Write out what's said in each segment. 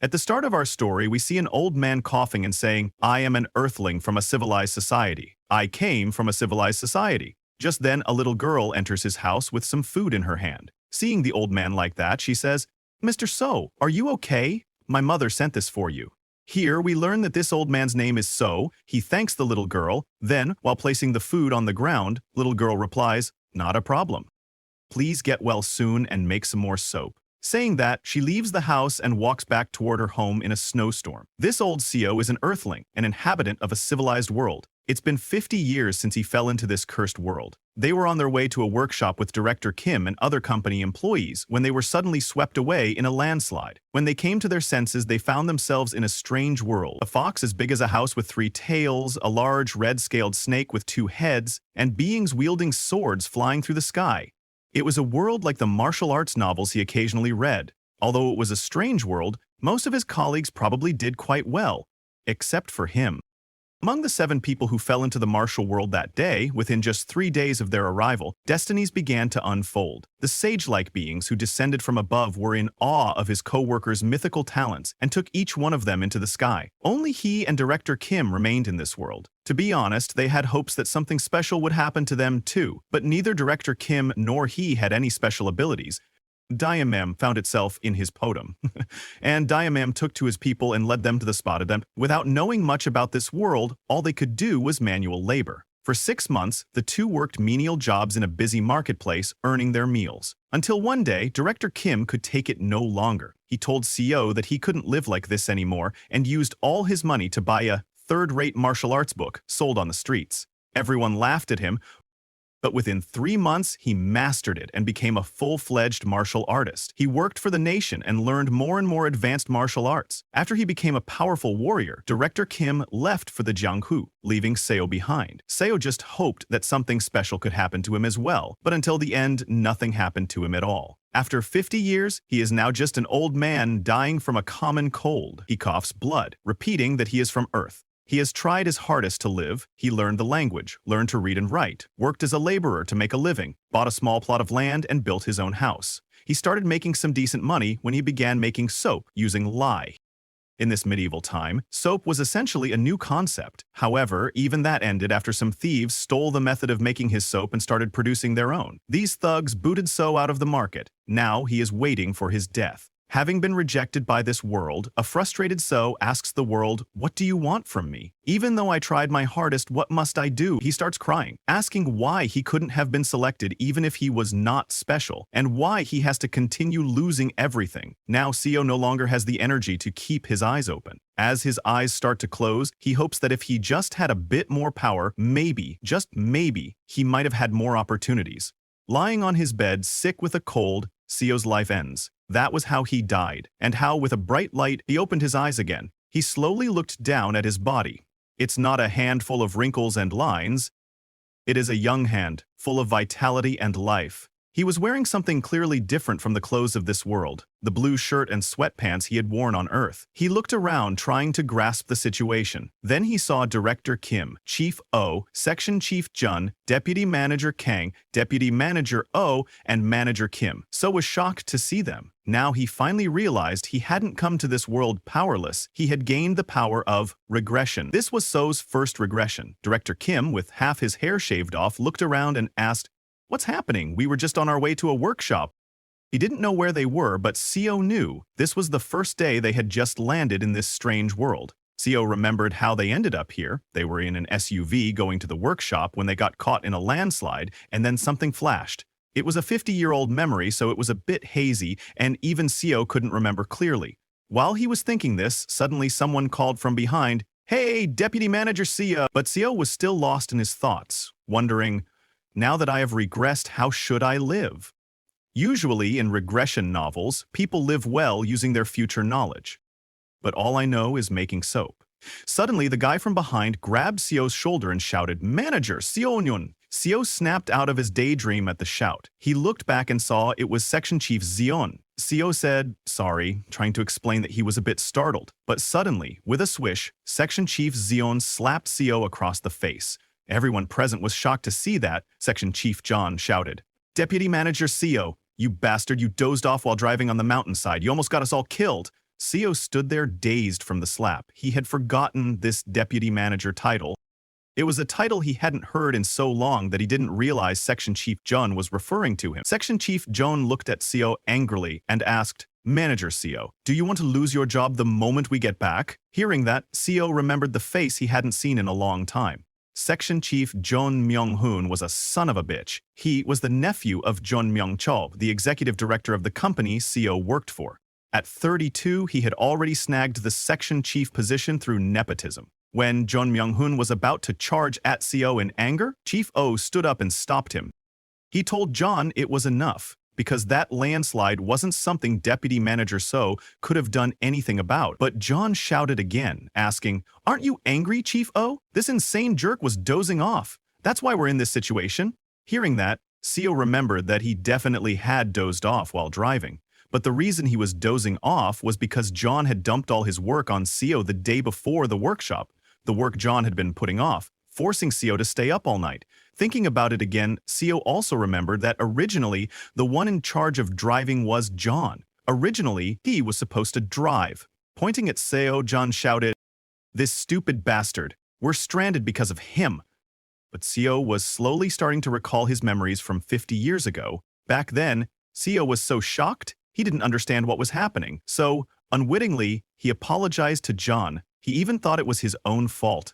At the start of our story, we see an old man coughing and saying, "I am an earthling from a civilized society. I came from a civilized society." Just then, a little girl enters his house with some food in her hand. Seeing the old man like that, she says, "Mr. So, are you okay? My mother sent this for you." Here, we learn that this old man's name is So. He thanks the little girl. Then, while placing the food on the ground, little girl replies, "Not a problem. Please get well soon and make some more soap." Saying that, she leaves the house and walks back toward her home in a snowstorm. This old CO is an earthling, an inhabitant of a civilized world. It's been 50 years since he fell into this cursed world. They were on their way to a workshop with Director Kim and other company employees when they were suddenly swept away in a landslide. When they came to their senses, they found themselves in a strange world. A fox as big as a house with 3 tails, a large red-scaled snake with 2 heads, and beings wielding swords flying through the sky. It was a world like the martial arts novels he occasionally read. Although it was a strange world, most of his colleagues probably did quite well, except for him. Among the 7 people who fell into the martial world that day, within just 3 days of their arrival, destinies began to unfold. The sage-like beings who descended from above were in awe of his co-workers' mythical talents and took each one of them into the sky. Only he and Director Kim remained in this world. To be honest, they had hopes that something special would happen to them too, but neither Director Kim nor he had any special abilities. Diamam found itself in his podum, and Diamam took to his people and led them to the spot of them. Without knowing much about this world, all they could do was manual labor. For 6 months, the two worked menial jobs in a busy marketplace, earning their meals. Until one day, Director Kim could take it no longer. He told CO that he couldn't live like this anymore and used all his money to buy a third-rate martial arts book sold on the streets. Everyone laughed at him, but within 3 months, he mastered it and became a full-fledged martial artist. He worked for the nation and learned more and more advanced martial arts. After he became a powerful warrior, Director Kim left for the Jianghu, leaving Seo behind. Seo just hoped that something special could happen to him as well, but until the end, nothing happened to him at all. After 50 years, he is now just an old man dying from a common cold. He coughs blood, repeating that he is from Earth. He has tried his hardest to live. He learned the language, learned to read and write, worked as a laborer to make a living, bought a small plot of land, and built his own house. He started making some decent money when he began making soap using lye. In this medieval time, soap was essentially a new concept. However, even that ended after some thieves stole the method of making his soap and started producing their own. These thugs booted So out of the market. Now he is waiting for his death. Having been rejected by this world, a frustrated So asks the world, "What do you want from me? Even though I tried my hardest, what must I do?" He starts crying, asking why he couldn't have been selected even if he was not special, and why he has to continue losing everything. Now CO no longer has the energy to keep his eyes open. As his eyes start to close, he hopes that if he just had a bit more power, maybe, just maybe, he might have had more opportunities. Lying on his bed, sick with a cold, CO's life ends. That was how he died, and how, with a bright light, he opened his eyes again. He slowly looked down at his body. It's not a hand full of wrinkles and lines. It is a young hand, full of vitality and life. He was wearing something clearly different from the clothes of this world, the blue shirt and sweatpants he had worn on Earth. He looked around, trying to grasp the situation. Then he saw Director Kim, Chief O, Section Chief Jun, Deputy Manager Kang, Deputy Manager O, and Manager Kim. So was shocked to see them. Now he finally realized he hadn't come to this world powerless. He had gained the power of regression. This was So's first regression. Director Kim, with half his hair shaved off, looked around and asked, "What's happening? We were just on our way to a workshop." He didn't know where they were, but CO knew. This was the first day they had just landed in this strange world. CO remembered how they ended up here. They were in an SUV going to the workshop when they got caught in a landslide, and then something flashed. It was a 50-year-old memory, so it was a bit hazy, and even CO couldn't remember clearly. While he was thinking this, suddenly someone called from behind, "Hey, Deputy Manager CO!" But CO was still lost in his thoughts, wondering, now that I have regressed, how should I live? Usually, in regression novels, people live well using their future knowledge. But all I know is making soap. Suddenly, the guy from behind grabbed CO's shoulder and shouted, "Manager, Seonyun!" CO snapped out of his daydream at the shout. He looked back and saw it was Section Chief Zeon. CO said, "Sorry," trying to explain that he was a bit startled. But suddenly, with a swish, Section Chief Zeon slapped CO across the face. Everyone present was shocked to see that. Section Chief John shouted, "Deputy Manager CO, you bastard, you dozed off while driving on the mountainside. You almost got us all killed." Seo stood there dazed from the slap. He had forgotten this deputy manager title. It was a title he hadn't heard in so long that he didn't realize Section Chief Jun was referring to him. Section Chief Jun looked at Seo angrily and asked, "Manager Seo, do you want to lose your job the moment we get back?" Hearing that, Seo remembered the face he hadn't seen in a long time. Section Chief John Myung-hoon was a son of a bitch. He was the nephew of John Myung-chol, the executive director of the company Seo worked for. At 32, he had already snagged the section chief position through nepotism. When John Myung-hoon was about to charge at Seo in anger, Chief Oh stood up and stopped him. He told John it was enough, because that landslide wasn't something Deputy Manager Seo could have done anything about. But John shouted again, asking, "Aren't you angry, Chief Oh? This insane jerk was dozing off. That's why we're in this situation." Hearing that, Seo remembered that he definitely had dozed off while driving. But the reason he was dozing off was because John had dumped all his work on Seo the day before the workshop, the work John had been putting off, forcing Seo to stay up all night. Thinking about it again, Seo also remembered that originally the one in charge of driving was John. Originally, he was supposed to drive. Pointing at Seo, John shouted, "This stupid bastard. We're stranded because of him." But Seo was slowly starting to recall his memories from 50 years ago. Back then, Seo was so shocked, he didn't understand what was happening. So, unwittingly, he apologized to John. He even thought it was his own fault.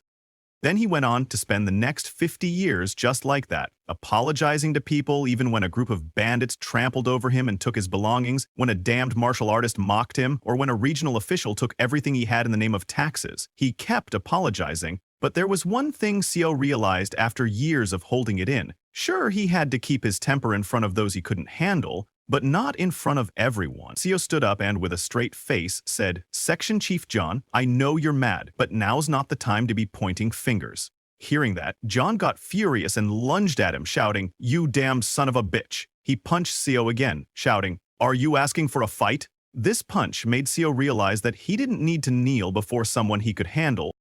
Then he went on to spend the next 50 years just like that, apologizing to people even when a group of bandits trampled over him and took his belongings, when a damned martial artist mocked him, or when a regional official took everything he had in the name of taxes. He kept apologizing, but there was one thing Seo realized after years of holding it in. Sure, he had to keep his temper in front of those he couldn't handle, but not in front of everyone. Seo stood up and, with a straight face, said, "Section Chief John, I know you're mad, but now's not the time to be pointing fingers." Hearing that, John got furious and lunged at him, shouting, "You damn son of a bitch." He punched Seo again, shouting, "Are you asking for a fight?" This punch made Seo realize that he didn't need to kneel before someone he could handle.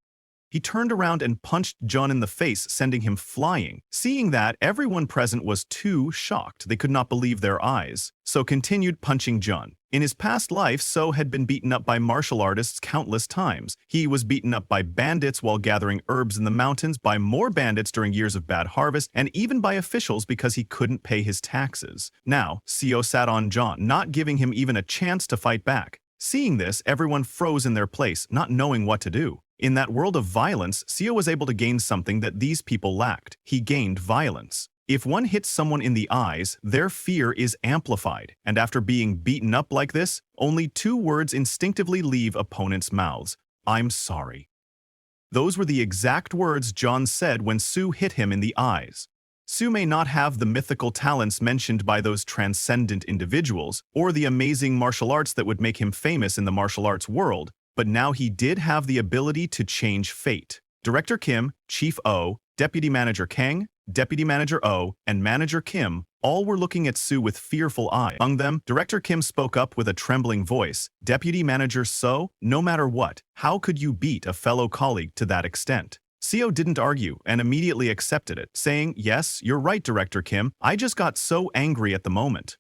He turned around and punched John in the face, sending him flying. Seeing that, everyone present was too shocked. They could not believe their eyes. So continued punching John. In his past life, Seo had been beaten up by martial artists countless times. He was beaten up by bandits while gathering herbs in the mountains, by more bandits during years of bad harvest, and even by officials because he couldn't pay his taxes. Now, Seo sat on John, not giving him even a chance to fight back. Seeing this, everyone froze in their place, not knowing what to do. In that world of violence, Seo was able to gain something that these people lacked. He gained violence. If one hits someone in the eyes, their fear is amplified, and after being beaten up like this, only 2 words instinctively leave opponents' mouths: "I'm sorry." Those were the exact words John said when Sue hit him in the eyes. Sue may not have the mythical talents mentioned by those transcendent individuals, or the amazing martial arts that would make him famous in the martial arts world, but now he did have the ability to change fate. Director Kim, Chief Oh, Deputy Manager Kang, Deputy Manager Oh, and Manager Kim all were looking at Sue with fearful eyes. Among them, Director Kim spoke up with a trembling voice, "Deputy Manager Seo, no matter what, how could you beat a fellow colleague to that extent?" Seo didn't argue and immediately accepted it, saying, "Yes, you're right, Director Kim. I just got so angry at the moment.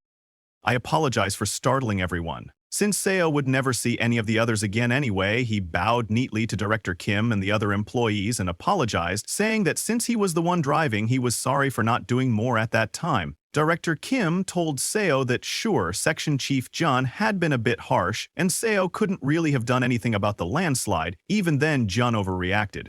I apologize for startling everyone." Since Seo would never see any of the others again anyway, he bowed neatly to Director Kim and the other employees and apologized, saying that since he was the one driving, he was sorry for not doing more at that time. Director Kim told Seo that sure, Section Chief Jun had been a bit harsh, and Seo couldn't really have done anything about the landslide. Even then, Jun overreacted.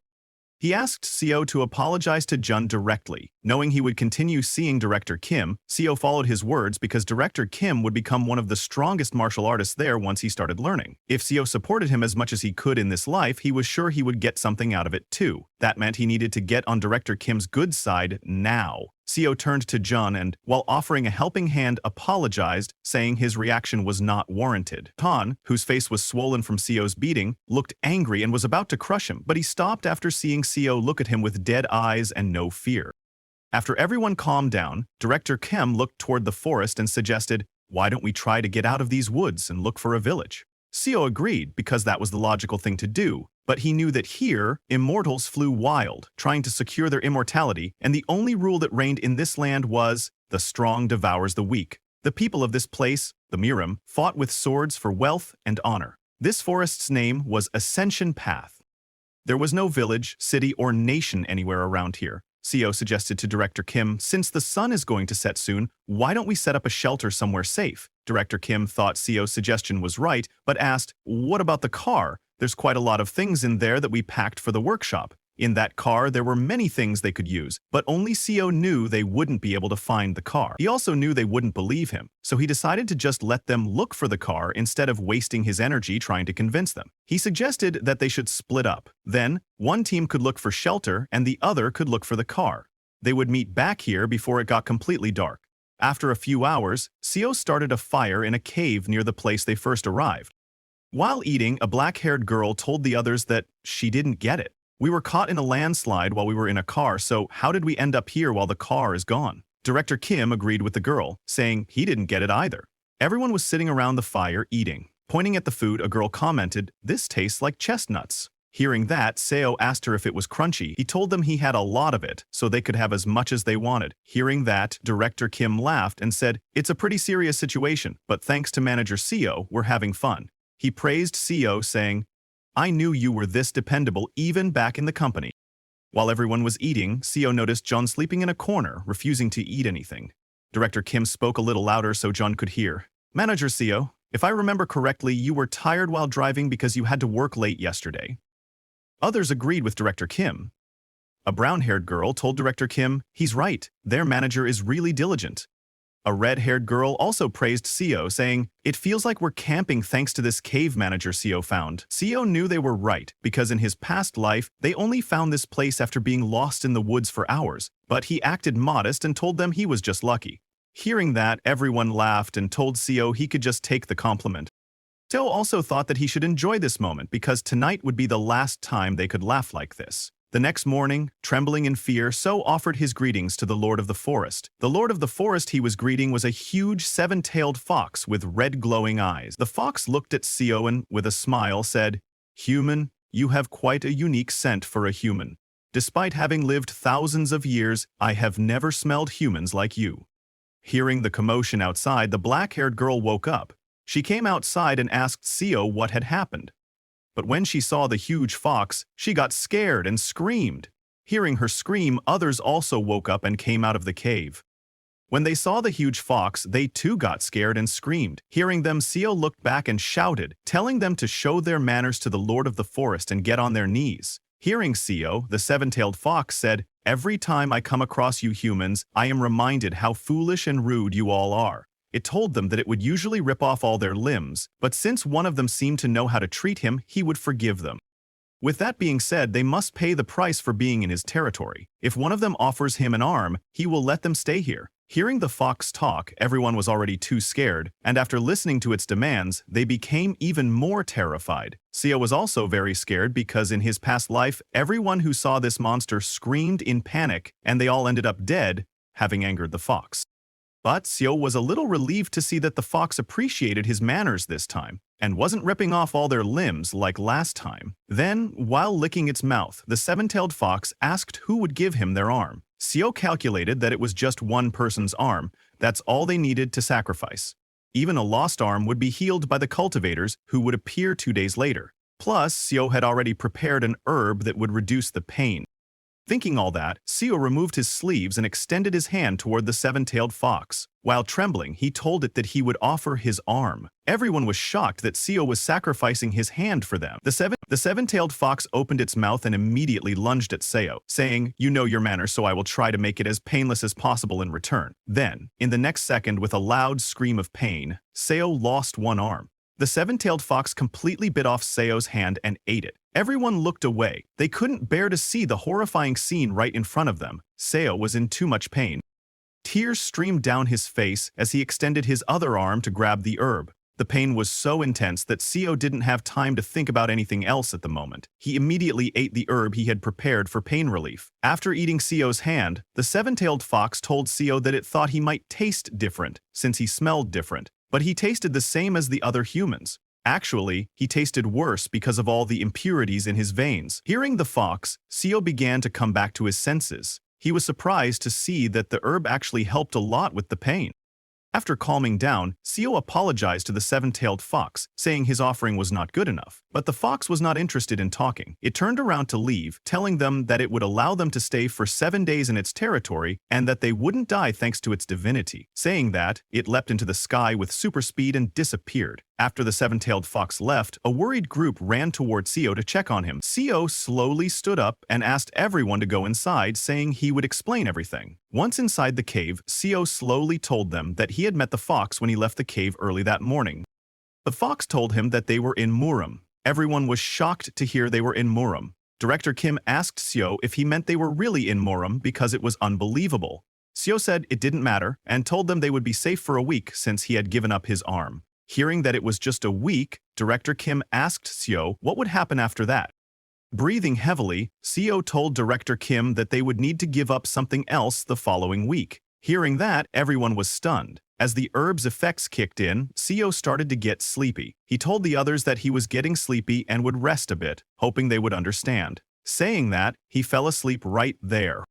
He asked Seo to apologize to Jun directly. Knowing he would continue seeing Director Kim, Seo followed his words because Director Kim would become one of the strongest martial artists there once he started learning. If Seo supported him as much as he could in this life, he was sure he would get something out of it too. That meant he needed to get on Director Kim's good side now. Seo turned to Jun and, while offering a helping hand, apologized, saying his reaction was not warranted. Han, whose face was swollen from Seo's beating, looked angry and was about to crush him, but he stopped after seeing Seo look at him with dead eyes and no fear. After everyone calmed down, Director Kim looked toward the forest and suggested, "Why don't we try to get out of these woods and look for a village?" Seo agreed because that was the logical thing to do, but he knew that here, immortals flew wild, trying to secure their immortality, and the only rule that reigned in this land was, "The strong devours the weak." The people of this place, the Miram, fought with swords for wealth and honor. This forest's name was Ascension Path. There was no village, city, or nation anywhere around here. CO suggested to Director Kim, since the sun is going to set soon, why don't we set up a shelter somewhere safe? Director Kim thought CO's suggestion was right, but asked, what about the car? There's quite a lot of things in there that we packed for the workshop. In that car, there were many things they could use, but only CO knew they wouldn't be able to find the car. He also knew they wouldn't believe him, so he decided to just let them look for the car instead of wasting his energy trying to convince them. He suggested that they should split up. Then, one team could look for shelter and the other could look for the car. They would meet back here before it got completely dark. After a few hours, CO started a fire in a cave near the place they first arrived. While eating, a black-haired girl told the others that she didn't get it. We were caught in a landslide while we were in a car, so how did we end up here while the car is gone? Director Kim agreed with the girl, saying he didn't get it either. Everyone was sitting around the fire eating. Pointing at the food, a girl commented, "This tastes like chestnuts." Hearing that, Seo asked her if it was crunchy. He told them he had a lot of it, so they could have as much as they wanted. Hearing that, Director Kim laughed and said, "It's a pretty serious situation, but thanks to Manager Seo, we're having fun." He praised Seo, saying, "I knew you were this dependable even back in the company." While everyone was eating, Seo noticed John sleeping in a corner, refusing to eat anything. Director Kim spoke a little louder so John could hear. "Manager Seo, if I remember correctly, you were tired while driving because you had to work late yesterday." Others agreed with Director Kim. A brown-haired girl told Director Kim, "He's right, their manager is really diligent." A red-haired girl also praised Seo, saying, "It feels like we're camping thanks to this cave manager Seo found." Seo knew they were right, because in his past life, they only found this place after being lost in the woods for hours, but he acted modest and told them he was just lucky. Hearing that, everyone laughed and told Seo he could just take the compliment. Seo also thought that he should enjoy this moment because tonight would be the last time they could laugh like this. The next morning, trembling in fear, Seo offered his greetings to the Lord of the Forest. The Lord of the Forest he was greeting was a huge seven-tailed fox with red glowing eyes. The fox looked at Seo and, with a smile, said, "Human, you have quite a unique scent for a human. Despite having lived thousands of years, I have never smelled humans like you." Hearing the commotion outside, the black-haired girl woke up. She came outside and asked Seo what had happened. But when she saw the huge fox, she got scared and screamed. Hearing her scream, others also woke up and came out of the cave. When they saw the huge fox, they too got scared and screamed. Hearing them, Seo looked back and shouted, telling them to show their manners to the Lord of the Forest and get on their knees. Hearing Seo, the seven-tailed fox said, "Every time I come across you humans, I am reminded how foolish and rude you all are." It told them that it would usually rip off all their limbs, but since one of them seemed to know how to treat him, he would forgive them. With that being said, they must pay the price for being in his territory. If one of them offers him an arm, he will let them stay here. Hearing the fox talk, everyone was already too scared, and after listening to its demands, they became even more terrified. Seo was also very scared because in his past life, everyone who saw this monster screamed in panic, and they all ended up dead, having angered the fox. But Seo was a little relieved to see that the fox appreciated his manners this time, and wasn't ripping off all their limbs like last time. Then, while licking its mouth, the seven-tailed fox asked who would give him their arm. Seo calculated that it was just one person's arm. That's all they needed to sacrifice. Even a lost arm would be healed by the cultivators, who would appear 2 days later. Plus, Seo had already prepared an herb that would reduce the pain. Thinking all that, Seo removed his sleeves and extended his hand toward the seven-tailed fox. While trembling, he told it that he would offer his arm. Everyone was shocked that Seo was sacrificing his hand for them. The seven-tailed fox opened its mouth and immediately lunged at Seo, saying, "You know your manners, so I will try to make it as painless as possible in return." Then, in the next second, with a loud scream of pain, Seo lost one arm. The seven-tailed fox completely bit off Seo's hand and ate it. Everyone looked away. They couldn't bear to see the horrifying scene right in front of them. Seo was in too much pain. Tears streamed down his face as he extended his other arm to grab the herb. The pain was so intense that Seo didn't have time to think about anything else at the moment. He immediately ate the herb he had prepared for pain relief. After eating Seo's hand, the seven-tailed fox told Seo that it thought he might taste different, since he smelled different. But he tasted the same as the other humans. Actually, he tasted worse because of all the impurities in his veins. Hearing the fox, Seo began to come back to his senses. He was surprised to see that the herb actually helped a lot with the pain. After calming down, Seo apologized to the seven-tailed fox, saying his offering was not good enough. But the fox was not interested in talking. It turned around to leave, telling them that it would allow them to stay for 7 days in its territory and that they wouldn't die thanks to its divinity. Saying that, it leapt into the sky with super speed and disappeared. After the seven-tailed fox left, a worried group ran toward Seo to check on him. Seo slowly stood up and asked everyone to go inside, saying he would explain everything. Once inside the cave, Seo slowly told them that he had met the fox when he left the cave early that morning. The fox told him that they were in Muram. Everyone was shocked to hear they were in Muram. Director Kim asked Seo if he meant they were really in Muram because it was unbelievable. Seo said it didn't matter and told them they would be safe for a week since he had given up his arm. Hearing that it was just a week, Director Kim asked Seo what would happen after that. Breathing heavily, Seo told Director Kim that they would need to give up something else the following week. Hearing that, everyone was stunned. As the herb's effects kicked in, Seo started to get sleepy. He told the others that he was getting sleepy and would rest a bit, hoping they would understand. Saying that, he fell asleep right there.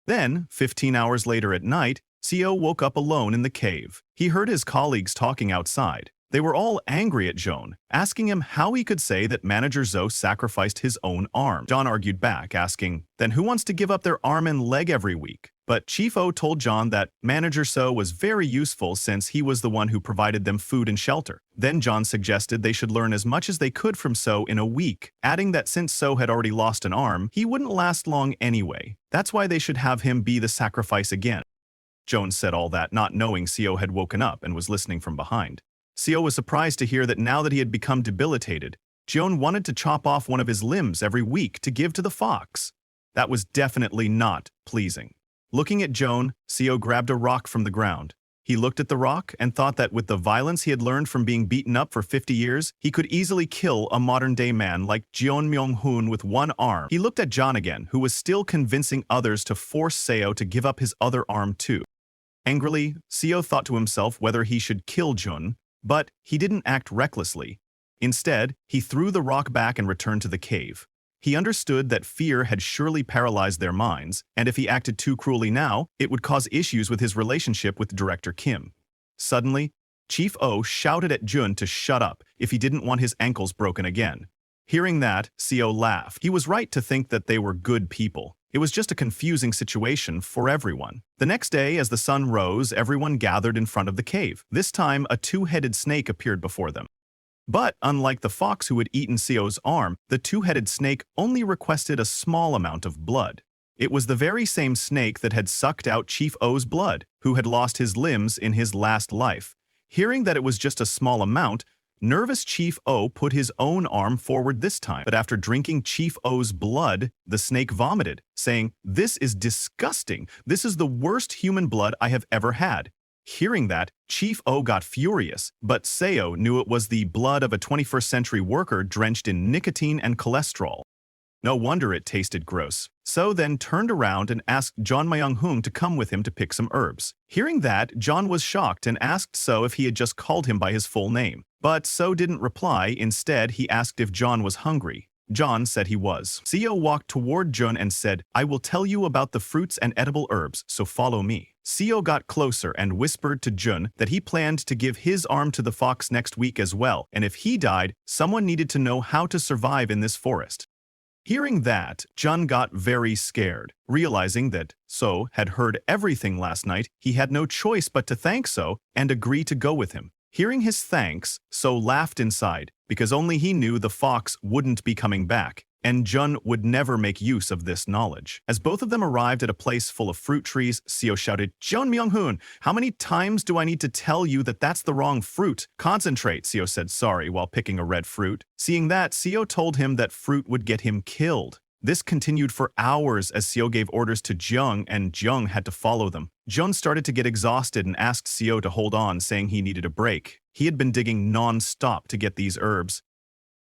Then, 15 hours later at night, Seo woke up alone in the cave. He heard his colleagues talking outside. They were all angry at John, asking him how he could say that Manager Zoe sacrificed his own arm. John argued back, asking, then who wants to give up their arm and leg every week? But Chief O told John that Manager So was very useful since he was the one who provided them food and shelter. Then John suggested they should learn as much as they could from So in a week, adding that since So had already lost an arm, he wouldn't last long anyway. That's why they should have him be the sacrifice again. Joan said all that, not knowing Seo had woken up and was listening from behind. Seo was surprised to hear that now that he had become debilitated, Joan wanted to chop off one of his limbs every week to give to the fox. That was definitely not pleasing. Looking at Joan, Seo grabbed a rock from the ground. He looked at the rock and thought that with the violence he had learned from being beaten up for 50 years, he could easily kill a modern-day man like Jeon Myung-hoon with one arm. He looked at John again, who was still convincing others to force Seo to give up his other arm too. Angrily, Seo thought to himself whether he should kill Jun, but he didn't act recklessly. Instead, he threw the rock back and returned to the cave. He understood that fear had surely paralyzed their minds, and if he acted too cruelly now, it would cause issues with his relationship with Director Kim. Suddenly, Chief O shouted at Jun to shut up if he didn't want his ankles broken again. Hearing that, Seo laughed. He was right to think that they were good people. It was just a confusing situation for everyone. The next day, as the sun rose, everyone gathered in front of the cave. This time, a two-headed snake appeared before them. But, unlike the fox who had eaten Seo's arm, the two-headed snake only requested a small amount of blood. It was the very same snake that had sucked out Chief O's blood, who had lost his limbs in his last life. Hearing that it was just a small amount, nervous Chief O put his own arm forward this time, but after drinking Chief O's blood, the snake vomited, saying, "This is disgusting. This is the worst human blood I have ever had." Hearing that, Chief O got furious, but Seo knew it was the blood of a 21st century worker drenched in nicotine and cholesterol. No wonder it tasted gross. So then turned around and asked John Myung-hoon to come with him to pick some herbs. Hearing that, John was shocked and asked So if he had just called him by his full name. But So didn't reply. Instead, he asked if John was hungry. John said he was. Seo walked toward Jun and said, "I will tell you about the fruits and edible herbs, so follow me." Seo got closer and whispered to Jun that he planned to give his arm to the fox next week as well, and if he died, someone needed to know how to survive in this forest. Hearing that, Jun got very scared. Realizing that So had heard everything last night, he had no choice but to thank So and agree to go with him. Hearing his thanks, So laughed inside, because only he knew the fox wouldn't be coming back, and Jun would never make use of this knowledge. As both of them arrived at a place full of fruit trees, Seo shouted, "Jeon Myung-hoon, how many times do I need to tell you that that's the wrong fruit?" "Concentrate," Seo said sorry while picking a red fruit. Seeing that, Seo told him that fruit would get him killed. This continued for hours as Seo gave orders to Jung, and Jung had to follow them. Jun started to get exhausted and asked Seo to hold on, saying he needed a break. He had been digging non-stop to get these herbs.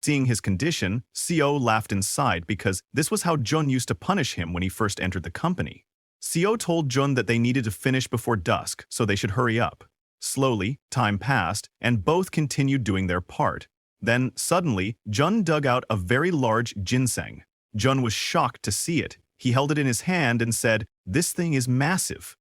Seeing his condition, Seo laughed inside because this was how Jun used to punish him when he first entered the company. Seo told Jun that they needed to finish before dusk, so they should hurry up. Slowly, time passed, and both continued doing their part. Then, suddenly, Jun dug out a very large ginseng. Jun was shocked to see it. He held it in his hand and said, "This thing is massive."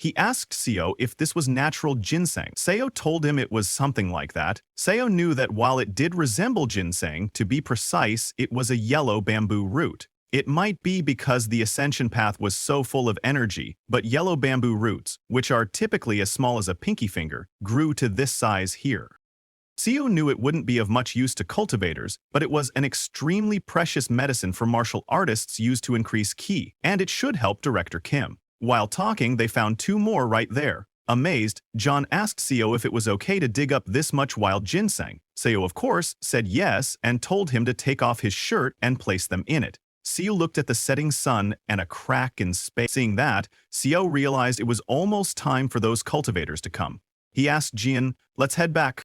He asked Seo if this was natural ginseng. Seo told him it was something like that. Seo knew that while it did resemble ginseng, to be precise, it was a yellow bamboo root. It might be because the ascension path was so full of energy, but yellow bamboo roots, which are typically as small as a pinky finger, grew to this size here. Seo knew it wouldn't be of much use to cultivators, but it was an extremely precious medicine for martial artists used to increase ki, and it should help Director Kim. While talking, they found two more right there. Amazed, John asked Seo if it was okay to dig up this much wild ginseng. Seo, of course, said yes and told him to take off his shirt and place them in it. Seo looked at the setting sun and a crack in space. Seeing that, Seo realized it was almost time for those cultivators to come. He asked Jian, "Let's head back."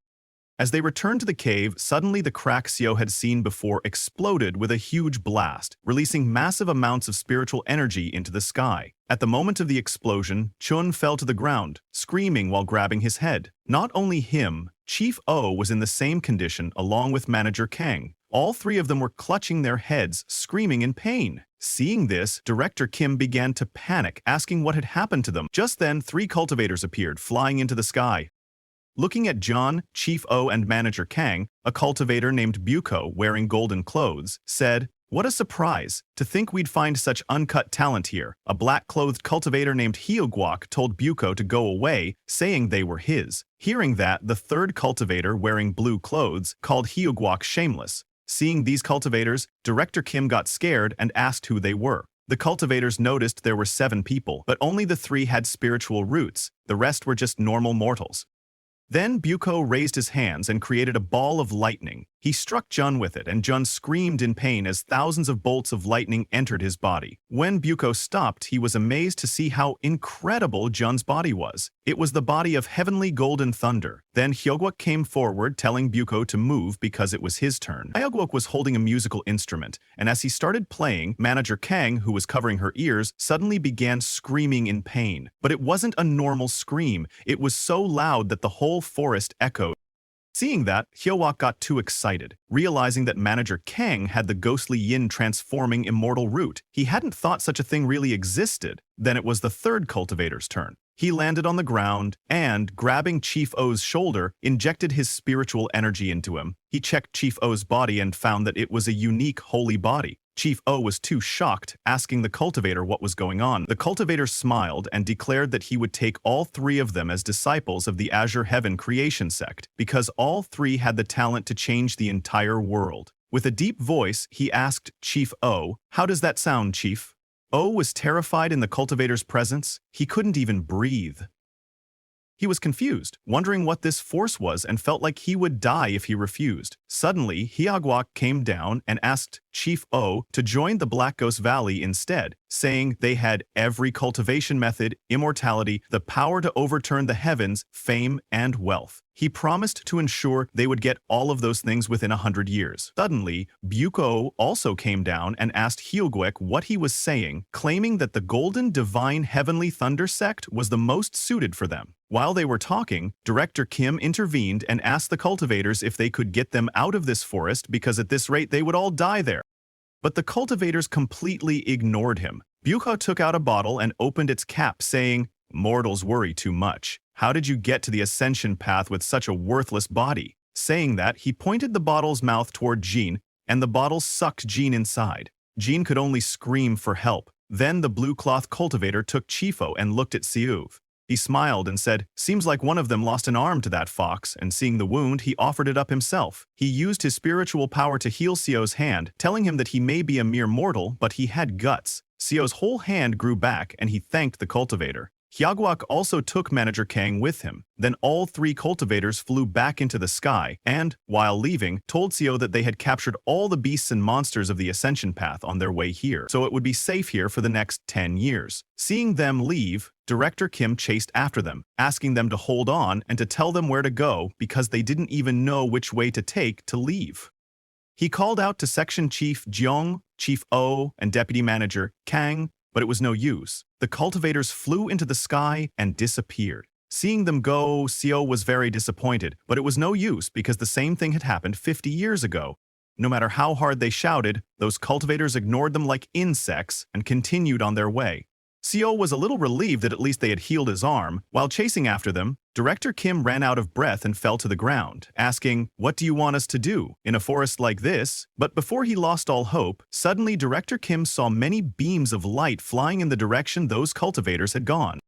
As they returned to the cave, suddenly the crack Seo had seen before exploded with a huge blast, releasing massive amounts of spiritual energy into the sky. At the moment of the explosion, Chun fell to the ground, screaming while grabbing his head. Not only him, Chief O was in the same condition along with Manager Kang. All three of them were clutching their heads, screaming in pain. Seeing this, Director Kim began to panic, asking what had happened to them. Just then, three cultivators appeared, flying into the sky. Looking at John, Chief O, and Manager Kang, a cultivator named Buko wearing golden clothes, said, "What a surprise! To think we'd find such uncut talent here." A black-clothed cultivator named Hyogwok told Buko to go away, saying they were his. Hearing that, the third cultivator wearing blue clothes called Hyogwok shameless. Seeing these cultivators, Director Kim got scared and asked who they were. The cultivators noticed there were 7 people, but only the 3 had spiritual roots. The rest were just normal mortals. Then Buko raised his hands and created a ball of lightning. He struck Jun with it, and Jun screamed in pain as thousands of bolts of lightning entered his body. When Buko stopped, he was amazed to see how incredible Jun's body was. It was the body of heavenly golden thunder. Then Hyogwok came forward, telling Buko to move because it was his turn. Hyogwok was holding a musical instrument, and as he started playing, Manager Kang, who was covering her ears, suddenly began screaming in pain. But it wasn't a normal scream. It was so loud that the whole forest echoed. Seeing that, Hyowok got too excited, realizing that Manager Kang had the ghostly yin transforming immortal root. He hadn't thought such a thing really existed. Then it was the third cultivator's turn. He landed on the ground and, grabbing Chief O's shoulder, injected his spiritual energy into him. He checked Chief O's body and found that it was a unique holy body. Chief O was too shocked, asking the cultivator what was going on. The cultivator smiled and declared that he would take all 3 of them as disciples of the Azure Heaven creation sect, because all 3 had the talent to change the entire world. With a deep voice, he asked Chief O, "How does that sound, Chief?" O was terrified in the cultivator's presence. He couldn't even breathe. He was confused, wondering what this force was and felt like he would die if he refused. Suddenly, Hyogwok came down and asked Chief O to join the Black Ghost Valley instead, saying they had every cultivation method, immortality, the power to overturn the heavens, fame, and wealth. He promised to ensure they would get all of those things within 100 years. Suddenly, Buko also came down and asked Hyogwek what he was saying, claiming that the Golden Divine Heavenly Thunder sect was the most suited for them. While they were talking, Director Kim intervened and asked the cultivators if they could get them out of this forest because at this rate they would all die there. But the cultivators completely ignored him. Buko took out a bottle and opened its cap, saying, "Mortals worry too much. How did you get to the ascension path with such a worthless body?" Saying that, he pointed the bottle's mouth toward Jean, and the bottle sucked Jean inside. Jean could only scream for help. Then the blue cloth cultivator took Chifo and looked at Siuv. He smiled and said, "Seems like one of them lost an arm to that fox," and seeing the wound, he offered it up himself. He used his spiritual power to heal Sio's hand, telling him that he may be a mere mortal, but he had guts. Sio's whole hand grew back, and he thanked the cultivator. Hyogwok also took Manager Kang with him. Then all 3 cultivators flew back into the sky and, while leaving, told Seo that they had captured all the beasts and monsters of the Ascension Path on their way here, so it would be safe here for the next 10 years. Seeing them leave, Director Kim chased after them, asking them to hold on and to tell them where to go because they didn't even know which way to take to leave. He called out to Section Chief Jeong, Chief O, and Deputy Manager Kang, but it was no use. The cultivators flew into the sky and disappeared. Seeing them go, Seo was very disappointed, but it was no use because the same thing had happened 50 years ago. No matter how hard they shouted, those cultivators ignored them like insects and continued on their way. Seo was a little relieved that at least they had healed his arm. While chasing after them, Director Kim ran out of breath and fell to the ground, asking, "What do you want us to do in a forest like this?" But before he lost all hope, suddenly Director Kim saw many beams of light flying in the direction those cultivators had gone.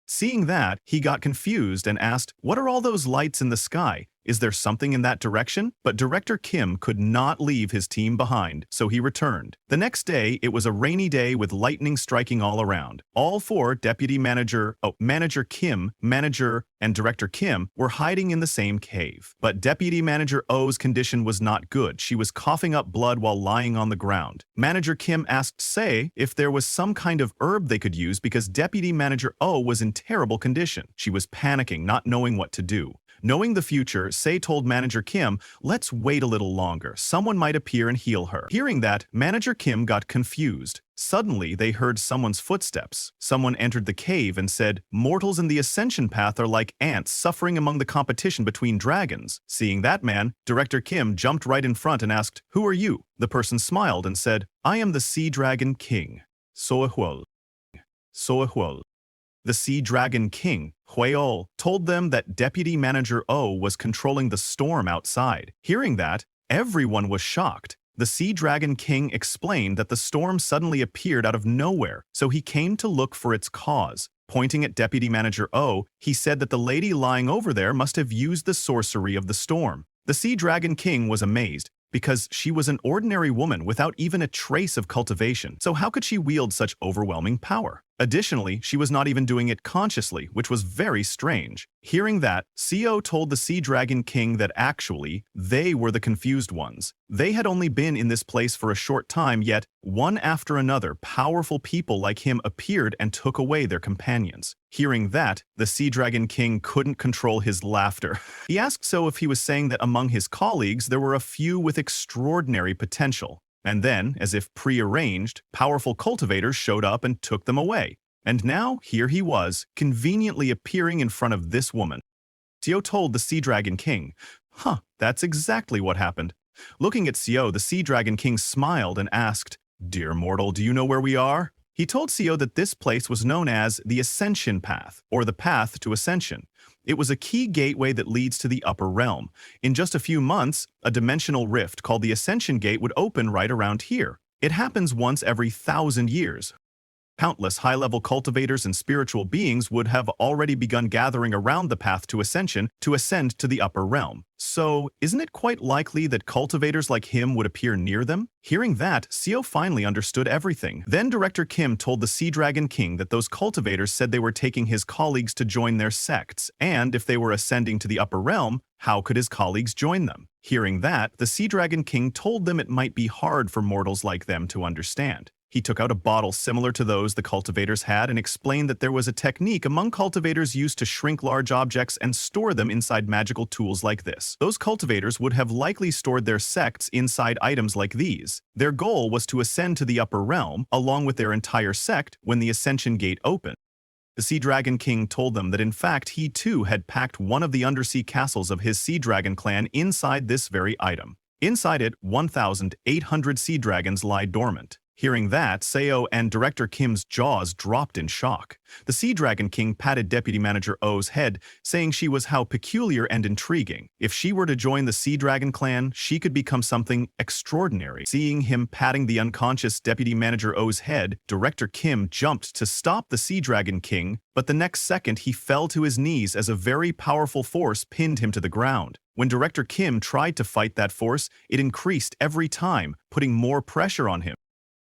Seeing that, he got confused and asked, "What are all those lights in the sky? Is there something in that direction?" But Director Kim could not leave his team behind, so he returned. The next day, it was a rainy day with lightning striking all around. All four Manager Kim, Manager, and Director Kim were hiding in the same cave. But Deputy Manager O's condition was not good. She was coughing up blood while lying on the ground. Manager Kim asked Se if there was some kind of herb they could use because Deputy Manager O was in terrible condition. She was panicking, not knowing what to do. Knowing the future, Se told Manager Kim, "Let's wait a little longer. Someone might appear and heal her." Hearing that, Manager Kim got confused. Suddenly, they heard someone's footsteps. Someone entered the cave and said, "Mortals in the Ascension Path are like ants suffering among the competition between dragons." Seeing that man, Director Kim jumped right in front and asked, "Who are you?" The person smiled and said, "I am the Sea Dragon King, Soehuol." Soehuol. The Sea Dragon King, Hueol, told them that Deputy Manager O was controlling the storm outside. Hearing that, everyone was shocked. The Sea Dragon King explained that the storm suddenly appeared out of nowhere, so he came to look for its cause. Pointing at Deputy Manager O, he said that the lady lying over there must have used the sorcery of the storm. The Sea Dragon King was amazed, because she was an ordinary woman without even a trace of cultivation, so how could she wield such overwhelming power? Additionally, she was not even doing it consciously, which was very strange. Hearing that, Seo told the Sea Dragon King that actually, they were the confused ones. They had only been in this place for a short time, yet, one after another, powerful people like him appeared and took away their companions. Hearing that, the Sea Dragon King couldn't control his laughter. He asked So if he was saying that among his colleagues there were a few with extraordinary potential. And then, as if prearranged, powerful cultivators showed up and took them away. And now, here he was, conveniently appearing in front of this woman. Seo told the Sea Dragon King, that's exactly what happened." Looking at Seo, the Sea Dragon King smiled and asked, "Dear mortal, do you know where we are?" He told Seo that this place was known as the Ascension Path, or the Path to Ascension. It was a key gateway that leads to the upper realm. In just a few months, a dimensional rift called the Ascension Gate would open right around here. It happens once every 1,000 years. Countless high-level cultivators and spiritual beings would have already begun gathering around the path to ascension to ascend to the upper realm. So, isn't it quite likely that cultivators like him would appear near them? Hearing that, Seo finally understood everything. Then Director Kim told the Sea Dragon King that those cultivators said they were taking his colleagues to join their sects, and if they were ascending to the upper realm, how could his colleagues join them? Hearing that, the Sea Dragon King told them it might be hard for mortals like them to understand. He took out a bottle similar to those the cultivators had and explained that there was a technique among cultivators used to shrink large objects and store them inside magical tools like this. Those cultivators would have likely stored their sects inside items like these. Their goal was to ascend to the upper realm, along with their entire sect, when the Ascension Gate opened. The Sea Dragon King told them that in fact he too had packed one of the undersea castles of his Sea Dragon clan inside this very item. Inside it, 1,800 sea dragons lie dormant. Hearing that, Seo and Director Kim's jaws dropped in shock. The Sea Dragon King patted Deputy Manager O's head, saying she was how peculiar and intriguing. If she were to join the Sea Dragon clan, she could become something extraordinary. Seeing him patting the unconscious Deputy Manager O's head, Director Kim jumped to stop the Sea Dragon King, but the next second he fell to his knees as a very powerful force pinned him to the ground. When Director Kim tried to fight that force, it increased every time, putting more pressure on him.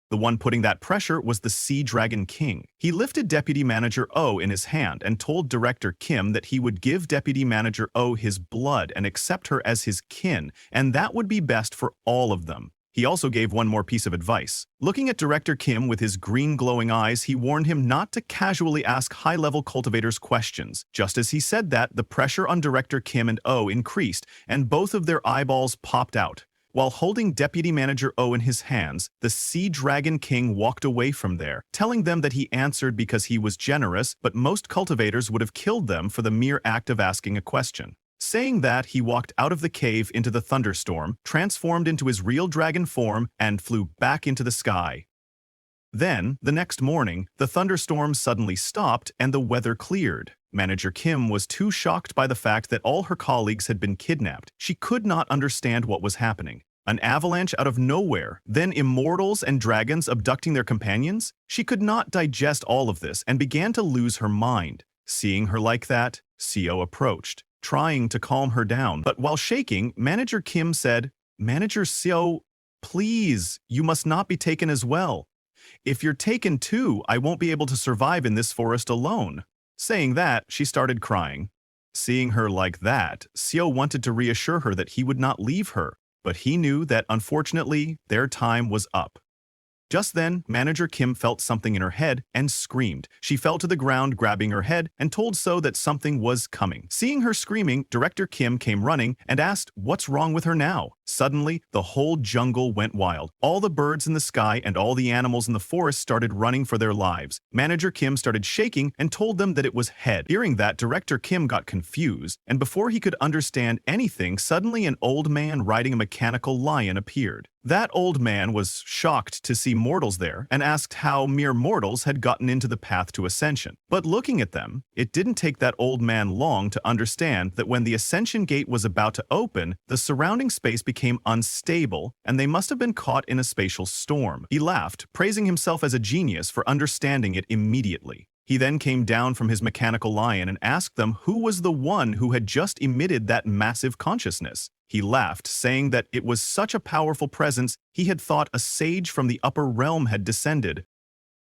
The one putting that pressure was the Sea Dragon King. He lifted Deputy Manager O in his hand and told Director Kim that he would give Deputy Manager O his blood and accept her as his kin, and that would be best for all of them. He also gave one more piece of advice. Looking at Director Kim with his green glowing eyes, he warned him not to casually ask high-level cultivators questions. Just as he said that, the pressure on Director Kim and O increased, and both of their eyeballs popped out. While holding Deputy Manager O in his hands, the Sea Dragon King walked away from there, telling them that he answered because he was generous, but most cultivators would have killed them for the mere act of asking a question. Saying that, he walked out of the cave into the thunderstorm, transformed into his real dragon form, and flew back into the sky. Then, the next morning, the thunderstorm suddenly stopped and the weather cleared. Manager Kim was too shocked by the fact that all her colleagues had been kidnapped. She could not understand what was happening. An avalanche out of nowhere, then immortals and dragons abducting their companions? She could not digest all of this and began to lose her mind. Seeing her like that, Seo approached, trying to calm her down. But while shaking, Manager Kim said, "Manager Seo, please, you must not be taken as well. If you're taken too, I won't be able to survive in this forest alone." Saying that, she started crying. Seeing her like that, Seo wanted to reassure her that he would not leave her, but he knew that unfortunately, their time was up. Just then, Manager Kim felt something in her head and screamed. She fell to the ground, grabbing her head, and told Seo that something was coming. Seeing her screaming, Director Kim came running and asked what's wrong with her now. Suddenly, the whole jungle went wild. All the birds in the sky and all the animals in the forest started running for their lives. Manager Kim started shaking and told them that it was Head. Hearing that, Director Kim got confused, and before he could understand anything, suddenly an old man riding a mechanical lion appeared. That old man was shocked to see mortals there and asked how mere mortals had gotten into the path to ascension. But looking at them, it didn't take that old man long to understand that when the ascension gate was about to open, the surrounding space became unstable and they must have been caught in a spatial storm. He laughed, praising himself as a genius for understanding it immediately. He then came down from his mechanical lion and asked them who was the one who had just emitted that massive consciousness. He laughed, saying that it was such a powerful presence he had thought a sage from the upper realm had descended.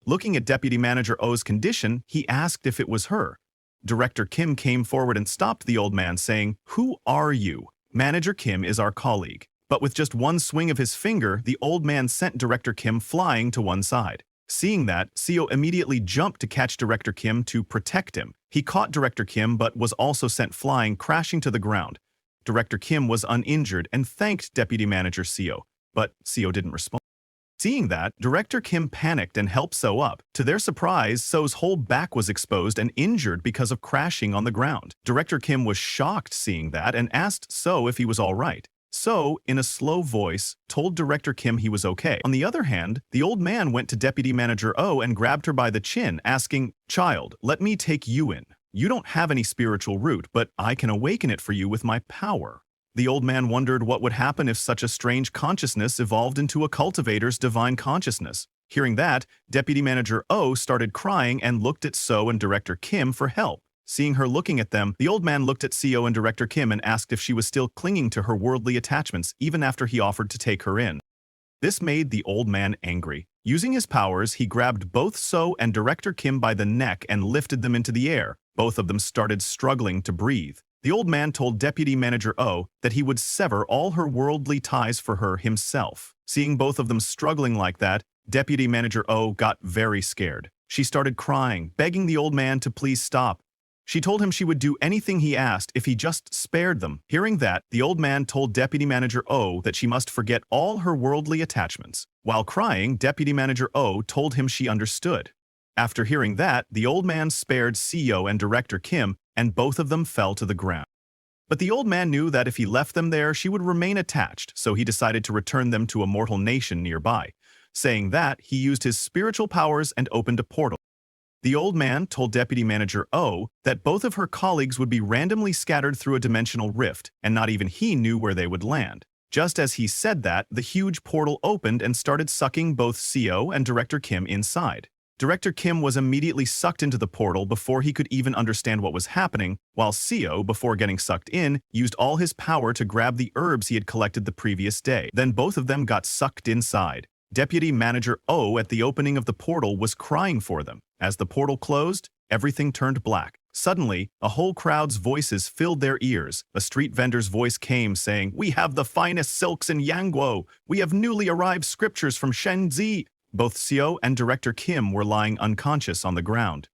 Looking at Deputy Manager Oh's condition, he asked if it was her. Director Kim came forward and stopped the old man, saying, "Who are you?" "Manager Kim is our colleague." But with just one swing of his finger, the old man sent Director Kim flying to one side. Seeing that, Seo immediately jumped to catch Director Kim to protect him. He caught Director Kim but was also sent flying, crashing to the ground. Director Kim was uninjured and thanked Deputy Manager Seo, but Seo didn't respond. Seeing that, Director Kim panicked and helped Seo up. To their surprise, Seo's whole back was exposed and injured because of crashing on the ground. Director Kim was shocked seeing that and asked Seo if he was all right. Seo, in a slow voice, told Director Kim he was okay. On the other hand, the old man went to Deputy Manager Oh and grabbed her by the chin, asking, "Child, let me take you in. You don't have any spiritual root, but I can awaken it for you with my power." The old man wondered what would happen if such a strange consciousness evolved into a cultivator's divine consciousness. Hearing that, Deputy Manager Oh started crying and looked at Seo and Director Kim for help. Seeing her looking at them, the old man looked at Seo and Director Kim and asked if she was still clinging to her worldly attachments even after he offered to take her in. This made the old man angry. Using his powers, he grabbed both Seo and Director Kim by the neck and lifted them into the air. Both of them started struggling to breathe. The old man told Deputy Manager Oh that he would sever all her worldly ties for her himself. Seeing both of them struggling like that, Deputy Manager Oh got very scared. She started crying, begging the old man to please stop. She told him she would do anything he asked if he just spared them. Hearing that, the old man told Deputy Manager Oh that she must forget all her worldly attachments. While crying, Deputy Manager Oh told him she understood. After hearing that, the old man spared Seo and Director Kim, and both of them fell to the ground. But the old man knew that if he left them there, she would remain attached, so he decided to return them to a mortal nation nearby. Saying that, he used his spiritual powers and opened a portal. The old man told Deputy Manager Oh that both of her colleagues would be randomly scattered through a dimensional rift, and not even he knew where they would land. Just as he said that, the huge portal opened and started sucking both Seo and Director Kim inside. Director Kim was immediately sucked into the portal before he could even understand what was happening, while Seo, before getting sucked in, used all his power to grab the herbs he had collected the previous day. Then both of them got sucked inside. Deputy Manager Oh at the opening of the portal was crying for them. As the portal closed, everything turned black. Suddenly, a whole crowd's voices filled their ears. A street vendor's voice came saying, "We have the finest silks in Yangguo. We have newly arrived scriptures from Shenzi." Both Seo and Director Kim were lying unconscious on the ground.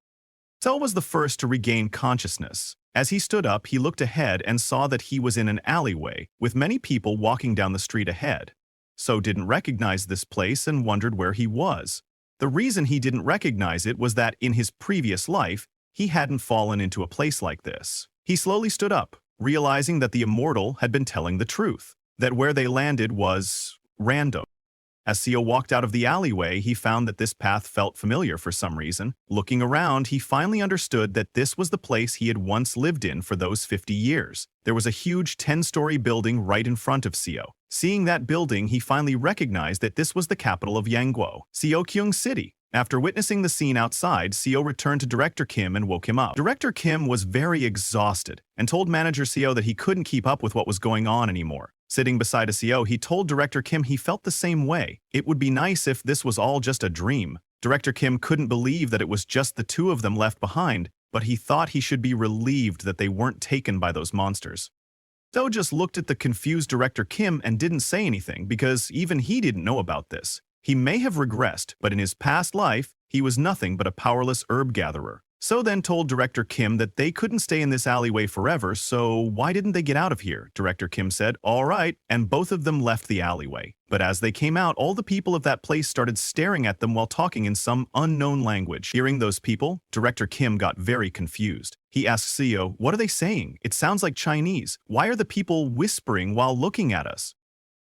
Seo was the first to regain consciousness. As he stood up, he looked ahead and saw that he was in an alleyway, with many people walking down the street ahead. Seo didn't recognize this place and wondered where he was. The reason he didn't recognize it was that in his previous life, he hadn't fallen into a place like this. He slowly stood up, realizing that the immortal had been telling the truth, that where they landed was random. As Seo walked out of the alleyway, he found that this path felt familiar for some reason. Looking around, he finally understood that this was the place he had once lived in for those 50 years. There was a huge 10-story building right in front of Seo. Seeing that building, he finally recognized that this was the capital of Yangguo, Seokyung City. After witnessing the scene outside, Seo returned to Director Kim and woke him up. Director Kim was very exhausted and told Manager Seo that he couldn't keep up with what was going on anymore. Sitting beside Seo, he told Director Kim he felt the same way. It would be nice if this was all just a dream. Director Kim couldn't believe that it was just the two of them left behind, but he thought he should be relieved that they weren't taken by those monsters. Seo just looked at the confused Director Kim and didn't say anything because even he didn't know about this. He may have regressed, but in his past life, he was nothing but a powerless herb gatherer. Seo then told Director Kim that they couldn't stay in this alleyway forever, so why didn't they get out of here? Director Kim said, "All right," and both of them left the alleyway. But as they came out, all the people of that place started staring at them while talking in some unknown language. Hearing those people, Director Kim got very confused. He asked Seo, "What are they saying? It sounds like Chinese. Why are the people whispering while looking at us?"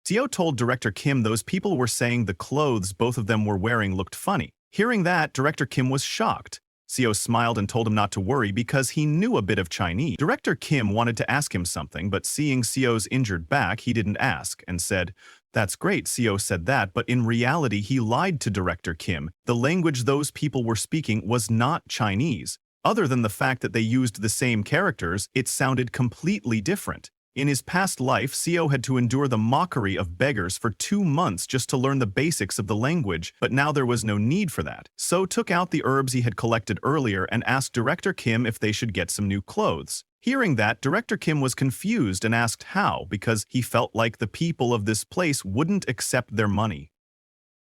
Seo told Director Kim those people were saying the clothes both of them were wearing looked funny. Hearing that, Director Kim was shocked. Seo smiled and told him not to worry because he knew a bit of Chinese. Director Kim wanted to ask him something, but seeing Seo's injured back, he didn't ask and said, "That's great," Seo said that, but in reality he lied to Director Kim. The language those people were speaking was not Chinese. Other than the fact that they used the same characters, it sounded completely different. In his past life, Seo had to endure the mockery of beggars for 2 months just to learn the basics of the language, but now there was no need for that. So took out the herbs he had collected earlier and asked Director Kim if they should get some new clothes. Hearing that, Director Kim was confused and asked how, because he felt like the people of this place wouldn't accept their money.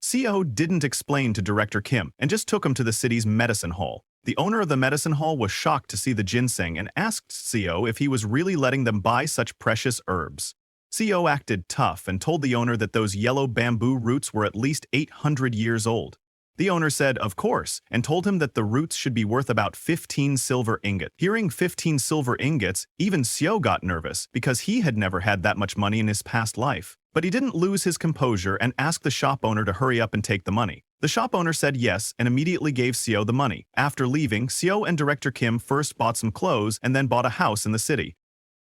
Seo didn't explain to Director Kim and just took him to the city's medicine hall. The owner of the medicine hall was shocked to see the ginseng and asked Seo if he was really letting them buy such precious herbs. Seo acted tough and told the owner that those yellow bamboo roots were at least 800 years old. The owner said, "Of course," and told him that the roots should be worth about 15 silver ingots. Hearing 15 silver ingots, even Seo got nervous because he had never had that much money in his past life. But he didn't lose his composure and asked the shop owner to hurry up and take the money. The shop owner said yes and immediately gave Seo the money. After leaving, Seo and Director Kim first bought some clothes and then bought a house in the city.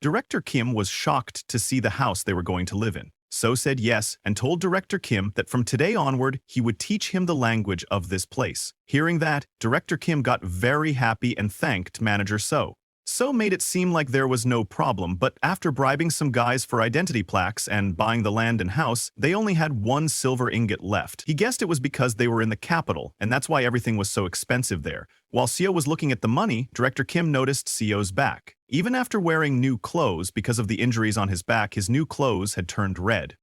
Director Kim was shocked to see the house they were going to live in. Seo said yes and told Director Kim that from today onward, he would teach him the language of this place. Hearing that, Director Kim got very happy and thanked Manager Seo. Seo made it seem like there was no problem, but after bribing some guys for identity plaques and buying the land and house, they only had 1 silver ingot left. He guessed it was because they were in the capital, and that's why everything was so expensive there. While Seo was looking at the money, Director Kim noticed Seo's back. Even after wearing new clothes, because of the injuries on his back, his new clothes had turned red.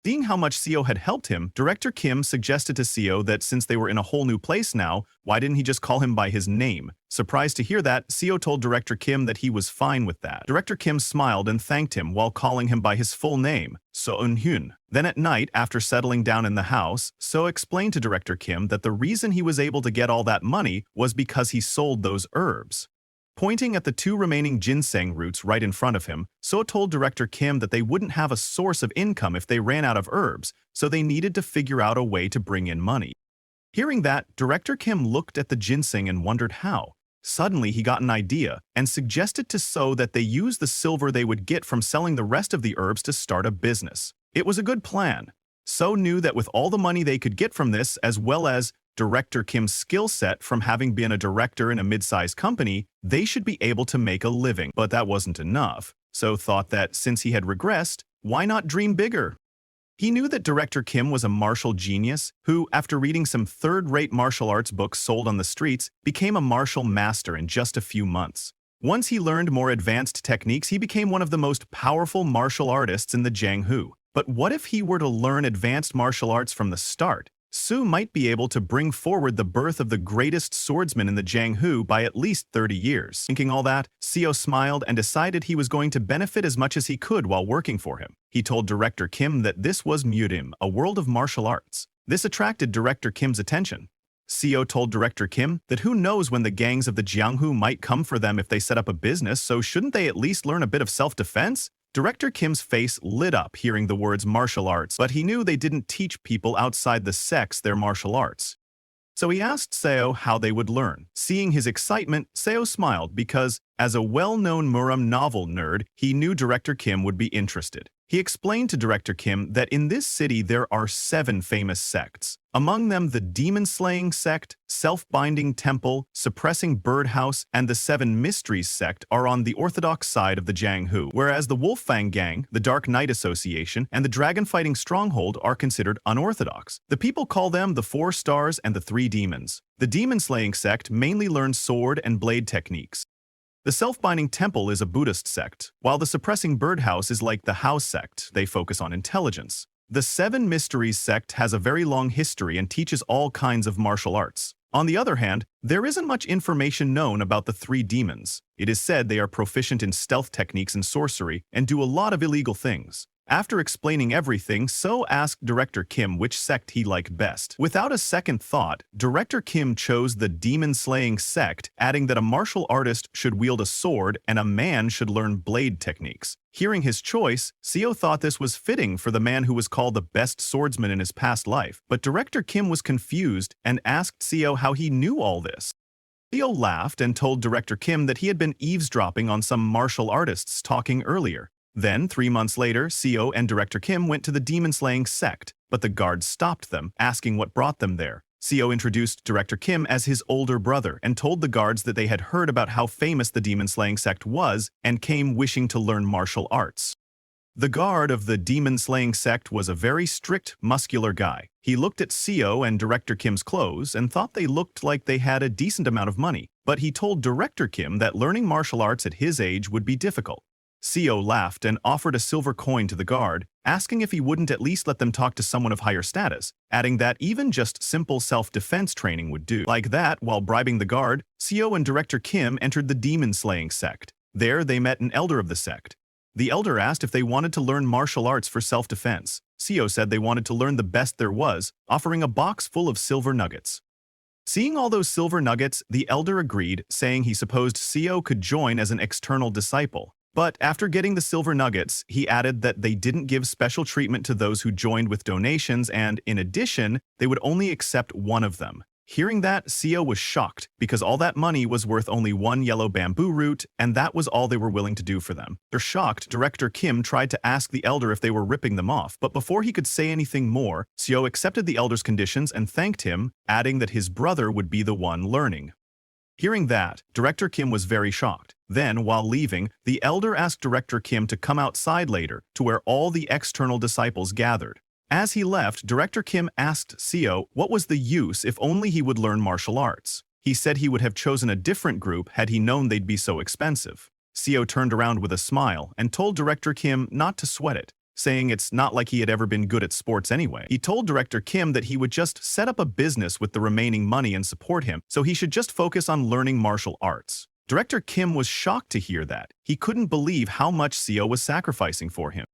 Seeing how much Seo had helped him, Director Kim suggested to Seo that since they were in a whole new place now, why didn't he just call him by his name? Surprised to hear that, Seo told Director Kim that he was fine with that. Director Kim smiled and thanked him while calling him by his full name, So Eun-hyun. Then at night, after settling down in the house, Seo explained to Director Kim that the reason he was able to get all that money was because he sold those herbs. Pointing at the 2 remaining ginseng roots right in front of him, Seo told Director Kim that they wouldn't have a source of income if they ran out of herbs, so they needed to figure out a way to bring in money. Hearing that, Director Kim looked at the ginseng and wondered how. Suddenly, he got an idea and suggested to Seo that they use the silver they would get from selling the rest of the herbs to start a business. It was a good plan. Seo knew that with all the money they could get from this, as well as Director Kim's skill set from having been a director in a mid-sized company, they should be able to make a living. But that wasn't enough. Seo thought that since he had regressed, why not dream bigger? He knew that Director Kim was a martial genius who, after reading some third-rate martial arts books sold on the streets, became a martial master in just a few months. Once he learned more advanced techniques, he became one of the most powerful martial artists in the Jianghu. But what if he were to learn advanced martial arts from the start? Seo might be able to bring forward the birth of the greatest swordsman in the Jianghu by at least 30 years. Thinking all that, Seo smiled and decided he was going to benefit as much as he could while working for him. He told Director Kim that this was Mudim, a world of martial arts. This attracted Director Kim's attention. Seo told Director Kim that who knows when the gangs of the Jianghu might come for them if they set up a business, so shouldn't they at least learn a bit of self-defense? Director Kim's face lit up hearing the words martial arts, but he knew they didn't teach people outside the sects their martial arts. So he asked Seo how they would learn. Seeing his excitement, Seo smiled because, as a well-known Muram novel nerd, he knew Director Kim would be interested. He explained to Director Kim that in this city there are 7 famous sects. Among them the demon-slaying sect, self-binding temple, suppressing birdhouse, and the 7 mysteries sect are on the orthodox side of the Jianghu, whereas the Wolfang Gang, the Dark Knight Association, and the dragon-fighting stronghold are considered unorthodox. The people call them the 4 stars and the 3 demons. The demon-slaying sect mainly learns sword and blade techniques. The self-binding temple is a Buddhist sect, while the suppressing birdhouse is like the House sect. They focus on intelligence. The 7 mysteries sect has a very long history and teaches all kinds of martial arts. On the other hand, there isn't much information known about the 3 demons. It is said they are proficient in stealth techniques and sorcery and do a lot of illegal things. After explaining everything, So asked Director Kim which sect he liked best. Without a second thought, Director Kim chose the demon-slaying sect, adding that a martial artist should wield a sword and a man should learn blade techniques. Hearing his choice, Seo thought this was fitting for the man who was called the best swordsman in his past life, but Director Kim was confused and asked Seo how he knew all this. Seo laughed and told Director Kim that he had been eavesdropping on some martial artists talking earlier. Then, 3 months later, Seo and Director Kim went to the demon-slaying sect, but the guards stopped them, asking what brought them there. Seo introduced Director Kim as his older brother and told the guards that they had heard about how famous the demon-slaying sect was and came wishing to learn martial arts. The guard of the demon-slaying sect was a very strict, muscular guy. He looked at Seo and Director Kim's clothes and thought they looked like they had a decent amount of money, but he told Director Kim that learning martial arts at his age would be difficult. Seo laughed and offered a silver coin to the guard, asking if he wouldn't at least let them talk to someone of higher status, adding that even just simple self-defense training would do. Like that, while bribing the guard, Seo and Director Kim entered the demon-slaying sect. There, they met an elder of the sect. The elder asked if they wanted to learn martial arts for self-defense. Seo said they wanted to learn the best there was, offering a box full of silver nuggets. Seeing all those silver nuggets, the elder agreed, saying he supposed Seo could join as an external disciple. But after getting the silver nuggets, he added that they didn't give special treatment to those who joined with donations and, in addition, they would only accept one of them. Hearing that, Seo was shocked because all that money was worth only 1 yellow bamboo root and that was all they were willing to do for them. They're shocked, Director Kim tried to ask the elder if they were ripping them off, but before he could say anything more, Seo accepted the elder's conditions and thanked him, adding that his brother would be the one learning. Hearing that, Director Kim was very shocked. Then, while leaving, the elder asked Director Kim to come outside later, to where all the external disciples gathered. As he left, Director Kim asked Seo what was the use if only he would learn martial arts. He said he would have chosen a different group had he known they'd be so expensive. Seo turned around with a smile and told Director Kim not to sweat it, saying it's not like he had ever been good at sports anyway. He told Director Kim that he would just set up a business with the remaining money and support him, so he should just focus on learning martial arts. Director Kim was shocked to hear that. He couldn't believe how much Seo was sacrificing for him.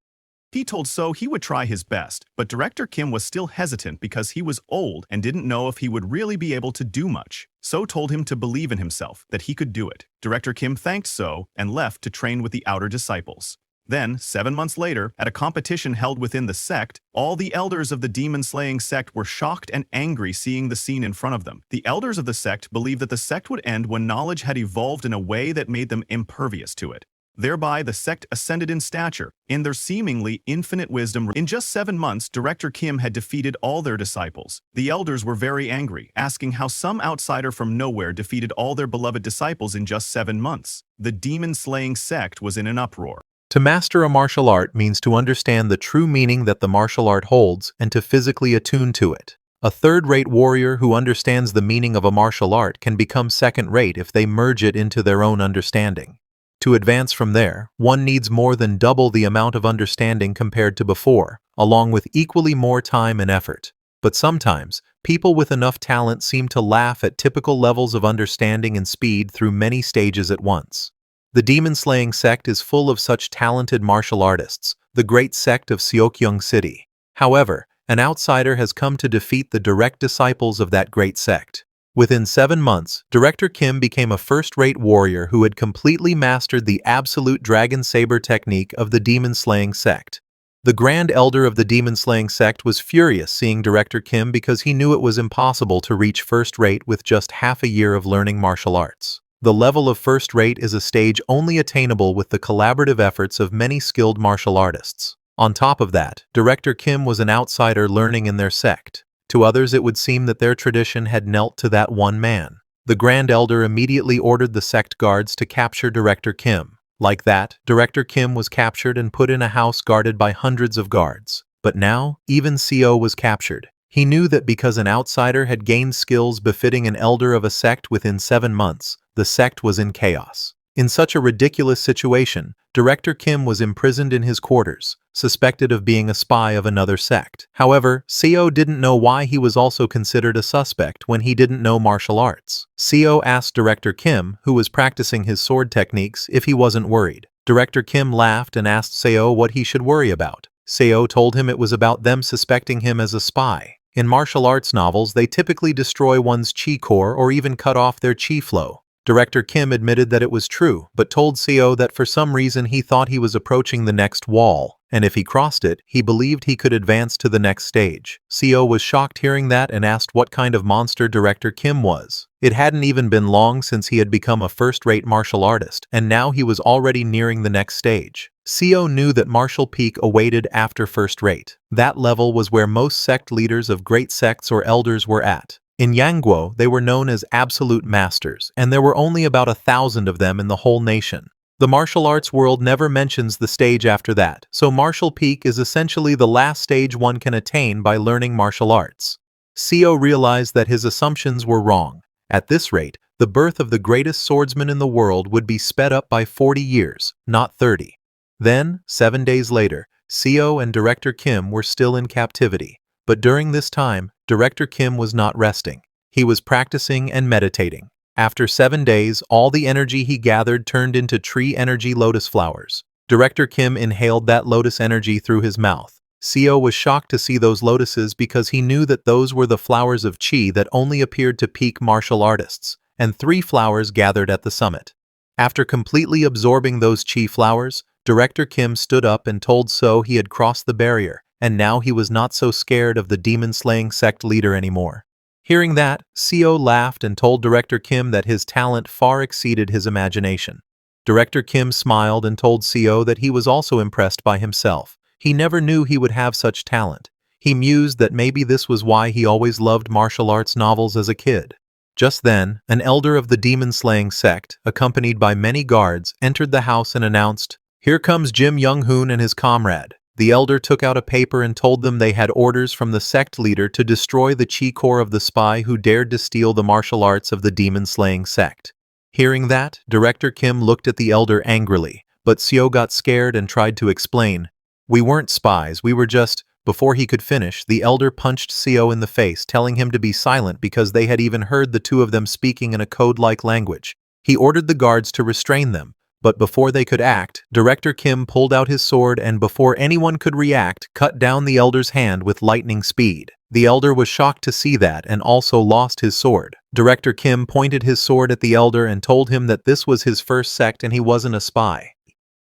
He told So he would try his best, but Director Kim was still hesitant because he was old and didn't know if he would really be able to do much. So told him to believe in himself, that he could do it. Director Kim thanked So and left to train with the outer disciples. Then, 7 months later, at a competition held within the sect, all the elders of the demon-slaying sect were shocked and angry seeing the scene in front of them. The elders of the sect believed that the sect would end when knowledge had evolved in a way that made them impervious to it. Thereby, the sect ascended in stature, in their seemingly infinite wisdom. In just 7 months, Director Kim had defeated all their disciples. The elders were very angry, asking how some outsider from nowhere defeated all their beloved disciples in just 7 months. The demon-slaying sect was in an uproar. To master a martial art means to understand the true meaning that the martial art holds and to physically attune to it. A third-rate warrior who understands the meaning of a martial art can become second-rate if they merge it into their own understanding. To advance from there, one needs more than double the amount of understanding compared to before, along with equally more time and effort. But sometimes, people with enough talent seem to laugh at typical levels of understanding and speed through many stages at once. The demon-slaying sect is full of such talented martial artists, the great sect of Seokyeong City. However, an outsider has come to defeat the direct disciples of that great sect. Within 7 months, Director Kim became a first-rate warrior who had completely mastered the absolute dragon saber technique of the demon-slaying sect. The Grand Elder of the demon-slaying sect was furious seeing Director Kim because he knew it was impossible to reach first-rate with just half a year of learning martial arts. The level of first-rate is a stage only attainable with the collaborative efforts of many skilled martial artists. On top of that, Director Kim was an outsider learning in their sect. To others it would seem that their tradition had knelt to that one man. The Grand Elder immediately ordered the sect guards to capture Director Kim. Like that, Director Kim was captured and put in a house guarded by hundreds of guards. But now, even CO was captured. He knew that because an outsider had gained skills befitting an elder of a sect within 7 months, the sect was in chaos. In such a ridiculous situation, Director Kim was imprisoned in his quarters, suspected of being a spy of another sect. However, CO didn't know why he was also considered a suspect when he didn't know martial arts. CO asked Director Kim, who was practicing his sword techniques, if he wasn't worried. Director Kim laughed and asked CO what he should worry about. CO told him it was about them suspecting him as a spy. In martial arts novels, they typically destroy one's chi core or even cut off their chi flow. Director Kim admitted that it was true, but told CO that for some reason he thought he was approaching the next wall, and if he crossed it, he believed he could advance to the next stage. CO was shocked hearing that and asked what kind of monster Director Kim was. It hadn't even been long since he had become a first-rate martial artist, and now he was already nearing the next stage. CO knew that martial peak awaited after first-rate. That level was where most sect leaders of great sects or elders were at. In Yangguo, they were known as absolute masters, and there were only about 1,000 of them in the whole nation. The martial arts world never mentions the stage after that, so martial peak is essentially the last stage one can attain by learning martial arts. CO realized that his assumptions were wrong. At this rate, the birth of the greatest swordsman in the world would be sped up by 40 years, not 30. Then, 7 days later, CO and Director Kim were still in captivity. But during this time, Director Kim was not resting. He was practicing and meditating. After 7 days, all the energy he gathered turned into tree energy lotus flowers. Director Kim inhaled that lotus energy through his mouth. CO was shocked to see those lotuses because he knew that those were the flowers of chi that only appeared to peak martial artists, and 3 flowers gathered at the summit. After completely absorbing those chi flowers, Director Kim stood up and told So he had crossed the barrier, and now he was not so scared of the demon-slaying sect leader anymore. Hearing that, CO laughed and told Director Kim that his talent far exceeded his imagination. Director Kim smiled and told CO that he was also impressed by himself. He never knew he would have such talent. He mused that maybe this was why he always loved martial arts novels as a kid. Just then, an elder of the demon-slaying sect, accompanied by many guards, entered the house and announced, "Here comes Jim Young-hoon and his comrade." The elder took out a paper and told them they had orders from the sect leader to destroy the chi core of the spy who dared to steal the martial arts of the demon-slaying sect. Hearing that, Director Kim looked at the elder angrily, but Seo got scared and tried to explain. "We weren't spies, we were just—" Before he could finish, the elder punched Seo in the face, telling him to be silent because they had even heard the two of them speaking in a code-like language. He ordered the guards to restrain them. But before they could act, Director Kim pulled out his sword and before anyone could react, cut down the elder's hand with lightning speed. The elder was shocked to see that and also lost his sword. Director Kim pointed his sword at the elder and told him that this was his first sect and he wasn't a spy.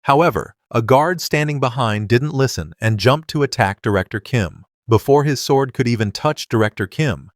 However, a guard standing behind didn't listen and jumped to attack Director Kim. Before his sword could even touch Director Kim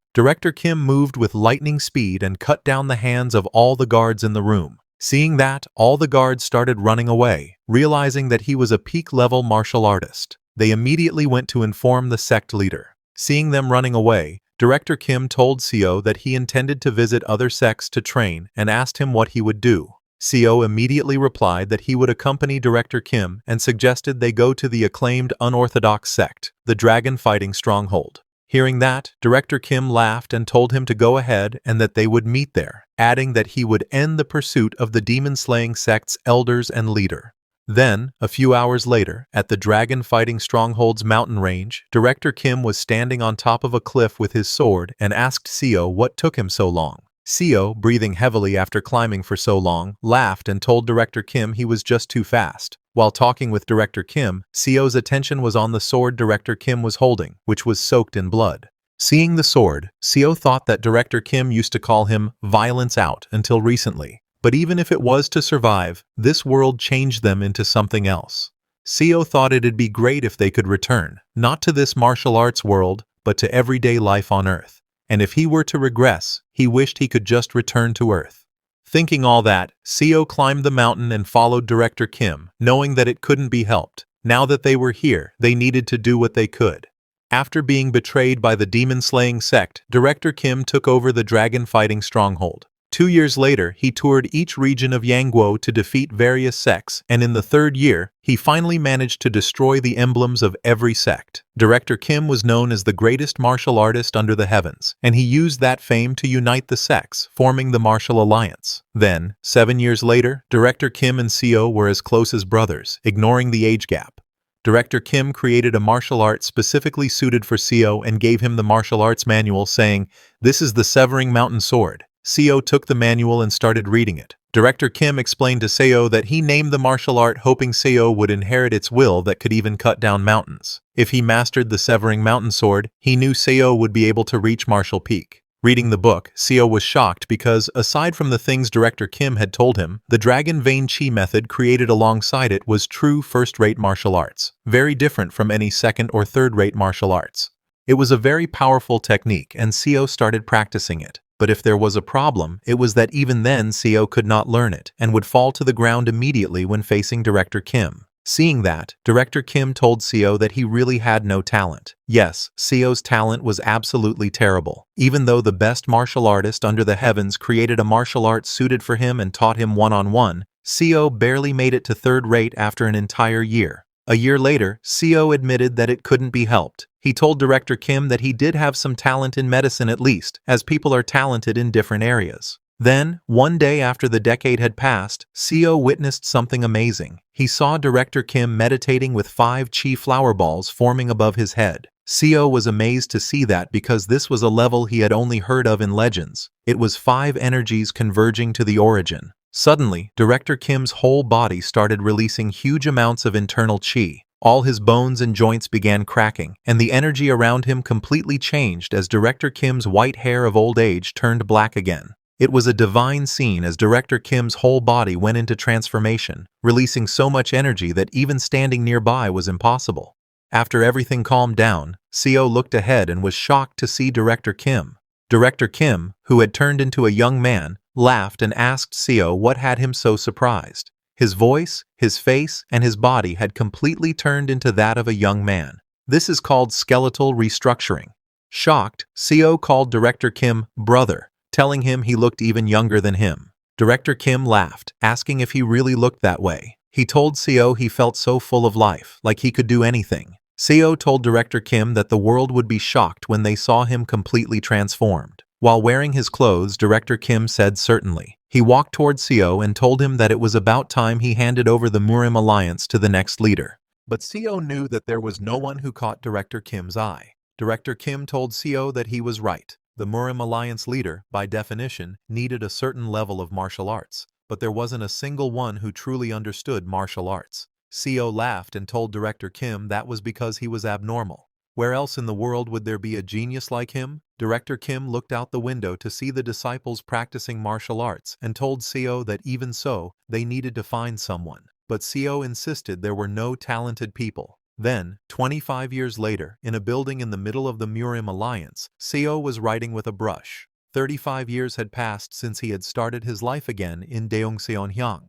moved with lightning speed and cut down the hands of all the guards in the room. Seeing that, all the guards started running away, realizing that he was a peak-level martial artist. They immediately went to inform the sect leader. Seeing them running away, Director Kim told Seo that he intended to visit other sects to train and asked him what he would do. Seo immediately replied that he would accompany Director Kim and suggested they go to the acclaimed unorthodox sect, the Dragon Fighting Stronghold. Hearing that, Director Kim laughed and told him to go ahead and that they would meet there, adding that he would end the pursuit of the demon-slaying sect's elders and leader. Then, a few hours later, at the Dragon Fighting Stronghold's mountain range, Director Kim was standing on top of a cliff with his sword and asked Seo what took him so long. Seo, breathing heavily after climbing for so long, laughed and told Director Kim he was just too fast. While talking with Director Kim, Seo's attention was on the sword Director Kim was holding, which was soaked in blood. Seeing the sword, Seo thought that Director Kim used to call him Violence Out until recently. But even if it was to survive, this world changed them into something else. Seo thought it'd be great if they could return, not to this martial arts world, but to everyday life on Earth. And if he were to regress, he wished he could just return to Earth. Thinking all that, Seo climbed the mountain and followed Director Kim, knowing that it couldn't be helped. Now that they were here, they needed to do what they could. After being betrayed by the demon-slaying sect, Director Kim took over the dragon-fighting stronghold. 2 years later, he toured each region of Yangguo to defeat various sects, and in the 3rd year, he finally managed to destroy the emblems of every sect. Director Kim was known as the greatest martial artist under the heavens, and he used that fame to unite the sects, forming the Martial Alliance. Then, 7 years later, Director Kim and Seo were as close as brothers, ignoring the age gap. Director Kim created a martial art specifically suited for Seo and gave him the martial arts manual, saying, "This is the Severing Mountain Sword." Seo took the manual and started reading it. Director Kim explained to Seo that he named the martial art hoping Seo would inherit its will that could even cut down mountains. If he mastered the Severing Mountain Sword, he knew Seo would be able to reach martial peak. Reading the book, Seo was shocked because, aside from the things Director Kim had told him, the Dragon Vein Chi method created alongside it was true first-rate martial arts, very different from any second- or third-rate martial arts. It was a very powerful technique, and Seo started practicing it. But if there was a problem, it was that even then Seo could not learn it, and would fall to the ground immediately when facing Director Kim. Seeing that, Director Kim told Seo that he really had no talent. Yes, Seo's talent was absolutely terrible. Even though the best martial artist under the heavens created a martial art suited for him and taught him one-on-one, Seo barely made it to 3rd rate after an entire year. A year later, Seo admitted that it couldn't be helped. He told Director Kim that he did have some talent in medicine at least, as people are talented in different areas. Then, one day after the decade had passed, Seo witnessed something amazing. He saw Director Kim meditating with 5 chi flower balls forming above his head. Seo was amazed to see that because this was a level he had only heard of in legends. It was 5 energies converging to the origin. Suddenly, Director Kim's whole body started releasing huge amounts of internal chi. All his bones and joints began cracking, and the energy around him completely changed as Director Kim's white hair of old age turned black again. It was a divine scene as Director Kim's whole body went into transformation, releasing so much energy that even standing nearby was impossible. After everything calmed down, Seo looked ahead and was shocked to see Director Kim. Director Kim, who had turned into a young man, laughed and asked Seo what had him so surprised. His voice, his face, and his body had completely turned into that of a young man. This is called skeletal restructuring. Shocked, Seo called Director Kim brother, telling him he looked even younger than him. Director Kim laughed, asking if he really looked that way. He told Seo he felt so full of life, like he could do anything. Seo told Director Kim that the world would be shocked when they saw him completely transformed. While wearing his clothes, Director Kim said certainly. He walked toward Seo and told him that it was about time he handed over the Murim Alliance to the next leader. But Seo knew that there was no one who caught Director Kim's eye. Director Kim told Seo that he was right. The Murim Alliance leader, by definition, needed a certain level of martial arts, but there wasn't a single one who truly understood martial arts. Seo laughed and told Director Kim that was because he was abnormal. Where else in the world would there be a genius like him? Director Kim looked out the window to see the disciples practicing martial arts and told Seo that even so, they needed to find someone. But Seo insisted there were no talented people. Then, 25 years later, in a building in the middle of the Murim Alliance, Seo was writing with a brush. 35 years had passed since he had started his life again in Deongseonhyang.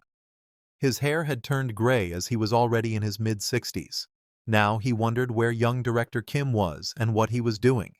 His hair had turned gray as he was already in his mid-60s. Now he wondered where young Director Kim was and what he was doing.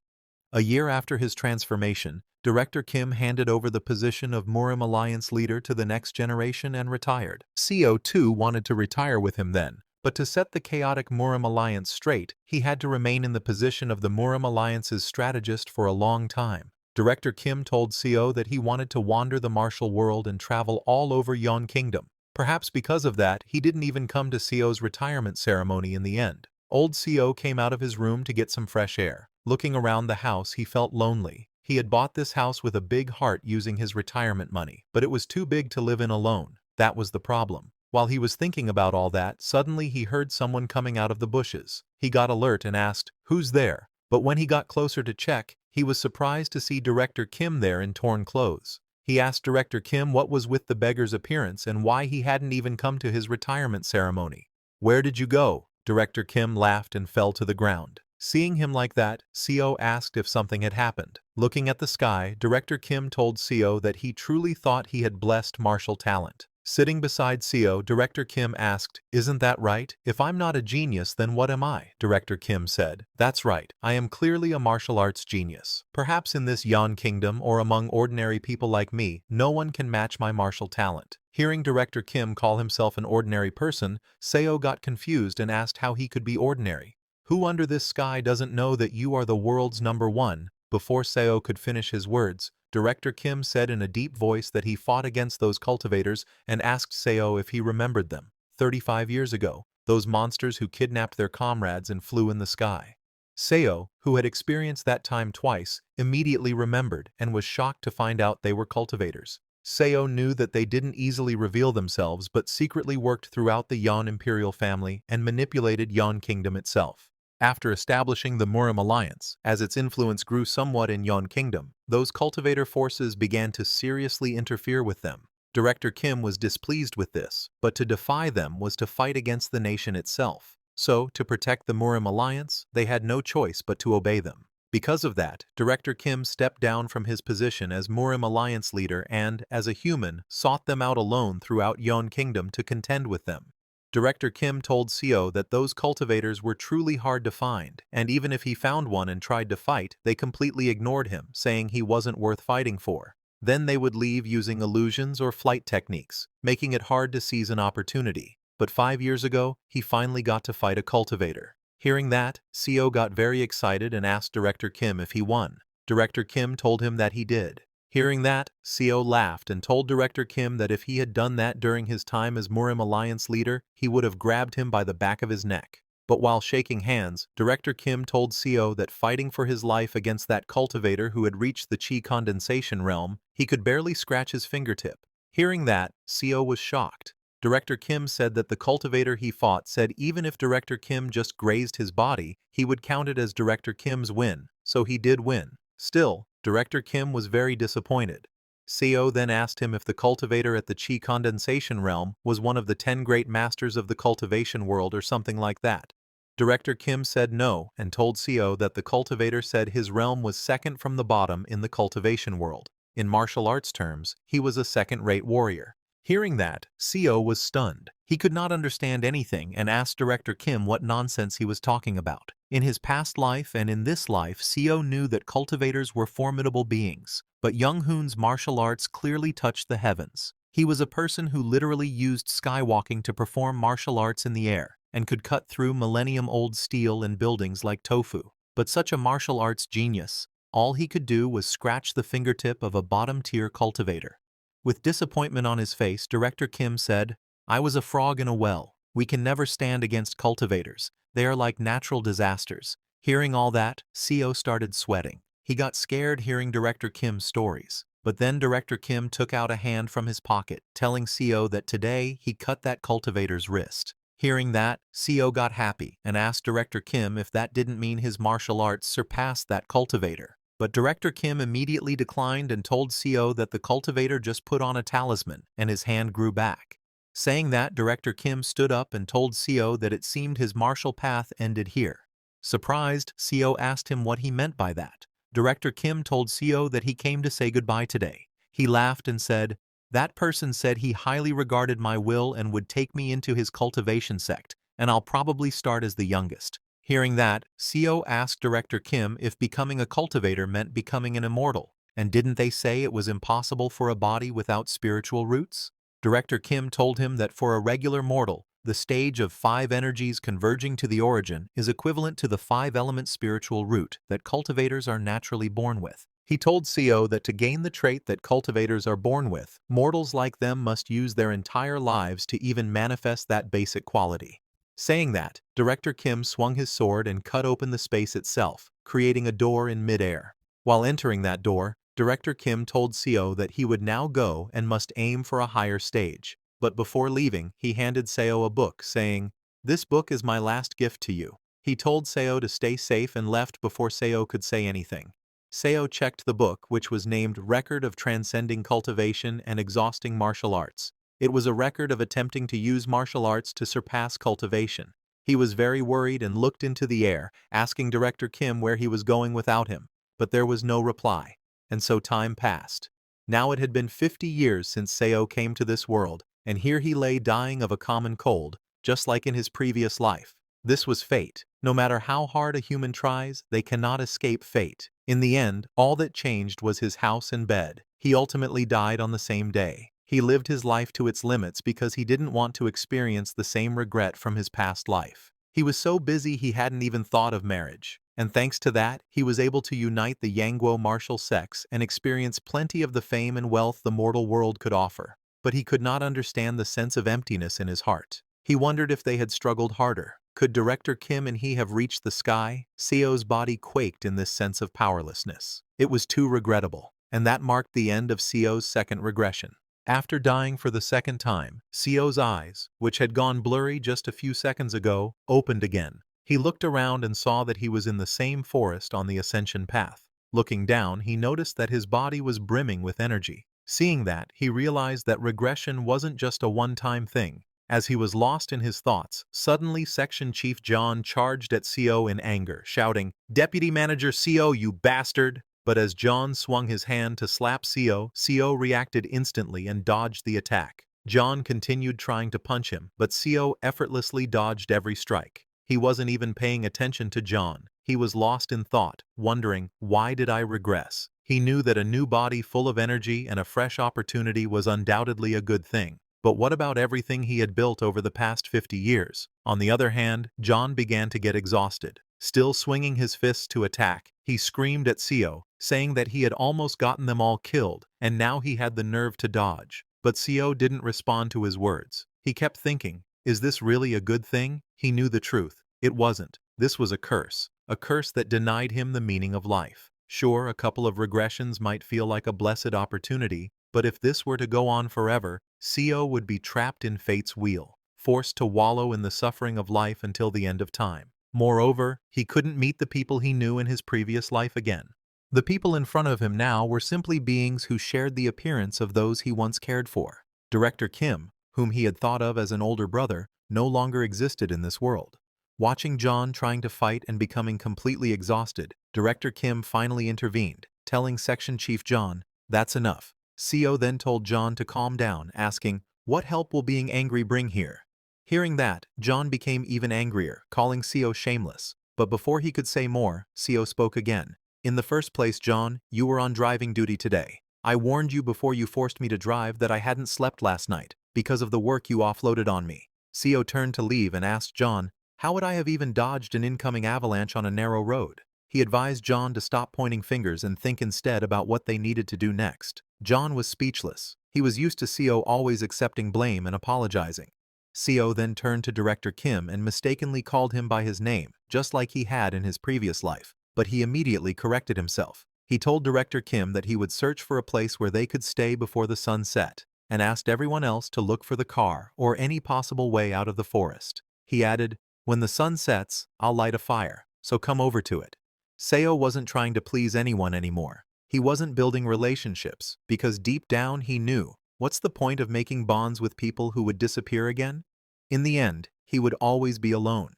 A year after his transformation, Director Kim handed over the position of Murim Alliance leader to the next generation and retired. Seo too wanted to retire with him then, but to set the chaotic Murim Alliance straight, he had to remain in the position of the Murim Alliance's strategist for a long time. Director Kim told Seo that he wanted to wander the martial world and travel all over Yon Kingdom. Perhaps because of that, he didn't even come to Seo's retirement ceremony in the end. Old Seo came out of his room to get some fresh air. Looking around the house, he felt lonely. He had bought this house with a big heart using his retirement money, but it was too big to live in alone. That was the problem. While he was thinking about all that, suddenly he heard someone coming out of the bushes. He got alert and asked, "Who's there?" But when he got closer to check, He was surprised to see Director Kim there in torn clothes. He asked Director Kim what was with the beggar's appearance and why he hadn't even come to his retirement ceremony. "Where did you go?" Director Kim laughed and fell to the ground. Seeing him like that, Seo asked if something had happened. Looking at the sky, Director Kim told Seo that he truly thought he had blessed martial talent. Sitting beside Seo, Director Kim asked, "Isn't that right? If I'm not a genius, then what am I?" Director Kim said, "That's right. I am clearly a martial arts genius. Perhaps in this Yan Kingdom or among ordinary people like me, no one can match my martial talent." Hearing Director Kim call himself an ordinary person, Seo got confused and asked how he could be ordinary. "Who under this sky doesn't know that you are the world's #1? Before Seo could finish his words, Director Kim said in a deep voice that he fought against those cultivators and asked Seo if he remembered them. 35 years ago, those monsters who kidnapped their comrades and flew in the sky. Seo, who had experienced that time twice, immediately remembered and was shocked to find out they were cultivators. Seo knew that they didn't easily reveal themselves but secretly worked throughout the Yan imperial family and manipulated Yan Kingdom itself. After establishing the Murim alliance, as its influence grew somewhat in Yan Kingdom, those cultivator forces began to seriously interfere with them. Director Kim was displeased with this, but to defy them was to fight against the nation itself. So, to protect the Murim alliance, they had no choice but to obey them. Because of that, Director Kim stepped down from his position as Murim alliance leader and, as a human, sought them out alone throughout Yan Kingdom to contend with them. Director Kim told Seo that those cultivators were truly hard to find, and even if he found one and tried to fight, they completely ignored him, saying he wasn't worth fighting for. Then they would leave using illusions or flight techniques, making it hard to seize an opportunity. But 5 years ago, he finally got to fight a cultivator. Hearing that, Seo got very excited and asked Director Kim if he won. Director Kim told him that he did. Hearing that, Seo laughed and told Director Kim that if he had done that during his time as Murim Alliance leader, he would have grabbed him by the back of his neck. But while shaking hands, Director Kim told Seo that fighting for his life against that cultivator who had reached the Qi condensation realm, he could barely scratch his fingertip. Hearing that, Seo was shocked. Director Kim said that the cultivator he fought said even if Director Kim just grazed his body, he would count it as Director Kim's win, so he did win. Still, Director Kim was very disappointed. Seo then asked him if the cultivator at the Qi condensation realm was one of the 10 great masters of the cultivation world or something like that. Director Kim said no and told Seo that the cultivator said his realm was second from the bottom in the cultivation world. In martial arts terms, he was a second-rate warrior. Hearing that, Seo was stunned. He could not understand anything and asked Director Kim what nonsense he was talking about. In his past life and in this life, Seo knew that cultivators were formidable beings, but Young Hoon's martial arts clearly touched the heavens. He was a person who literally used skywalking to perform martial arts in the air, and could cut through millennium-old steel and buildings like tofu. But such a martial arts genius, all he could do was scratch the fingertip of a bottom-tier cultivator. With disappointment on his face, Director Kim said, "I was a frog in a well. We can never stand against cultivators. They are like natural disasters." Hearing all that, Seo started sweating. He got scared hearing Director Kim's stories. But then Director Kim took out a hand from his pocket, telling Seo that today he cut that cultivator's wrist. Hearing that, Seo got happy and asked Director Kim if that didn't mean his martial arts surpassed that cultivator. But Director Kim immediately declined and told Seo that the cultivator just put on a talisman and his hand grew back. Saying that, Director Kim stood up and told Seo that it seemed his martial path ended here. Surprised, Seo asked him what he meant by that. Director Kim told Seo that he came to say goodbye today. He laughed and said, "That person said he highly regarded my will and would take me into his cultivation sect, and I'll probably start as the youngest." Hearing that, Seo asked Director Kim if becoming a cultivator meant becoming an immortal, and didn't they say it was impossible for a body without spiritual roots? Director Kim told him that for a regular mortal, the stage of 5 energies converging to the origin is equivalent to the 5-element spiritual root that cultivators are naturally born with. He told Seo that to gain the trait that cultivators are born with, mortals like them must use their entire lives to even manifest that basic quality. Saying that, Director Kim swung his sword and cut open the space itself, creating a door in mid-air. While entering that door, Director Kim told Seo that he would now go and must aim for a higher stage. But before leaving, he handed Seo a book, saying, "This book is my last gift to you." He told Seo to stay safe and left before Seo could say anything. Seo checked the book, which was named Record of Transcending Cultivation and Exhausting Martial Arts. It was a record of attempting to use martial arts to surpass cultivation. He was very worried and looked into the air, asking Director Kim where he was going without him, but there was no reply. And so time passed. Now it had been 50 years since Seo came to this world, and here he lay dying of a common cold, just like in his previous life. This was fate. No matter how hard a human tries, they cannot escape fate. In the end, all that changed was his house and bed. He ultimately died on the same day. He lived his life to its limits because he didn't want to experience the same regret from his past life. He was so busy he hadn't even thought of marriage. And thanks to that, he was able to unite the Yangguo martial sects and experience plenty of the fame and wealth the mortal world could offer. But he could not understand the sense of emptiness in his heart. He wondered if they had struggled harder. Could Director Kim and he have reached the sky? Seo's body quaked in this sense of powerlessness. It was too regrettable, and that marked the end of Seo's second regression. After dying for the second time, Seo's eyes, which had gone blurry just a few seconds ago, opened again. He looked around and saw that he was in the same forest on the ascension path. Looking down, he noticed that his body was brimming with energy. Seeing that, he realized that regression wasn't just a one-time thing. As he was lost in his thoughts, suddenly Section Chief John charged at Seo in anger, shouting, "Deputy Manager Seo, you bastard!" But as John swung his hand to slap Seo, Seo reacted instantly and dodged the attack. John continued trying to punch him, but Seo effortlessly dodged every strike. He wasn't even paying attention to John. He was lost in thought, wondering, why did I regress? He knew that a new body full of energy and a fresh opportunity was undoubtedly a good thing. But what about everything he had built over the past 50 years? On the other hand, John began to get exhausted. Still swinging his fists to attack, he screamed at Seo, saying that he had almost gotten them all killed, and now he had the nerve to dodge. But Seo didn't respond to his words. He kept thinking, is this really a good thing? He knew the truth. It wasn't. This was a curse that denied him the meaning of life. Sure, a couple of regressions might feel like a blessed opportunity, but if this were to go on forever, Seo would be trapped in fate's wheel, forced to wallow in the suffering of life until the end of time. Moreover, he couldn't meet the people he knew in his previous life again. The people in front of him now were simply beings who shared the appearance of those he once cared for. Director Kim, whom he had thought of as an older brother, no longer existed in this world. Watching John trying to fight and becoming completely exhausted, Director Kim finally intervened, telling Section Chief John, "That's enough." Seo then told John to calm down, asking, "What help will being angry bring here?" Hearing that, John became even angrier, calling Seo shameless. But before he could say more, Seo spoke again. "In the first place, John, you were on driving duty today. I warned you before you forced me to drive that I hadn't slept last night, because of the work you offloaded on me." Seo turned to leave and asked John, how would I have even dodged an incoming avalanche on a narrow road? He advised John to stop pointing fingers and think instead about what they needed to do next. John was speechless. He was used to Seo always accepting blame and apologizing. Seo then turned to Director Kim and mistakenly called him by his name, just like he had in his previous life. But he immediately corrected himself. He told Director Kim that he would search for a place where they could stay before the sun set, and asked everyone else to look for the car or any possible way out of the forest. He added, "When the sun sets, I'll light a fire, so come over to it." Seo wasn't trying to please anyone anymore. He wasn't building relationships, because deep down he knew, what's the point of making bonds with people who would disappear again? In the end, he would always be alone.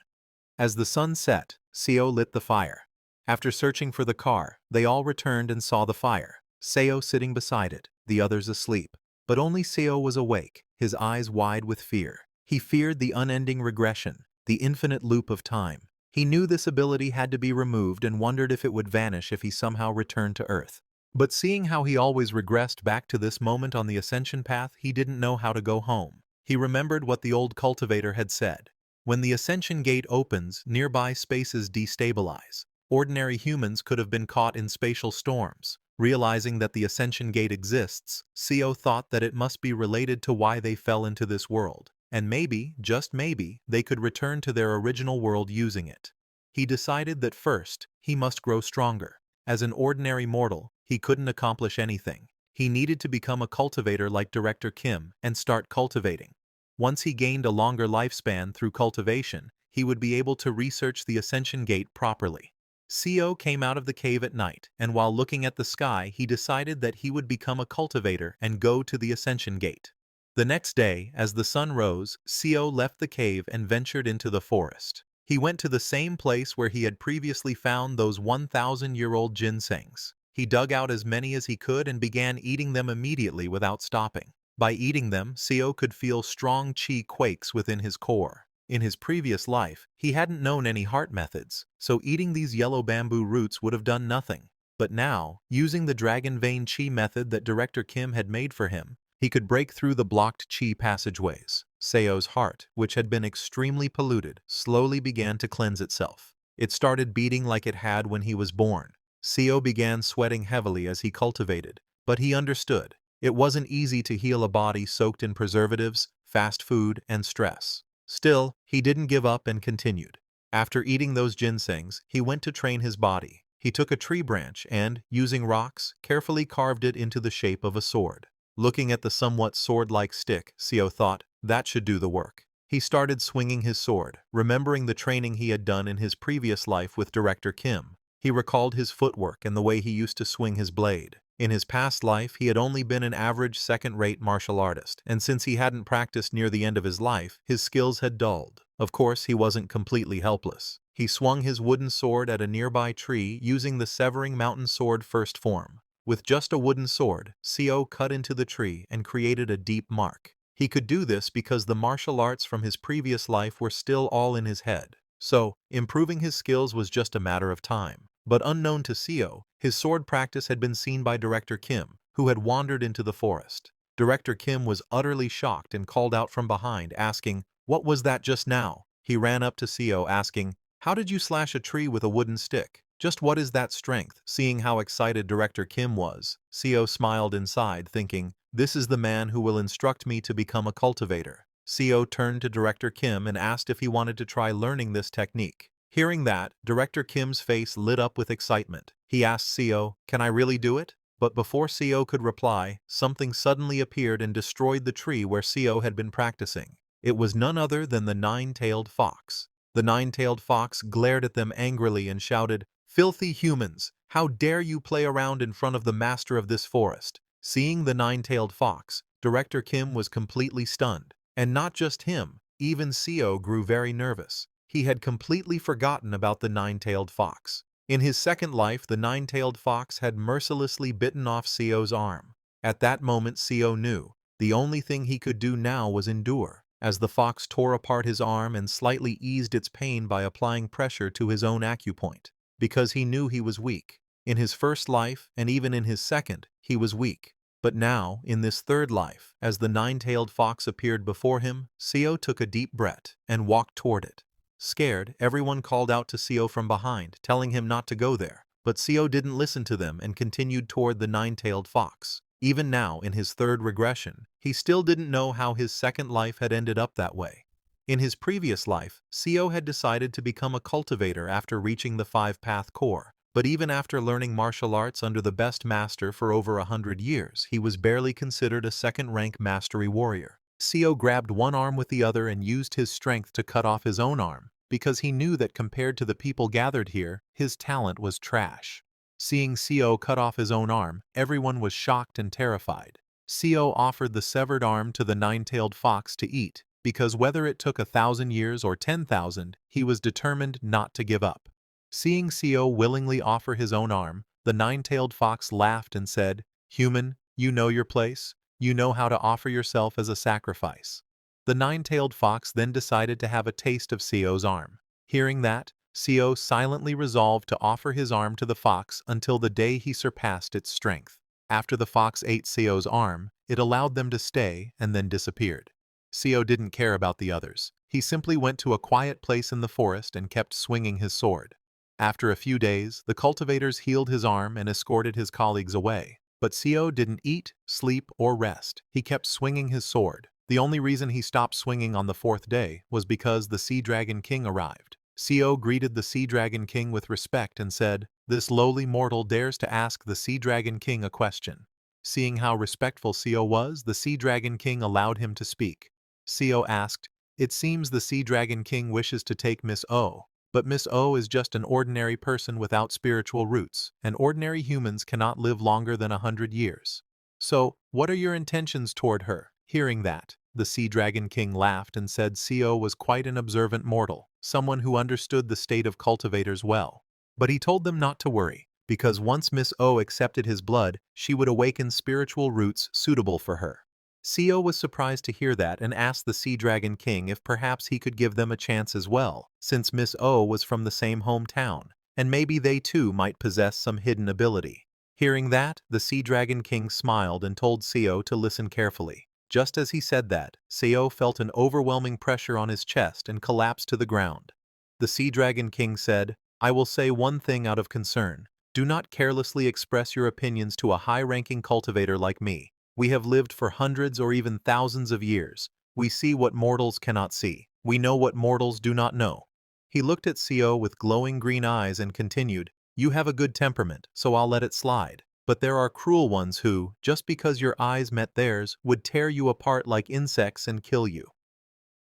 As the sun set, Seo lit the fire. After searching for the car, they all returned and saw the fire, Seo sitting beside it, the others asleep. But only Seo was awake, his eyes wide with fear. He feared the unending regression, the infinite loop of time. He knew this ability had to be removed and wondered if it would vanish if he somehow returned to Earth. But seeing how he always regressed back to this moment on the ascension path, he didn't know how to go home. He remembered what the old cultivator had said. When the ascension gate opens, nearby spaces destabilize. Ordinary humans could have been caught in spatial storms. Realizing that the ascension gate exists, Seo thought that it must be related to why they fell into this world. And maybe, just maybe, they could return to their original world using it. He decided that first, he must grow stronger. As an ordinary mortal, he couldn't accomplish anything. He needed to become a cultivator like Director Kim and start cultivating. Once he gained a longer lifespan through cultivation, he would be able to research the Ascension Gate properly. Seo came out of the cave at night, and while looking at the sky, he decided that he would become a cultivator and go to the Ascension Gate. The next day, as the sun rose, Seo left the cave and ventured into the forest. He went to the same place where he had previously found those 1,000-year-old ginsengs. He dug out as many as he could and began eating them immediately without stopping. By eating them, Seo could feel strong chi quakes within his core. In his previous life, he hadn't known any heart methods, so eating these yellow bamboo roots would have done nothing. But now, using the dragon vein chi method that Director Kim had made for him, he could break through the blocked chi passageways. Seo's heart, which had been extremely polluted, slowly began to cleanse itself. It started beating like it had when he was born. Seo began sweating heavily as he cultivated, but he understood. It wasn't easy to heal a body soaked in preservatives, fast food, and stress. Still, he didn't give up and continued. After eating those ginsengs, he went to train his body. He took a tree branch and, using rocks, carefully carved it into the shape of a sword. Looking at the somewhat sword-like stick, Seo thought, that should do the work. He started swinging his sword, remembering the training he had done in his previous life with Director Kim. He recalled his footwork and the way he used to swing his blade. In his past life, he had only been an average second-rate martial artist, and since he hadn't practiced near the end of his life, his skills had dulled. Of course, he wasn't completely helpless. He swung his wooden sword at a nearby tree using the Severing Mountain Sword first form. With just a wooden sword, Seo cut into the tree and created a deep mark. He could do this because the martial arts from his previous life were still all in his head. So, improving his skills was just a matter of time. But unknown to Seo, his sword practice had been seen by Director Kim, who had wandered into the forest. Director Kim was utterly shocked and called out from behind, asking, "What was that just now?" He ran up to Seo, asking, "How did you slash a tree with a wooden stick? Just what is that strength?" Seeing how excited Director Kim was, Seo smiled inside, thinking, "This is the man who will instruct me to become a cultivator." Seo turned to Director Kim and asked if he wanted to try learning this technique. Hearing that, Director Kim's face lit up with excitement. He asked Seo, "Can I really do it?" But before Seo could reply, something suddenly appeared and destroyed the tree where Seo had been practicing. It was none other than the nine-tailed fox. The nine-tailed fox glared at them angrily and shouted, "Filthy humans! How dare you play around in front of the master of this forest?" Seeing the nine-tailed fox, Director Kim was completely stunned. And not just him, even Seo grew very nervous. He had completely forgotten about the nine-tailed fox. In his second life, the nine-tailed fox had mercilessly bitten off Seo's arm. At that moment, Seo knew the only thing he could do now was endure, as the fox tore apart his arm and slightly eased its pain by applying pressure to his own acupoint, because he knew he was weak. In his first life, and even in his second, he was weak. But now, in this third life, as the nine-tailed fox appeared before him, Seo took a deep breath and walked toward it. Scared, everyone called out to Seo from behind, telling him not to go there. But Seo didn't listen to them and continued toward the nine-tailed fox. Even now, in his third regression, he still didn't know how his second life had ended up that way. In his previous life, Seo had decided to become a cultivator after reaching the five-path core. But even after learning martial arts under the best master for over 100 years, he was barely considered a second-rank mastery warrior. Seo grabbed one arm with the other and used his strength to cut off his own arm, because he knew that compared to the people gathered here, his talent was trash. Seeing Seo cut off his own arm, everyone was shocked and terrified. Seo offered the severed arm to the nine-tailed fox to eat, because whether it took 1,000 years or 10,000, he was determined not to give up. Seeing Seo willingly offer his own arm, the nine-tailed fox laughed and said, "Human, you know your place. You know how to offer yourself as a sacrifice." The nine-tailed fox then decided to have a taste of Seo's arm. Hearing that, Seo silently resolved to offer his arm to the fox until the day he surpassed its strength. After the fox ate Seo's arm, it allowed them to stay and then disappeared. Seo didn't care about the others. He simply went to a quiet place in the forest and kept swinging his sword. After a few days, the cultivators healed his arm and escorted his colleagues away. But Seo didn't eat, sleep, or rest. He kept swinging his sword. The only reason he stopped swinging on the fourth day was because the Sea Dragon King arrived. Seo greeted the Sea Dragon King with respect and said, "This lowly mortal dares to ask the Sea Dragon King a question." Seeing how respectful Seo was, the Sea Dragon King allowed him to speak. Seo asked, "It seems the Sea Dragon King wishes to take Miss O." But Miss O is just an ordinary person without spiritual roots, and ordinary humans cannot live longer than 100 years. So, what are your intentions toward her? Hearing that, the Sea Dragon King laughed and said Co was quite an observant mortal, someone who understood the state of cultivators well. But he told them not to worry, because once Miss O accepted his blood, she would awaken spiritual roots suitable for her. Co was surprised to hear that and asked the Sea Dragon King if perhaps he could give them a chance as well, since Miss O was from the same hometown, and maybe they too might possess some hidden ability. Hearing that, the Sea Dragon King smiled and told Co to listen carefully. Just as he said that, Co felt an overwhelming pressure on his chest and collapsed to the ground. The Sea Dragon King said, "I will say one thing out of concern. Do not carelessly express your opinions to a high-ranking cultivator like me. We have lived for hundreds or even thousands of years. We see what mortals cannot see. We know what mortals do not know." He looked at Co with glowing green eyes and continued, "You have a good temperament, so I'll let it slide. But there are cruel ones who, just because your eyes met theirs, would tear you apart like insects and kill you."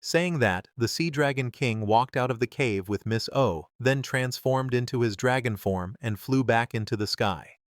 Saying that, the Sea Dragon King walked out of the cave with Miss O, then transformed into his dragon form and flew back into the sky.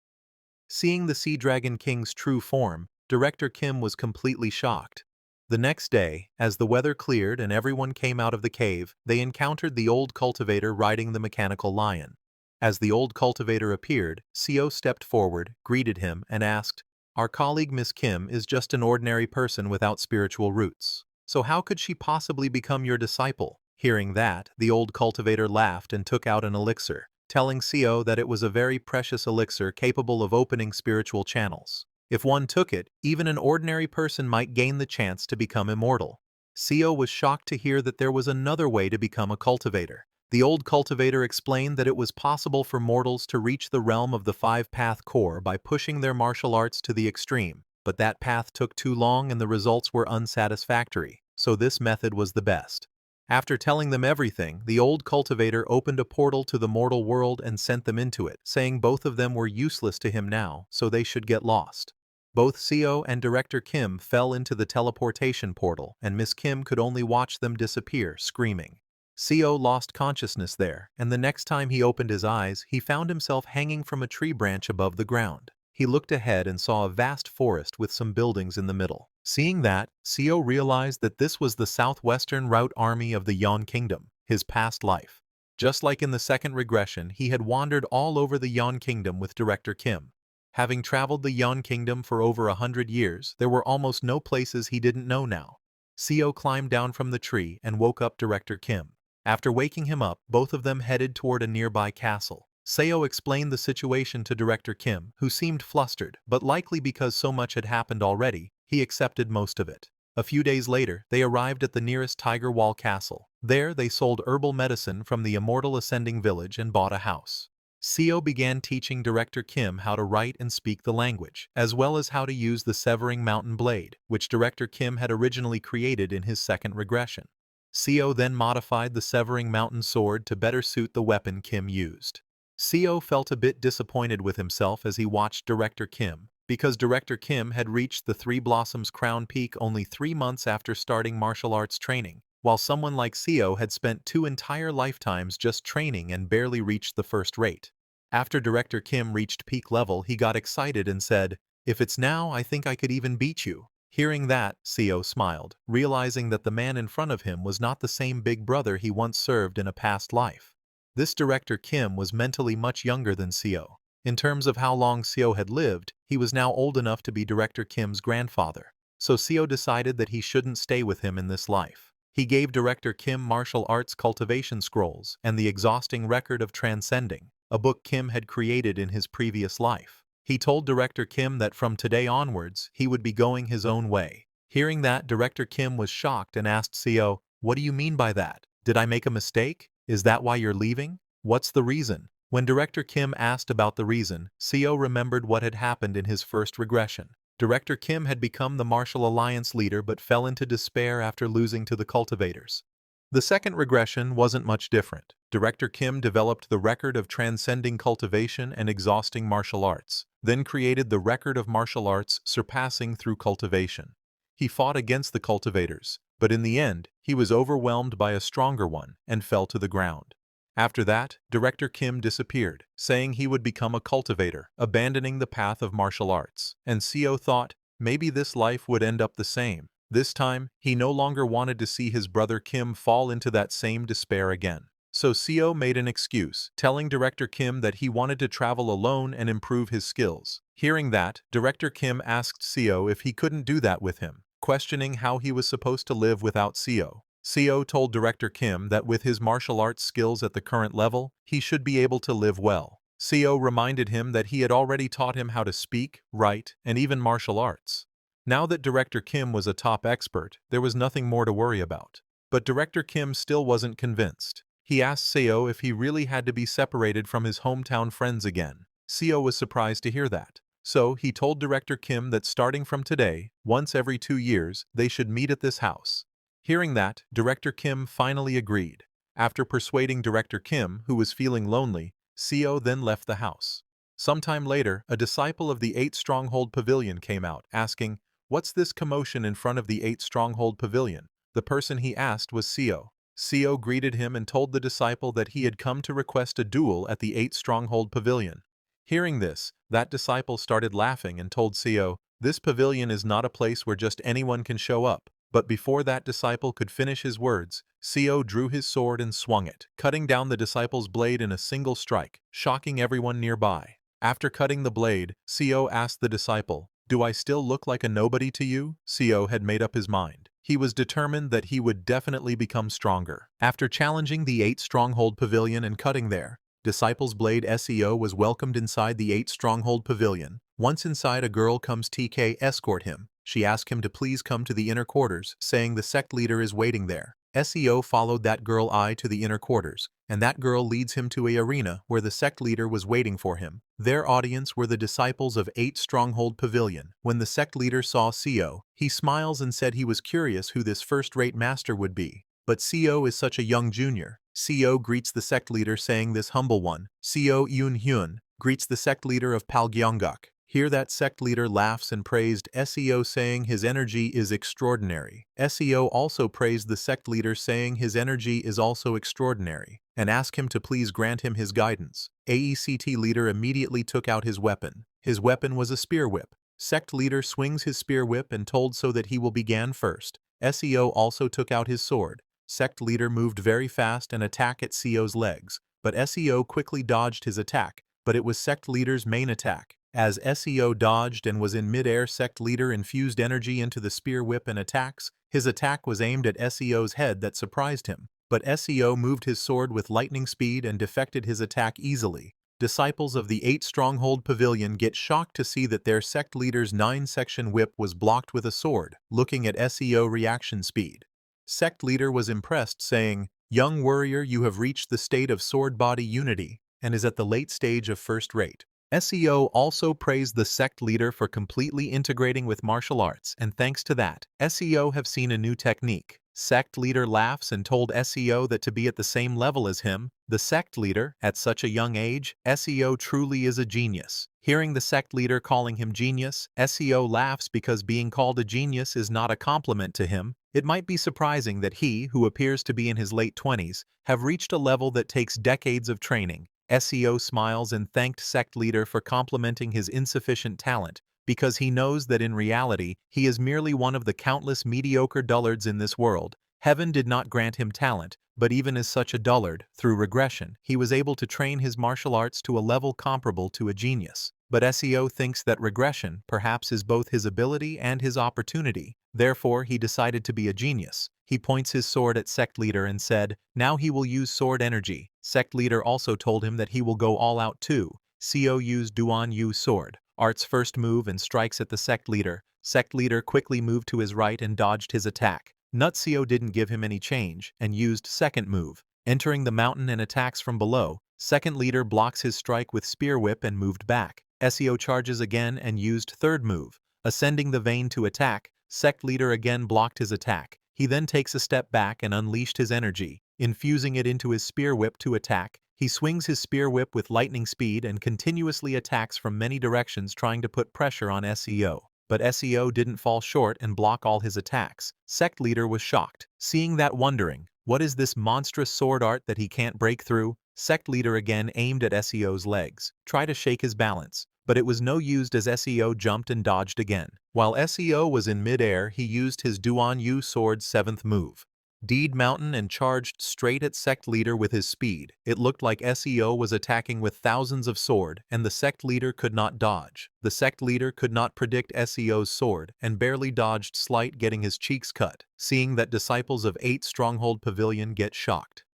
Seeing the Sea Dragon King's true form, Director Kim was completely shocked. The next day, as the weather cleared and everyone came out of the cave, they encountered the old cultivator riding the mechanical lion. As the old cultivator appeared, Co stepped forward, greeted him, and asked, "Our colleague Miss Kim is just an ordinary person without spiritual roots. So how could she possibly become your disciple?" Hearing that, the old cultivator laughed and took out an elixir, telling Co that it was a very precious elixir capable of opening spiritual channels. If one took it, even an ordinary person might gain the chance to become immortal. Co was shocked to hear that there was another way to become a cultivator. The old cultivator explained that it was possible for mortals to reach the realm of the five-path core by pushing their martial arts to the extreme, but that path took too long and the results were unsatisfactory, so this method was the best. After telling them everything, the old cultivator opened a portal to the mortal world and sent them into it, saying both of them were useless to him now, so they should get lost. Both Co and Director Kim fell into the teleportation portal, and Miss Kim could only watch them disappear, screaming. Co lost consciousness there, and the next time he opened his eyes, he found himself hanging from a tree branch above the ground. He looked ahead and saw a vast forest with some buildings in the middle. Seeing that, Co realized that this was the southwestern route army of the Yon Kingdom, his past life. Just like in the second regression, he had wandered all over the Yon Kingdom with Director Kim. Having traveled the Yon Kingdom for over 100 years, there were almost no places he didn't know now. Co climbed down from the tree and woke up Director Kim. After waking him up, both of them headed toward a nearby castle. Seo explained the situation to Director Kim, who seemed flustered, but likely because so much had happened already, he accepted most of it. A few days later, they arrived at the nearest Tiger Wall Castle. There, they sold herbal medicine from the Immortal Ascending Village and bought a house. Seo began teaching Director Kim how to write and speak the language, as well as how to use the Severing Mountain Blade, which Director Kim had originally created in his second regression. Seo then modified the Severing Mountain Sword to better suit the weapon Kim used. Seo felt a bit disappointed with himself as he watched Director Kim, because Director Kim had reached the Three Blossoms Crown Peak only 3 months after starting martial arts training, while someone like Seo had spent 2 entire lifetimes just training and barely reached the first rate. After Director Kim reached peak level, he got excited and said, "If it's now, I think I could even beat you." Hearing that, Seo smiled, realizing that the man in front of him was not the same big brother he once served in a past life. This Director Kim was mentally much younger than Seo. In terms of how long Seo had lived, he was now old enough to be Director Kim's grandfather. So Seo decided that he shouldn't stay with him in this life. He gave Director Kim martial arts cultivation scrolls and the exhausting record of transcending, a book Kim had created in his previous life. He told Director Kim that from today onwards, he would be going his own way. Hearing that, Director Kim was shocked and asked Seo, "What do you mean by that? Did I make a mistake? Is that why you're leaving? What's the reason?" When Director Kim asked about the reason, Seo remembered what had happened in his first regression. Director Kim had become the Martial Alliance leader but fell into despair after losing to the cultivators. The second regression wasn't much different. Director Kim developed the record of transcending cultivation and exhausting martial arts, then created the record of martial arts surpassing through cultivation. He fought against the cultivators, but in the end, he was overwhelmed by a stronger one and fell to the ground. After that, Director Kim disappeared, saying he would become a cultivator, abandoning the path of martial arts. And Seo thought, maybe this life would end up the same. This time, he no longer wanted to see his brother Kim fall into that same despair again. So Seo made an excuse, telling Director Kim that he wanted to travel alone and improve his skills. Hearing that, Director Kim asked Seo if he couldn't do that with him, questioning how he was supposed to live without Seo. Seo told Director Kim that with his martial arts skills at the current level, he should be able to live well. Seo reminded him that he had already taught him how to speak, write, and even martial arts. Now that Director Kim was a top expert, there was nothing more to worry about. But Director Kim still wasn't convinced. He asked Seo if he really had to be separated from his hometown friends again. Seo was surprised to hear that. So he told Director Kim that starting from today, once every 2 years, they should meet at this house. Hearing that, Director Kim finally agreed. After persuading Director Kim, who was feeling lonely, Seo then left the house. Sometime later, a disciple of the 8 Stronghold Pavilion came out, asking, "What's this commotion in front of the 8 Stronghold Pavilion?" The person he asked was Seo. Seo greeted him and told the disciple that he had come to request a duel at the 8 Stronghold Pavilion. Hearing this, that disciple started laughing and told Seo, "This pavilion is not a place where just anyone can show up." But before that disciple could finish his words, Seo drew his sword and swung it, cutting down the disciple's blade in a single strike, shocking everyone nearby. After cutting the blade, Seo asked the disciple, "Do I still look like a nobody to you?" Seo had made up his mind. He was determined that he would definitely become stronger. After challenging the 8 Stronghold Pavilion and cutting there, Disciple's Blade SEO was welcomed inside the 8 Stronghold Pavilion. Once inside, a girl comes TK escort him. She asked him to please come to the inner quarters, saying the sect leader is waiting there. SEO followed that girl to the inner quarters, and that girl leads him to a arena where the sect leader was waiting for him. Their audience were the disciples of 8 Stronghold Pavilion. When the sect leader saw Seo, he smiles and said he was curious who this first-rate master would be. But Seo is such a young junior. Seo greets the sect leader saying this humble one. Seo Yoon-hyun greets the sect leader of Palgyeongguk. Here that sect leader laughs and praised SEO saying his energy is extraordinary. SEO also praised the sect leader saying his energy is also extraordinary, and asked him to please grant him his guidance. AECT leader immediately took out his weapon. His weapon was a spear whip. Sect leader swings his spear whip and told so that he will begin first. SEO also took out his sword. Sect leader moved very fast and attacked at SEO's legs, but SEO quickly dodged his attack, but it was sect leader's main attack. As SEO dodged and was in mid-air, sect leader infused energy into the spear whip and attacks. His attack was aimed at SEO's head that surprised him, but SEO moved his sword with lightning speed and defected his attack easily. Disciples of the 8 Stronghold Pavilion get shocked to see that their sect leader's 9-section whip was blocked with a sword, looking at SEO reaction speed. Sect leader was impressed, saying, "Young warrior, you have reached the state of sword-body unity, and is at the late stage of first rate." SEO also praised the sect leader for completely integrating with martial arts, and thanks to that, SEO have seen a new technique. Sect leader laughs and told SEO that to be at the same level as him, the sect leader, at such a young age, SEO truly is a genius. Hearing the sect leader calling him genius, SEO laughs because being called a genius is not a compliment to him. It might be surprising that he, who appears to be in his late 20s, have reached a level that takes decades of training. SEO smiles and thanked sect leader for complimenting his insufficient talent, because he knows that in reality, he is merely one of the countless mediocre dullards in this world. Heaven did not grant him talent, but even as such a dullard, through regression, he was able to train his martial arts to a level comparable to a genius. But SEO thinks that regression perhaps is both his ability and his opportunity. Therefore, he decided to be a genius. He points his sword at sect leader and said, "Now he will use sword energy." Sect leader also told him that he will go all out too. SEO used Duan Yu sword, art's first move, and strikes at the sect leader. Sect leader quickly moved to his right and dodged his attack. Nutseo didn't give him any change and used second move, entering the mountain and attacks from below. Second leader blocks his strike with spear whip and moved back. SEO charges again and used third move, ascending the vein to attack. Sect leader again blocked his attack. He then takes a step back and unleashed his energy, infusing it into his spear whip to attack. He swings his spear whip with lightning speed and continuously attacks from many directions, trying to put pressure on SEO. But SEO didn't fall short and block all his attacks. Sect leader was shocked, seeing that, wondering, what is this monstrous sword art that he can't break through? Sect leader again aimed at SEO's legs, tried to shake his balance, but it was no use as SEO jumped and dodged again. While SEO was in midair, he used his Duan Yu sword's 7th move. Deed Mountain and charged straight at sect leader with his speed. It looked like SEO was attacking with thousands of sword, and the sect leader could not dodge. The sect leader could not predict SEO's sword, and barely dodged slight, getting his cheeks cut, seeing that disciples of 8 Stronghold Pavilion get shocked.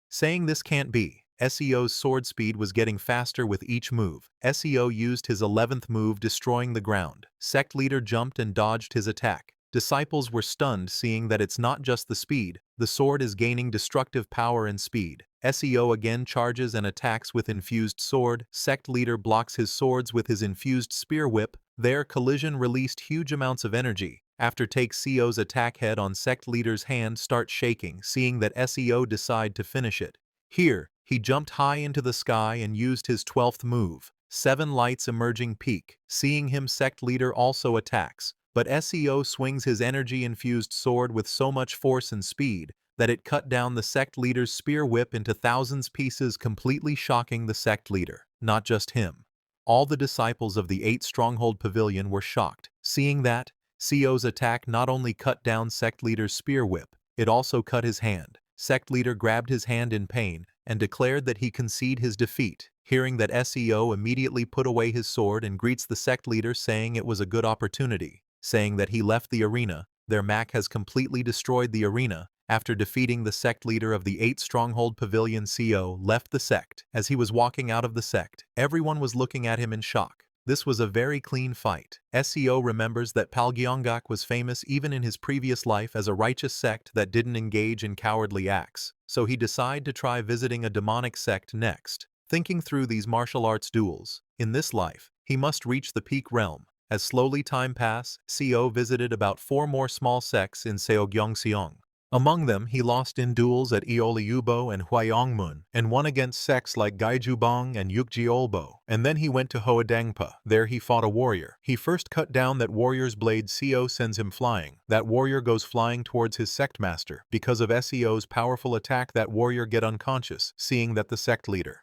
Saying this can't be. SEO's sword speed was getting faster with each move. SEO used his 11th move, destroying the ground. Sect leader jumped and dodged his attack. Disciples were stunned, seeing that it's not just the speed, the sword is gaining destructive power and speed. SEO again charges and attacks with infused sword. Sect leader blocks his swords with his infused spear whip. Their collision released huge amounts of energy. After take CO's attack, head on sect leader's hand starts shaking, seeing that SEO decide to finish it. Here, he jumped high into the sky and used his 12th move, 7 lights emerging peak. Seeing him, sect leader also attacks. But SEO swings his energy-infused sword with so much force and speed that it cut down the sect leader's spear whip into thousands pieces, completely shocking the sect leader. Not just him. All the disciples of the 8 Stronghold Pavilion were shocked, seeing that CO's attack not only cut down sect leader's spear whip, it also cut his hand. Sect leader grabbed his hand in pain and declared that he conceded his defeat. Hearing that, SEO immediately put away his sword and greets the sect leader, saying it was a good opportunity. Saying that he left the arena, their Mac has completely destroyed the arena. After defeating the sect leader of the 8 Stronghold Pavilion, CO left the sect. As he was walking out of the sect, everyone was looking at him in shock. This was a very clean fight. SEO remembers that Palgyeongak was famous even in his previous life as a righteous sect that didn't engage in cowardly acts, so he decided to try visiting a demonic sect next. Thinking through these martial arts duels, in this life, he must reach the peak realm. As slowly time passed, CO visited about 4 more small sects in Seogyeongseong. Among them, he lost in duels at Eoliubo and Hwayongmun, and won against sects like Gaijubong and Yukjeolbo. And then he went to Hoadangpa. There he fought a warrior. He first cut down that warrior's blade. CO sends him flying. That warrior goes flying towards his sect master. Because of SEO's powerful attack, that warrior get unconscious, seeing that the sect leader.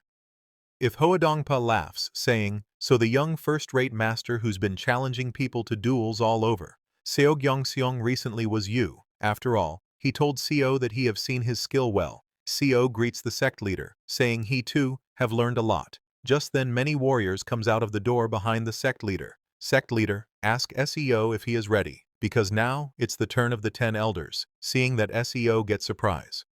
If Hoadongpa laughs, saying, "So the young first-rate master who's been challenging people to duels all over Seogyeongseong recently was you." After all, he told CO that he have seen his skill well. CO greets the sect leader, saying he too have learned a lot. Just then many warriors comes out of the door behind the sect leader. Sect leader, ask SEO if he is ready, because now it's the turn of the 10 elders. Seeing that, SEO gets surprise.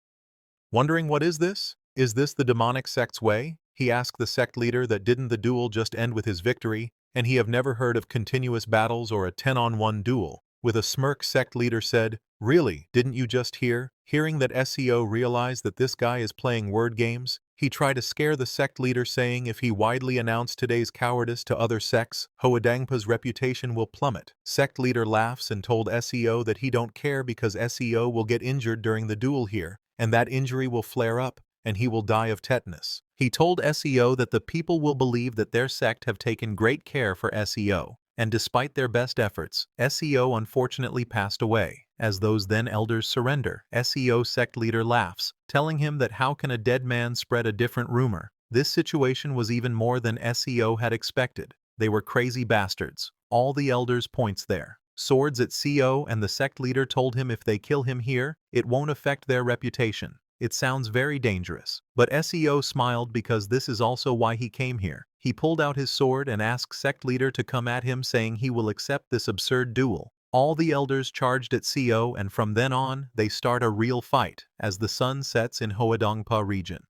Wondering what is this? Is this the demonic sect's way? He asked the sect leader that didn't the duel just end with his victory, and he have never heard of continuous battles or a 10-on-1 duel. With a smirk, sect leader said, "Really, didn't you just hear?" Hearing that, SEO realized that this guy is playing word games. He tried to scare the sect leader, saying if he widely announced today's cowardice to other sects, Hoadangpa's reputation will plummet. Sect leader laughs and told SEO that he don't care because SEO will get injured during the duel here, and that injury will flare up, and he will die of tetanus. He told SEO that the people will believe that their sect have taken great care for SEO, and despite their best efforts, SEO unfortunately passed away. As those then elders surrender, SEO sect leader laughs, telling him that how can a dead man spread a different rumor? This situation was even more than SEO had expected. They were crazy bastards. All the elders points there. Swords at CO, and the sect leader told him if they kill him here, it won't affect their reputation. It sounds very dangerous, but SEO smiled because this is also why he came here. He pulled out his sword and asked sect leader to come at him, saying he will accept this absurd duel. All the elders charged at CO, and from then on, they start a real fight as the sun sets in Hoadongpa region.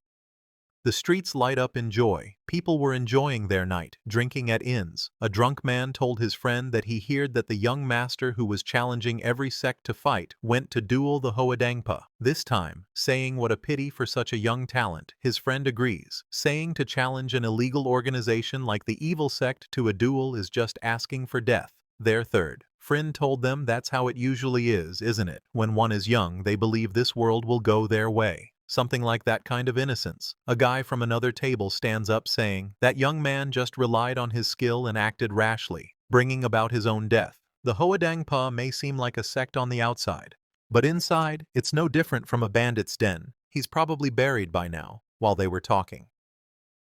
The streets light up in joy. People were enjoying their night, drinking at inns. A drunk man told his friend that he heard that the young master who was challenging every sect to fight went to duel the Hoadangpa this time, saying what a pity for such a young talent. His friend agrees, saying to challenge an illegal organization like the evil sect to a duel is just asking for death. Their third friend told them that's how it usually is, isn't it? When one is young, they believe this world will go their way. Something like that kind of innocence. A guy from another table stands up, saying that young man just relied on his skill and acted rashly, bringing about his own death. The Hoadangpa may seem like a sect on the outside, but inside, it's no different from a bandit's den. He's probably buried by now. while they were talking.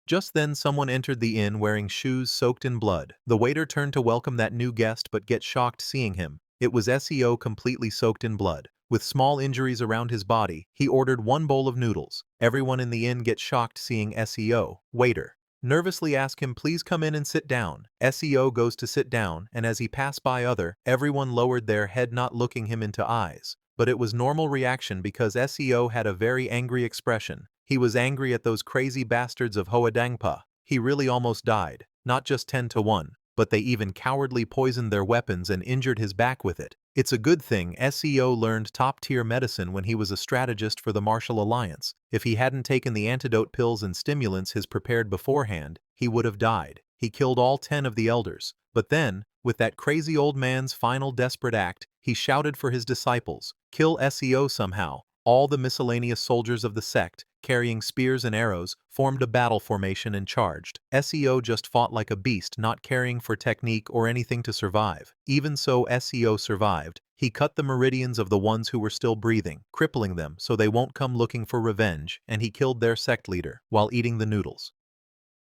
Just then someone entered the inn wearing shoes soaked in blood. The waiter turned to welcome that new guest but get shocked seeing him. It was SEO completely soaked in blood. With small injuries around his body, he ordered one bowl of noodles. Everyone in the inn gets shocked seeing SEO. Waiter nervously ask him please come in and sit down. SEO goes to sit down, and as he passed by everyone lowered their head not looking him into eyes. But it was normal reaction because SEO had a very angry expression. He was angry at those crazy bastards of Hoadangpa. He really almost died, not just 10-1, but they even cowardly poisoned their weapons and injured his back with it. It's a good thing SEO learned top-tier medicine when he was a strategist for the Martial Alliance. If he hadn't taken the antidote pills and stimulants his prepared beforehand, he would have died. He killed all 10 of the elders. But then, with that crazy old man's final desperate act, he shouted for his disciples, kill SEO somehow. All the miscellaneous soldiers of the sect, carrying spears and arrows, formed a battle formation and charged. SEO just fought like a beast, not caring for technique or anything to survive. Even so, SEO survived. He cut the meridians of the ones who were still breathing, crippling them so they won't come looking for revenge, and he killed their sect leader while eating the noodles.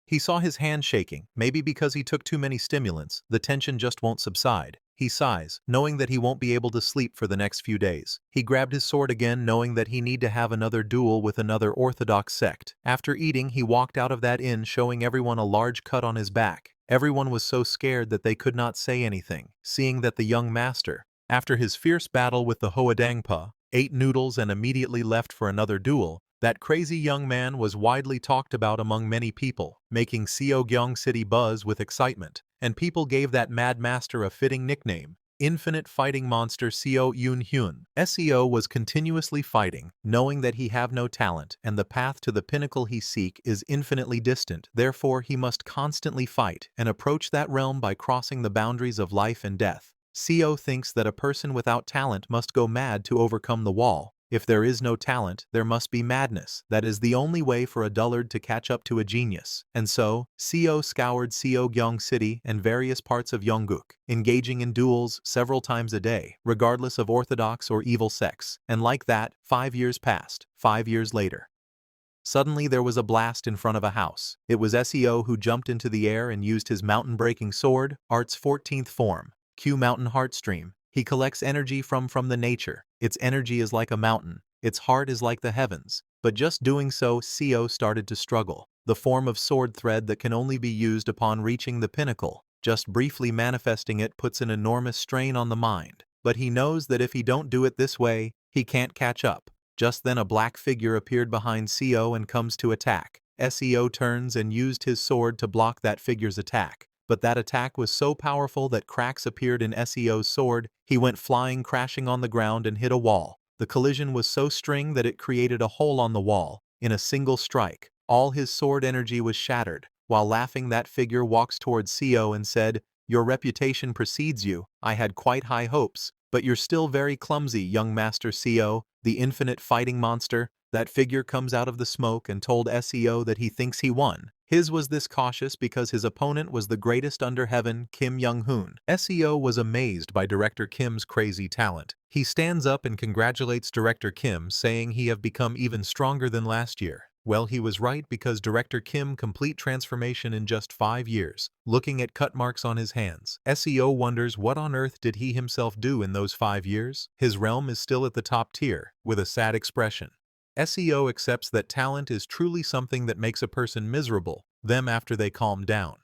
He saw his hand shaking, maybe because he took too many stimulants. The tension just won't subside. He sighs, knowing that he won't be able to sleep for the next few days. He grabbed his sword again, knowing that he need to have another duel with another orthodox sect. After eating, he walked out of that inn, showing everyone a large cut on his back. Everyone was so scared that they could not say anything, seeing that the young master, after his fierce battle with the Hoadangpa, ate noodles and immediately left for another duel. That crazy young man was widely talked about among many people, making Seogyeong City buzz with excitement, and people gave that mad master a fitting nickname, Infinite Fighting Monster Seo Yoon-hyun. SEO was continuously fighting, knowing that he have no talent and the path to the pinnacle he seek is infinitely distant. Therefore he must constantly fight and approach that realm by crossing the boundaries of life and death. Seo thinks that a person without talent must go mad to overcome the wall. If there is no talent, there must be madness. That is the only way for a dullard to catch up to a genius. And so, Seo scoured Seogyeong City and various parts of Yongguk, engaging in duels several times a day, regardless of orthodox or evil sects. And like that, 5 years passed. 5 years later, suddenly there was a blast in front of a house. It was SEO who jumped into the air and used his mountain-breaking sword, Art's 14th form, Q Mountain Heartstream. He collects energy from the nature. Its energy is like a mountain. Its heart is like the heavens. But just doing so, Seo started to struggle. The form of sword thread that can only be used upon reaching the pinnacle. Just briefly manifesting it puts an enormous strain on the mind. But he knows that if he don't do it this way, he can't catch up. Just then a black figure appeared behind Seo and comes to attack. SEO turns and used his sword to block that figure's attack. But that attack was so powerful that cracks appeared in SEO's sword. He went flying, crashing on the ground and hit a wall. The collision was so strong that it created a hole on the wall. In a single strike, all his sword energy was shattered. While laughing, that figure walks towards Seo and said, "Your reputation precedes you. I had quite high hopes, but you're still very clumsy, young Master Seo, the infinite fighting monster." That figure comes out of the smoke and told SEO that he thinks he won. His was this cautious because his opponent was the greatest under heaven, Kim Young-hoon. SEO was amazed by Director Kim's crazy talent. He stands up and congratulates Director Kim, saying he have become even stronger than last year. Well, he was right because Director Kim complete transformation in just 5 years. Looking at cut marks on his hands, SEO wonders what on earth did he himself do in those 5 years? His realm is still at the top tier, with a sad expression. SEO accepts that talent is truly something that makes a person miserable, them after they calm down.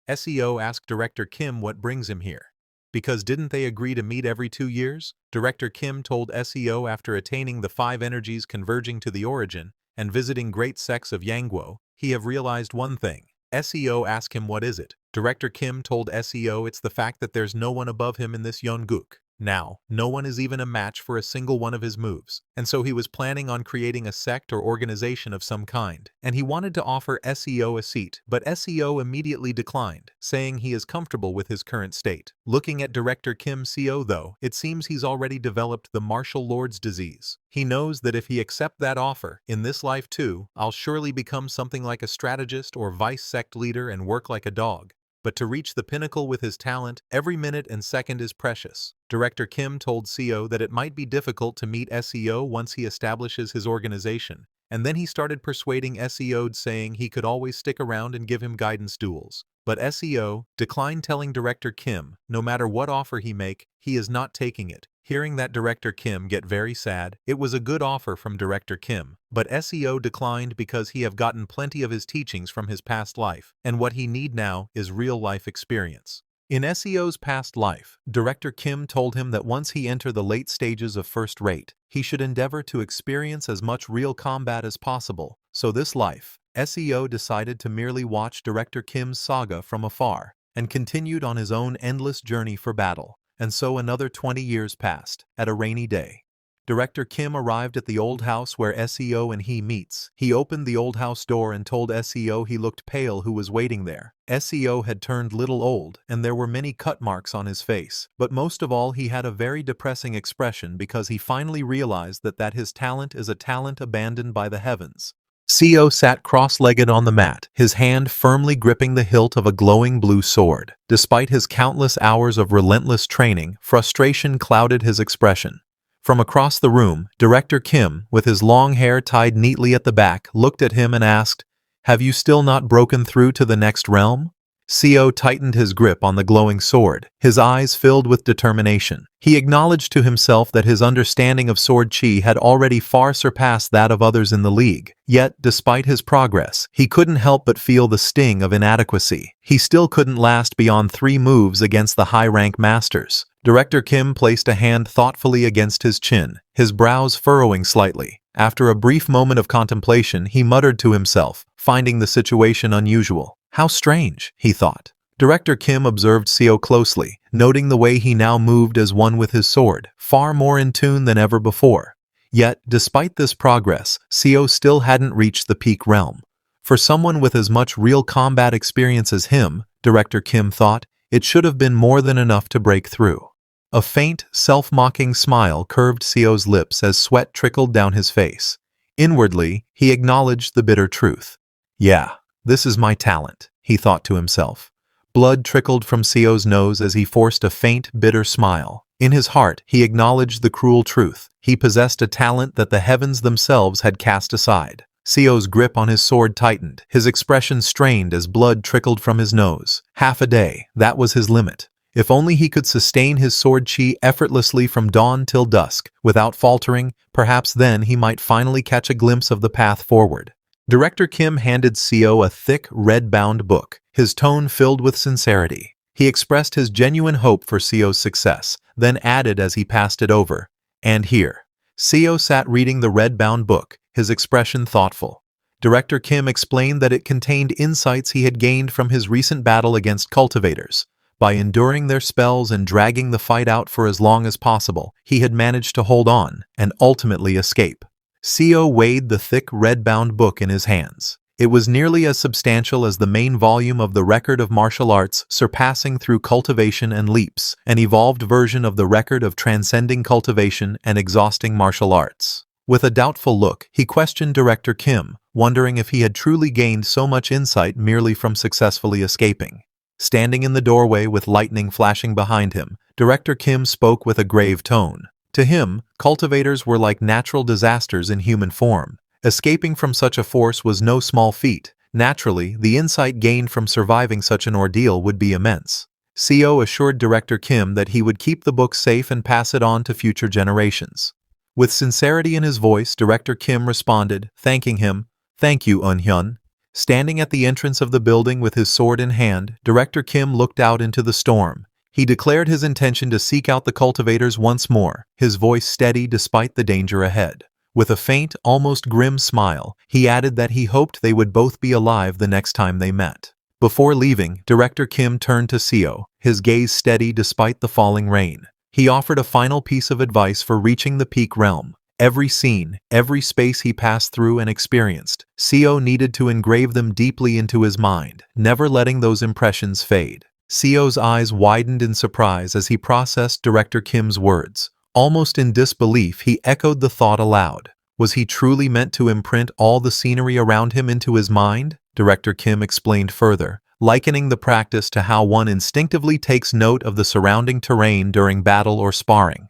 SEO asked Director Kim what brings him here. Because didn't they agree to meet every 2 years? Director Kim told SEO after attaining the 5 energies converging to the origin and visiting great sects of Yangguo, he have realized one thing. SEO asked him what is it. Director Kim told SEO it's the fact that there's no one above him in this Yongguk. Now, no one is even a match for a single one of his moves, and so he was planning on creating a sect or organization of some kind, and he wanted to offer SEO a seat, but SEO immediately declined, saying he is comfortable with his current state. Looking at Director Kim Seo though, it seems he's already developed the martial lord's disease. He knows that if he accept that offer, in this life too, I'll surely become something like a strategist or vice sect leader and work like a dog. But to reach the pinnacle with his talent, every minute and second is precious. Director Kim told Seo that it might be difficult to meet SEO once he establishes his organization. And then he started persuading SEO, saying he could always stick around and give him guidance duels. But SEO declined, telling Director Kim, no matter what offer he make, he is not taking it. Hearing that, Director Kim get very sad. It was a good offer from Director Kim, but SEO declined because he have gotten plenty of his teachings from his past life, and what he need now is real-life experience. In SEO's past life, Director Kim told him that once he enter the late stages of first rate, he should endeavor to experience as much real combat as possible. So this life, SEO decided to merely watch Director Kim's saga from afar, and continued on his own endless journey for battle. And so another 20 years passed. At a rainy day, Director Kim arrived at the old house where SEO and he meets. He opened the old house door and told SEO he looked pale who was waiting there. SEO had turned little old, and there were many cut marks on his face. But most of all, he had a very depressing expression because he finally realized that his talent is a talent abandoned by the heavens. SEO sat cross-legged on the mat, his hand firmly gripping the hilt of a glowing blue sword. Despite his countless hours of relentless training, frustration clouded his expression. From across the room, Director Kim, with his long hair tied neatly at the back, looked at him and asked, "Have you still not broken through to the next realm?" SEO tightened his grip on the glowing sword, his eyes filled with determination. He acknowledged to himself that his understanding of sword chi had already far surpassed that of others in the league. Yet, despite his progress, he couldn't help but feel the sting of inadequacy. He still couldn't last beyond 3 moves against the high-rank masters. Director Kim placed a hand thoughtfully against his chin, his brows furrowing slightly. After a brief moment of contemplation, he muttered to himself, finding the situation unusual. How strange, he thought. Director Kim observed SEO closely, noting the way he now moved as one with his sword, far more in tune than ever before. Yet, despite this progress, SEO still hadn't reached the peak realm. For someone with as much real combat experience as him, Director Kim thought, it should have been more than enough to break through. A faint, self-mocking smile curved SEO's lips as sweat trickled down his face. Inwardly, he acknowledged the bitter truth. Yeah, this is my talent, he thought to himself. Blood trickled from SEO's nose as he forced a faint, bitter smile. In his heart, he acknowledged the cruel truth. He possessed a talent that the heavens themselves had cast aside. SEO's grip on his sword tightened, his expression strained as blood trickled from his nose. Half a day, that was his limit. If only he could sustain his sword chi effortlessly from dawn till dusk, without faltering, perhaps then he might finally catch a glimpse of the path forward. Director Kim handed SEO a thick, red-bound book, his tone filled with sincerity. He expressed his genuine hope for SEO's success, then added as he passed it over, "And here." SEO sat reading the red-bound book, his expression thoughtful. Director Kim explained that it contained insights he had gained from his recent battle against cultivators. By enduring their spells and dragging the fight out for as long as possible, he had managed to hold on and ultimately escape. SEO weighed the thick red-bound book in his hands. It was nearly as substantial as the main volume of the Record of Martial Arts, surpassing through Cultivation and Leaps, an evolved version of the Record of Transcending Cultivation and Exhausting Martial Arts. With a doubtful look, he questioned Director Kim, wondering if he had truly gained so much insight merely from successfully escaping. Standing in the doorway with lightning flashing behind him, Director Kim spoke with a grave tone. To him, cultivators were like natural disasters in human form. Escaping from such a force was no small feat. Naturally, the insight gained from surviving such an ordeal would be immense. SEO assured Director Kim that he would keep the book safe and pass it on to future generations. With sincerity in his voice, Director Kim responded, thanking him, "Thank you, Eun-hyun." Standing at the entrance of the building with his sword in hand, Director Kim looked out into the storm. He declared his intention to seek out the cultivators once more, his voice steady despite the danger ahead. With a faint, almost grim smile, he added that he hoped they would both be alive the next time they met. Before leaving, Director Kim turned to SEO, his gaze steady despite the falling rain. He offered a final piece of advice for reaching the peak realm. Every scene, every space he passed through and experienced, SEO needed to engrave them deeply into his mind, never letting those impressions fade. SEO's eyes widened in surprise as he processed Director Kim's words. Almost in disbelief, he echoed the thought aloud. Was he truly meant to imprint all the scenery around him into his mind? Director Kim explained further, likening the practice to how one instinctively takes note of the surrounding terrain during battle or sparring.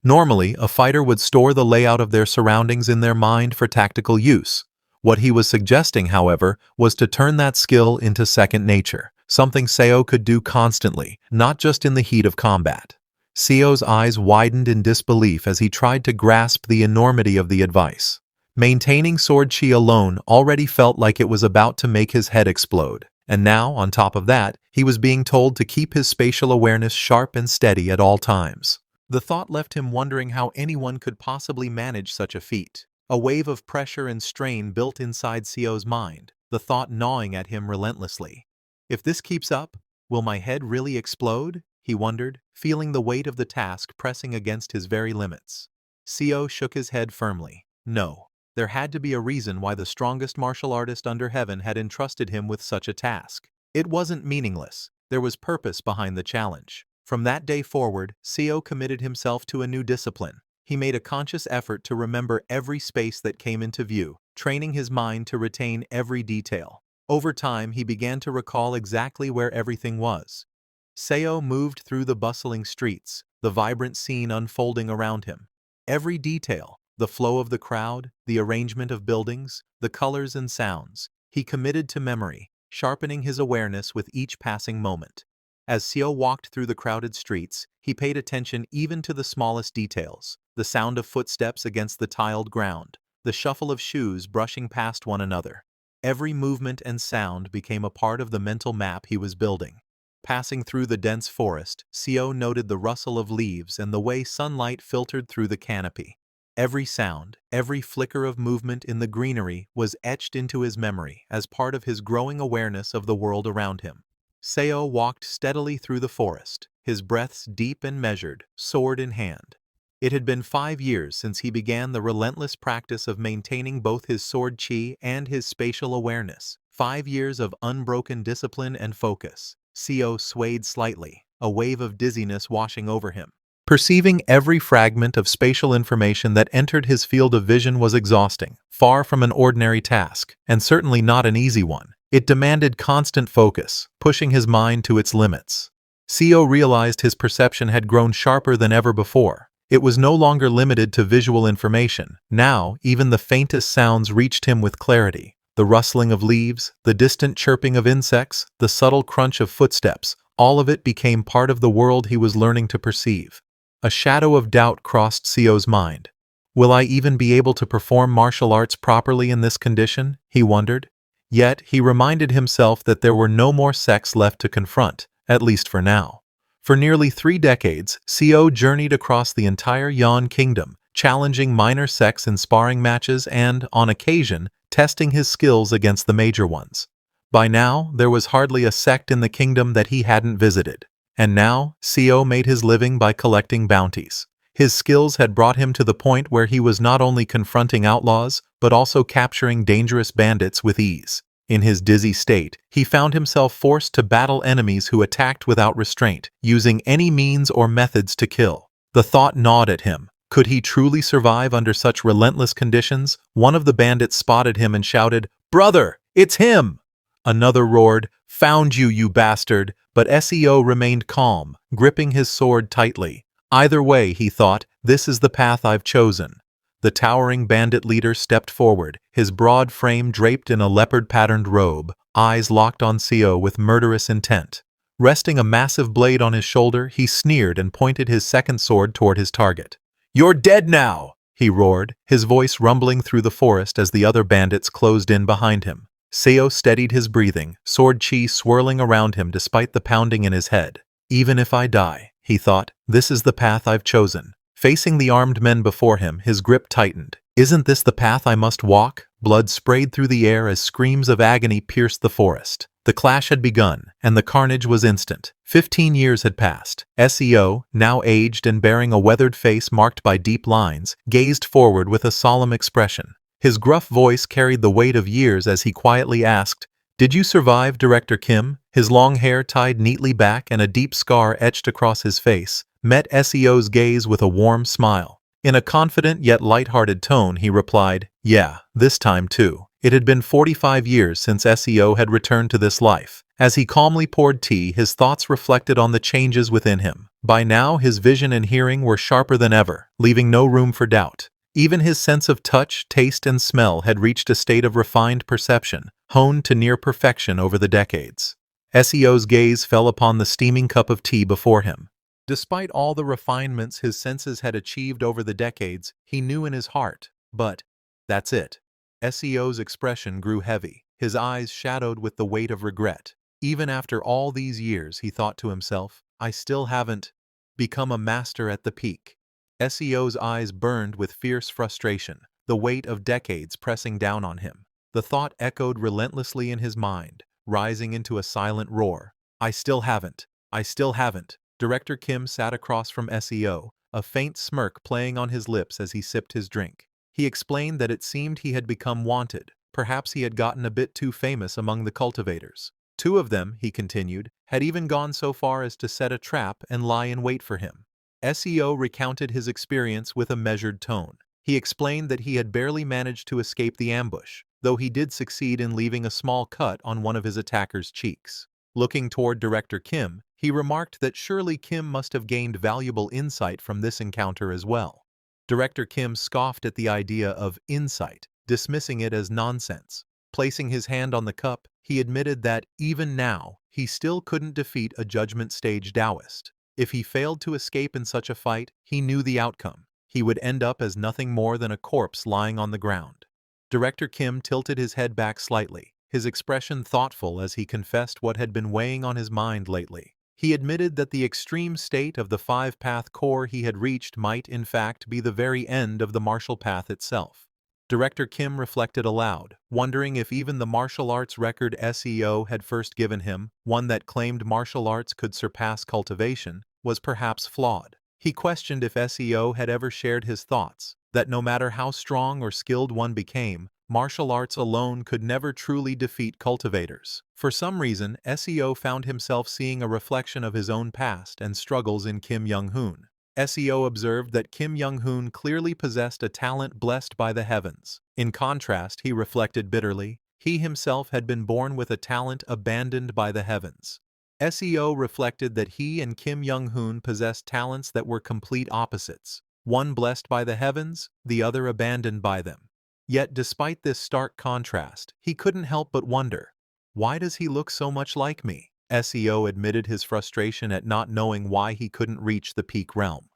Normally, a fighter would store the layout of their surroundings in their mind for tactical use. What he was suggesting, however, was to turn that skill into second nature, something Seo could do constantly, not just in the heat of combat. Seo's eyes widened in disbelief as he tried to grasp the enormity of the advice. Maintaining sword chi alone already felt like it was about to make his head explode, and now, on top of that, he was being told to keep his spatial awareness sharp and steady at all times. The thought left him wondering how anyone could possibly manage such a feat. A wave of pressure and strain built inside Seo's mind, the thought gnawing at him relentlessly. If this keeps up, will my head really explode? He wondered, feeling the weight of the task pressing against his very limits. Seo shook his head firmly. No. There had to be a reason why the strongest martial artist under heaven had entrusted him with such a task. It wasn't meaningless. There was purpose behind the challenge. From that day forward, Seo committed himself to a new discipline. He made a conscious effort to remember every space that came into view, training his mind to retain every detail. Over time, he began to recall exactly where everything was. Seo moved through the bustling streets, the vibrant scene unfolding around him. Every detail, the flow of the crowd, the arrangement of buildings, the colors and sounds, he committed to memory, sharpening his awareness with each passing moment. As Seo walked through the crowded streets, he paid attention even to the smallest details, the sound of footsteps against the tiled ground, the shuffle of shoes brushing past one another. Every movement and sound became a part of the mental map he was building. Passing through the dense forest, Seo noted the rustle of leaves and the way sunlight filtered through the canopy. Every sound, every flicker of movement in the greenery was etched into his memory as part of his growing awareness of the world around him. Seo walked steadily through the forest, his breaths deep and measured, sword in hand. It had been 5 years since he began the relentless practice of maintaining both his sword chi and his spatial awareness. 5 years of unbroken discipline and focus. Seo swayed slightly, a wave of dizziness washing over him. Perceiving every fragment of spatial information that entered his field of vision was exhausting, far from an ordinary task, and certainly not an easy one. It demanded constant focus, pushing his mind to its limits. Seo realized his perception had grown sharper than ever before. It was no longer limited to visual information. Now, even the faintest sounds reached him with clarity. The rustling of leaves, the distant chirping of insects, the subtle crunch of footsteps, all of it became part of the world he was learning to perceive. A shadow of doubt crossed Seo's mind. Will I even be able to perform martial arts properly in this condition? He wondered. Yet, he reminded himself that there were no more sects left to confront, at least for now. For nearly 3 decades, Seo journeyed across the entire Yan Kingdom, challenging minor sects in sparring matches and, on occasion, testing his skills against the major ones. By now, there was hardly a sect in the kingdom that he hadn't visited. And now, Seo made his living by collecting bounties. His skills had brought him to the point where he was not only confronting outlaws, but also capturing dangerous bandits with ease. In his dizzy state, he found himself forced to battle enemies who attacked without restraint, using any means or methods to kill. The thought gnawed at him. Could he truly survive under such relentless conditions? One of the bandits spotted him and shouted, "Brother, it's him!" Another roared, "Found you, you bastard!" But Seo remained calm, gripping his sword tightly. Either way, he thought, this is the path I've chosen. The towering bandit leader stepped forward, his broad frame draped in a leopard-patterned robe, eyes locked on Seo with murderous intent. Resting a massive blade on his shoulder, he sneered and pointed his second sword toward his target. "You're dead now!" he roared, his voice rumbling through the forest as the other bandits closed in behind him. Seo steadied his breathing, sword chi swirling around him despite the pounding in his head. Even if I die, he thought, this is the path I've chosen. Facing the armed men before him, his grip tightened. Isn't this the path I must walk? Blood sprayed through the air as screams of agony pierced the forest. The clash had begun, and the carnage was instant. 15 years had passed. Seo, now aged and bearing a weathered face marked by deep lines, gazed forward with a solemn expression. His gruff voice carried the weight of years as he quietly asked, "Did you survive, Director Kim?" His long hair tied neatly back and a deep scar etched across his face met Seo's gaze with a warm smile. In a confident yet light-hearted tone, he replied, "Yeah, this time too. It had been 45 years since SEO had returned to this life. As he calmly poured tea, his thoughts reflected on the changes within him. By now, his vision and hearing were sharper than ever, leaving no room for doubt. Even his sense of touch, taste, and smell had reached a state of refined perception, honed to near perfection over the decades. SEO's gaze fell upon the steaming cup of tea before him. Despite all the refinements his senses had achieved over the decades, he knew in his heart, but that's it. SEO's expression grew heavy, his eyes shadowed with the weight of regret. Even after all these years, he thought to himself, I still haven't become a master at the peak. SEO's eyes burned with fierce frustration, the weight of decades pressing down on him. The thought echoed relentlessly in his mind, rising into a silent roar. I still haven't. I still haven't. Director Kim sat across from SEO, a faint smirk playing on his lips as he sipped his drink. He explained that it seemed he had become wanted. Perhaps he had gotten a bit too famous among the cultivators. Two of them, he continued, had even gone so far as to set a trap and lie in wait for him. SEO recounted his experience with a measured tone. He explained that he had barely managed to escape the ambush, though he did succeed in leaving a small cut on one of his attacker's cheeks. Looking toward Director Kim, he remarked that surely Kim must have gained valuable insight from this encounter as well. Director Kim scoffed at the idea of insight, dismissing it as nonsense. Placing his hand on the cup, he admitted that, even now, he still couldn't defeat a judgment stage Taoist. If he failed to escape in such a fight, he knew the outcome. He would end up as nothing more than a corpse lying on the ground. Director Kim tilted his head back slightly, his expression thoughtful as he confessed what had been weighing on his mind lately. He admitted that the extreme state of the five-path core he had reached might, in fact, be the very end of the martial path itself. Director Kim reflected aloud, wondering if even the martial arts record SEO had first given him, one that claimed martial arts could surpass cultivation, was perhaps flawed. He questioned if SEO had ever shared his thoughts, that no matter how strong or skilled one became, martial arts alone could never truly defeat cultivators. For some reason, SEO found himself seeing a reflection of his own past and struggles in Kim Young-hoon. SEO observed that Kim Young-hoon clearly possessed a talent blessed by the heavens. In contrast, he reflected bitterly, he himself had been born with a talent abandoned by the heavens. SEO reflected that he and Kim Young-hoon possessed talents that were complete opposites, one blessed by the heavens, the other abandoned by them. Yet despite this stark contrast, he couldn't help but wonder, why does he look so much like me? SEO admitted his frustration at not knowing why he couldn't reach the peak realm.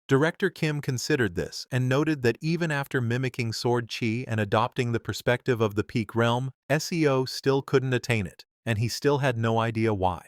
Director Kim considered this and noted that even after mimicking Sword Chi and adopting the perspective of the peak realm, SEO still couldn't attain it, and he still had no idea why.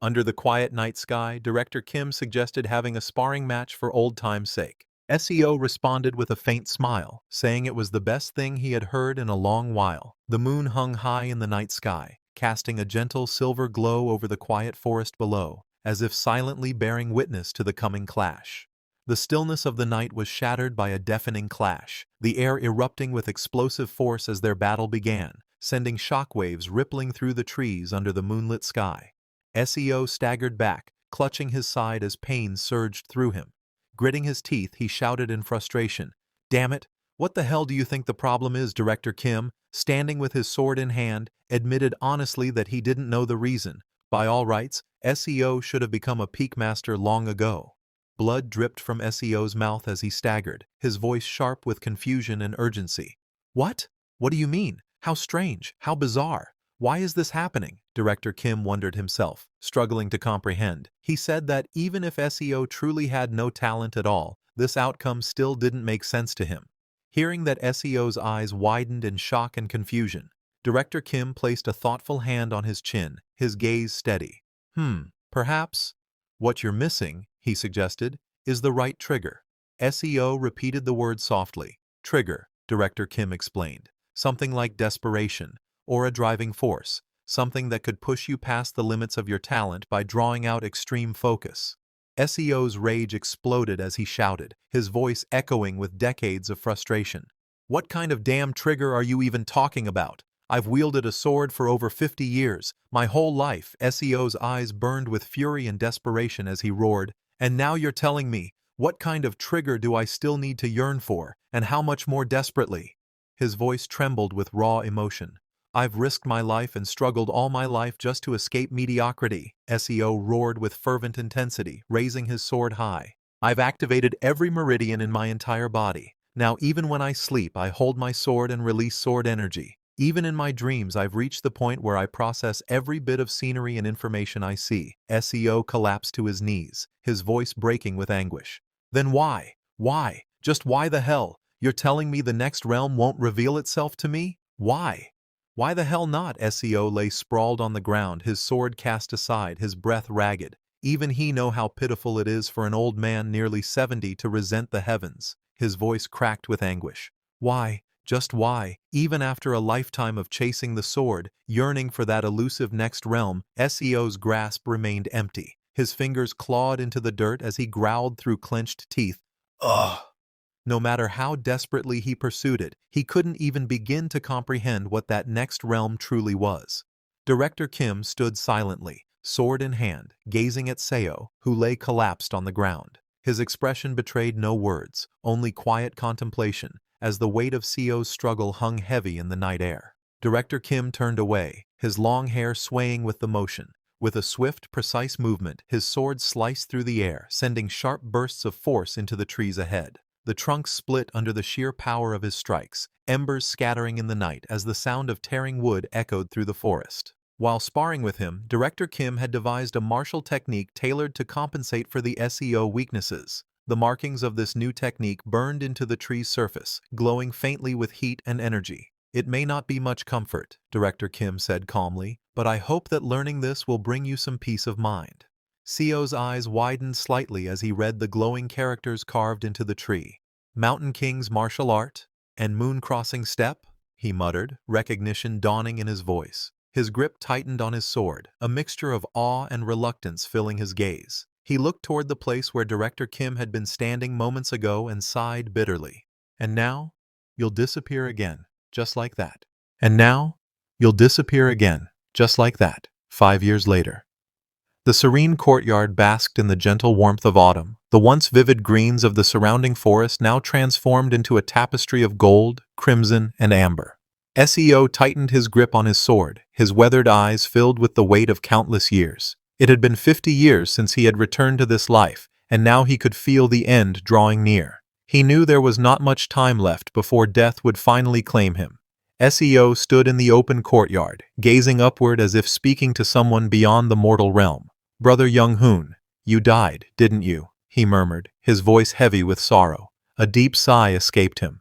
Under the quiet night sky, Director Kim suggested having a sparring match for old time's sake. SEO responded with a faint smile, saying it was the best thing he had heard in a long while. The moon hung high in the night sky, casting a gentle silver glow over the quiet forest below, as if silently bearing witness to the coming clash. The stillness of the night was shattered by a deafening clash, the air erupting with explosive force as their battle began, sending shockwaves rippling through the trees under the moonlit sky. SEO staggered back, clutching his side as pain surged through him. Gritting his teeth, he shouted in frustration, "Damn it! What the hell do you think the problem is?" Director Kim, standing with his sword in hand, admitted honestly that he didn't know the reason. By all rights, SEO should have become a peak master long ago. Blood dripped from SEO's mouth as he staggered, his voice sharp with confusion and urgency. What? What do you mean? How strange, how bizarre. Why is this happening? Director Kim wondered himself, struggling to comprehend. He said that even if SEO truly had no talent at all, this outcome still didn't make sense to him. Hearing that, SEO's eyes widened in shock and confusion. Director Kim placed a thoughtful hand on his chin, his gaze steady. Perhaps what you're missing, he suggested, is the right trigger. SEO repeated the word softly. Trigger, Director Kim explained. Something like desperation, or a driving force, something that could push you past the limits of your talent by drawing out extreme focus. SEO's rage exploded as he shouted, his voice echoing with decades of frustration. What kind of damn trigger are you even talking about? I've wielded a sword for over 50 years, my whole life. SEO's eyes burned with fury and desperation as he roared, and now you're telling me, what kind of trigger do I still need to yearn for, and how much more desperately? His voice trembled with raw emotion. I've risked my life and struggled all my life just to escape mediocrity, SEO roared with fervent intensity, raising his sword high. I've activated every meridian in my entire body. Now even when I sleep, I hold my sword and release sword energy. Even in my dreams, I've reached the point where I process every bit of scenery and information I see. SEO collapsed to his knees, his voice breaking with anguish. Then why? Why? Just why the hell? You're telling me the next realm won't reveal itself to me? Why? Why the hell not? SEO lay sprawled on the ground, his sword cast aside, his breath ragged. Even he know how pitiful it is for an old man nearly 70 to resent the heavens. His voice cracked with anguish. Why? Just why? Even after a lifetime of chasing the sword, yearning for that elusive next realm, SEO's grasp remained empty. His fingers clawed into the dirt as he growled through clenched teeth. Ugh! No matter how desperately he pursued it, he couldn't even begin to comprehend what that next realm truly was. Director Kim stood silently, sword in hand, gazing at Seo, who lay collapsed on the ground. His expression betrayed no words, only quiet contemplation, as the weight of Seo's struggle hung heavy in the night air. Director Kim turned away, his long hair swaying with the motion. With a swift, precise movement, his sword sliced through the air, sending sharp bursts of force into the trees ahead. The trunks split under the sheer power of his strikes, embers scattering in the night as the sound of tearing wood echoed through the forest. While sparring with him, Director Kim had devised a martial technique tailored to compensate for the SEO weaknesses. The markings of this new technique burned into the tree's surface, glowing faintly with heat and energy. It may not be much comfort, Director Kim said calmly, but I hope that learning this will bring you some peace of mind. Seo's eyes widened slightly as he read the glowing characters carved into the tree. Mountain King's martial art and moon crossing step, he muttered, recognition dawning in his voice. His grip tightened on his sword, a mixture of awe and reluctance filling his gaze. He looked toward the place where Director Kim had been standing moments ago and sighed bitterly. And now, you'll disappear again, just like that. And now, you'll disappear again, just like that, 5 years later. The serene courtyard basked in the gentle warmth of autumn, the once vivid greens of the surrounding forest now transformed into a tapestry of gold, crimson, and amber. SEO tightened his grip on his sword, his weathered eyes filled with the weight of countless years. It had been 50 years since he had returned to this life, and now he could feel the end drawing near. He knew there was not much time left before death would finally claim him. SEO stood in the open courtyard, gazing upward as if speaking to someone beyond the mortal realm. Brother Young-hoon, you died, didn't you? He murmured, his voice heavy with sorrow. A deep sigh escaped him.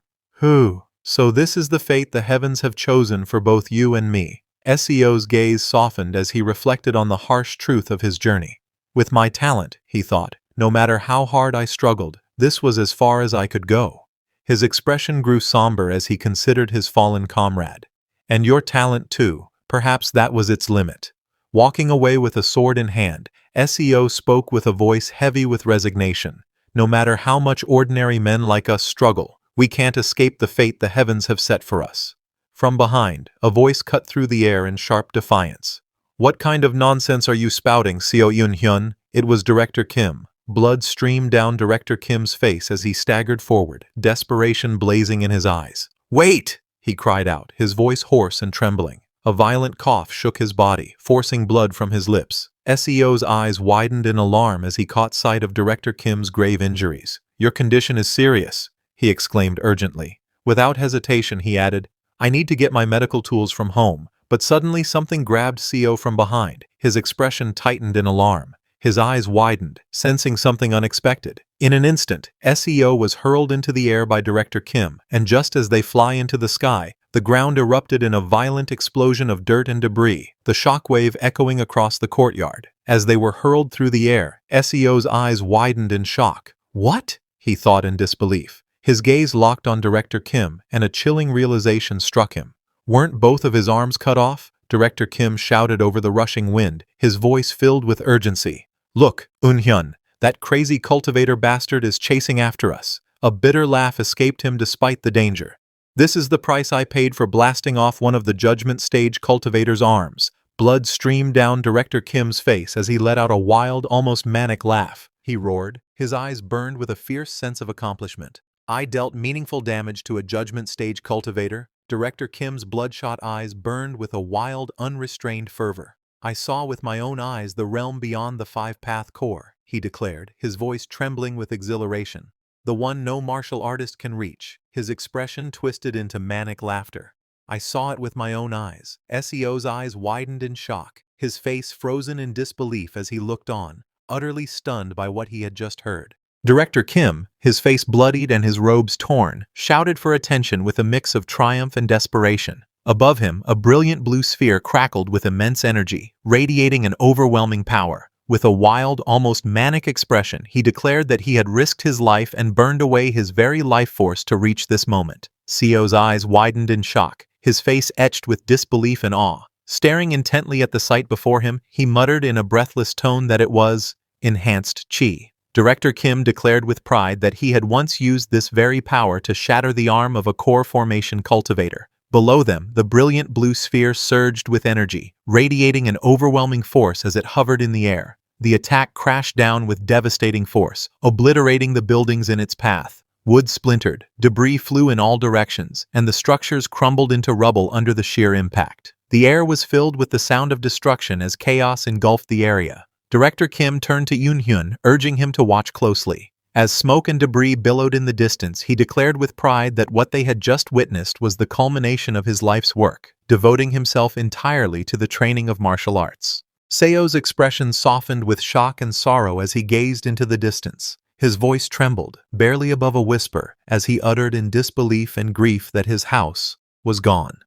So this is the fate the heavens have chosen for both you and me. SEO's gaze softened as he reflected on the harsh truth of his journey. With my talent, he thought, no matter how hard I struggled, this was as far as I could go. His expression grew somber as he considered his fallen comrade. And your talent too, perhaps that was its limit. Walking away with a sword in hand, SEO spoke with a voice heavy with resignation. No matter how much ordinary men like us struggle, we can't escape the fate the heavens have set for us. From behind, a voice cut through the air in sharp defiance. What kind of nonsense are you spouting, Seo Yun-hyun? It was Director Kim. Blood streamed down Director Kim's face as he staggered forward, desperation blazing in his eyes. Wait! He cried out, his voice hoarse and trembling. A violent cough shook his body, forcing blood from his lips. SEO's eyes widened in alarm as he caught sight of Director Kim's grave injuries. Your condition is serious, he exclaimed urgently. Without hesitation, he added, I need to get my medical tools from home. But suddenly something grabbed Seo from behind. His expression tightened in alarm. His eyes widened, sensing something unexpected. In an instant, SEO was hurled into the air by Director Kim, and just as they fly into the sky, the ground erupted in a violent explosion of dirt and debris, the shockwave echoing across the courtyard. As they were hurled through the air, SEO's eyes widened in shock. What? He thought in disbelief. His gaze locked on Director Kim, and a chilling realization struck him. Weren't both of his arms cut off? Director Kim shouted over the rushing wind, his voice filled with urgency. Look, Un-hyun, that crazy cultivator bastard is chasing after us. A bitter laugh escaped him despite the danger. This is the price I paid for blasting off one of the judgment stage cultivator's arms. Blood streamed down Director Kim's face as he let out a wild, almost manic laugh. He roared. His eyes burned with a fierce sense of accomplishment. I dealt meaningful damage to a judgment stage cultivator. Director Kim's bloodshot eyes burned with a wild, unrestrained fervor. I saw with my own eyes the realm beyond the five-path core, he declared, his voice trembling with exhilaration. The one no martial artist can reach, his expression twisted into manic laughter. I saw it with my own eyes. SEO's eyes widened in shock, his face frozen in disbelief as he looked on, utterly stunned by what he had just heard. Director Kim, his face bloodied and his robes torn, shouted for attention with a mix of triumph and desperation. Above him, a brilliant blue sphere crackled with immense energy, radiating an overwhelming power. With a wild, almost manic expression, he declared that he had risked his life and burned away his very life force to reach this moment. Seo's eyes widened in shock, his face etched with disbelief and awe. Staring intently at the sight before him, he muttered in a breathless tone that it was enhanced chi. Director Kim declared with pride that he had once used this very power to shatter the arm of a core formation cultivator. Below them, the brilliant blue sphere surged with energy, radiating an overwhelming force as it hovered in the air. The attack crashed down with devastating force, obliterating the buildings in its path. Wood splintered, debris flew in all directions, and the structures crumbled into rubble under the sheer impact. The air was filled with the sound of destruction as chaos engulfed the area. Director Kim turned to Yoon-hyun, urging him to watch closely. As smoke and debris billowed in the distance, he declared with pride that what they had just witnessed was the culmination of his life's work, devoting himself entirely to the training of martial arts. Seo's expression softened with shock and sorrow as he gazed into the distance. His voice trembled, barely above a whisper, as he uttered in disbelief and grief that his house was gone.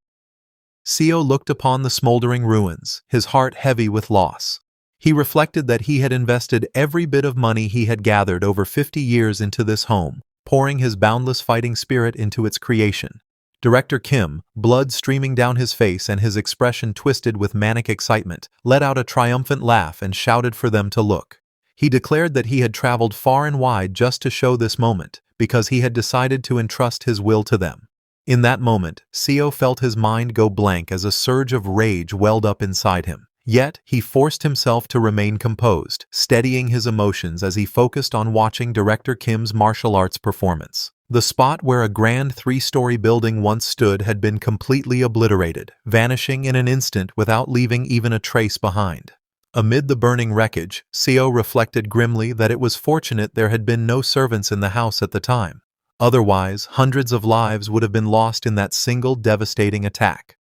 Seo looked upon the smoldering ruins, his heart heavy with loss. He reflected that he had invested every bit of money he had gathered over 50 years into this home, pouring his boundless fighting spirit into its creation. Director Kim, blood streaming down his face and his expression twisted with manic excitement, let out a triumphant laugh and shouted for them to look. He declared that he had traveled far and wide just to show this moment, because he had decided to entrust his will to them. In that moment, Seo felt his mind go blank as a surge of rage welled up inside him. Yet, he forced himself to remain composed, steadying his emotions as he focused on watching Director Kim's martial arts performance. The spot where a grand 3-story building once stood had been completely obliterated, vanishing in an instant without leaving even a trace behind. Amid the burning wreckage, Seo reflected grimly that it was fortunate there had been no servants in the house at the time. Otherwise, hundreds of lives would have been lost in that single devastating attack.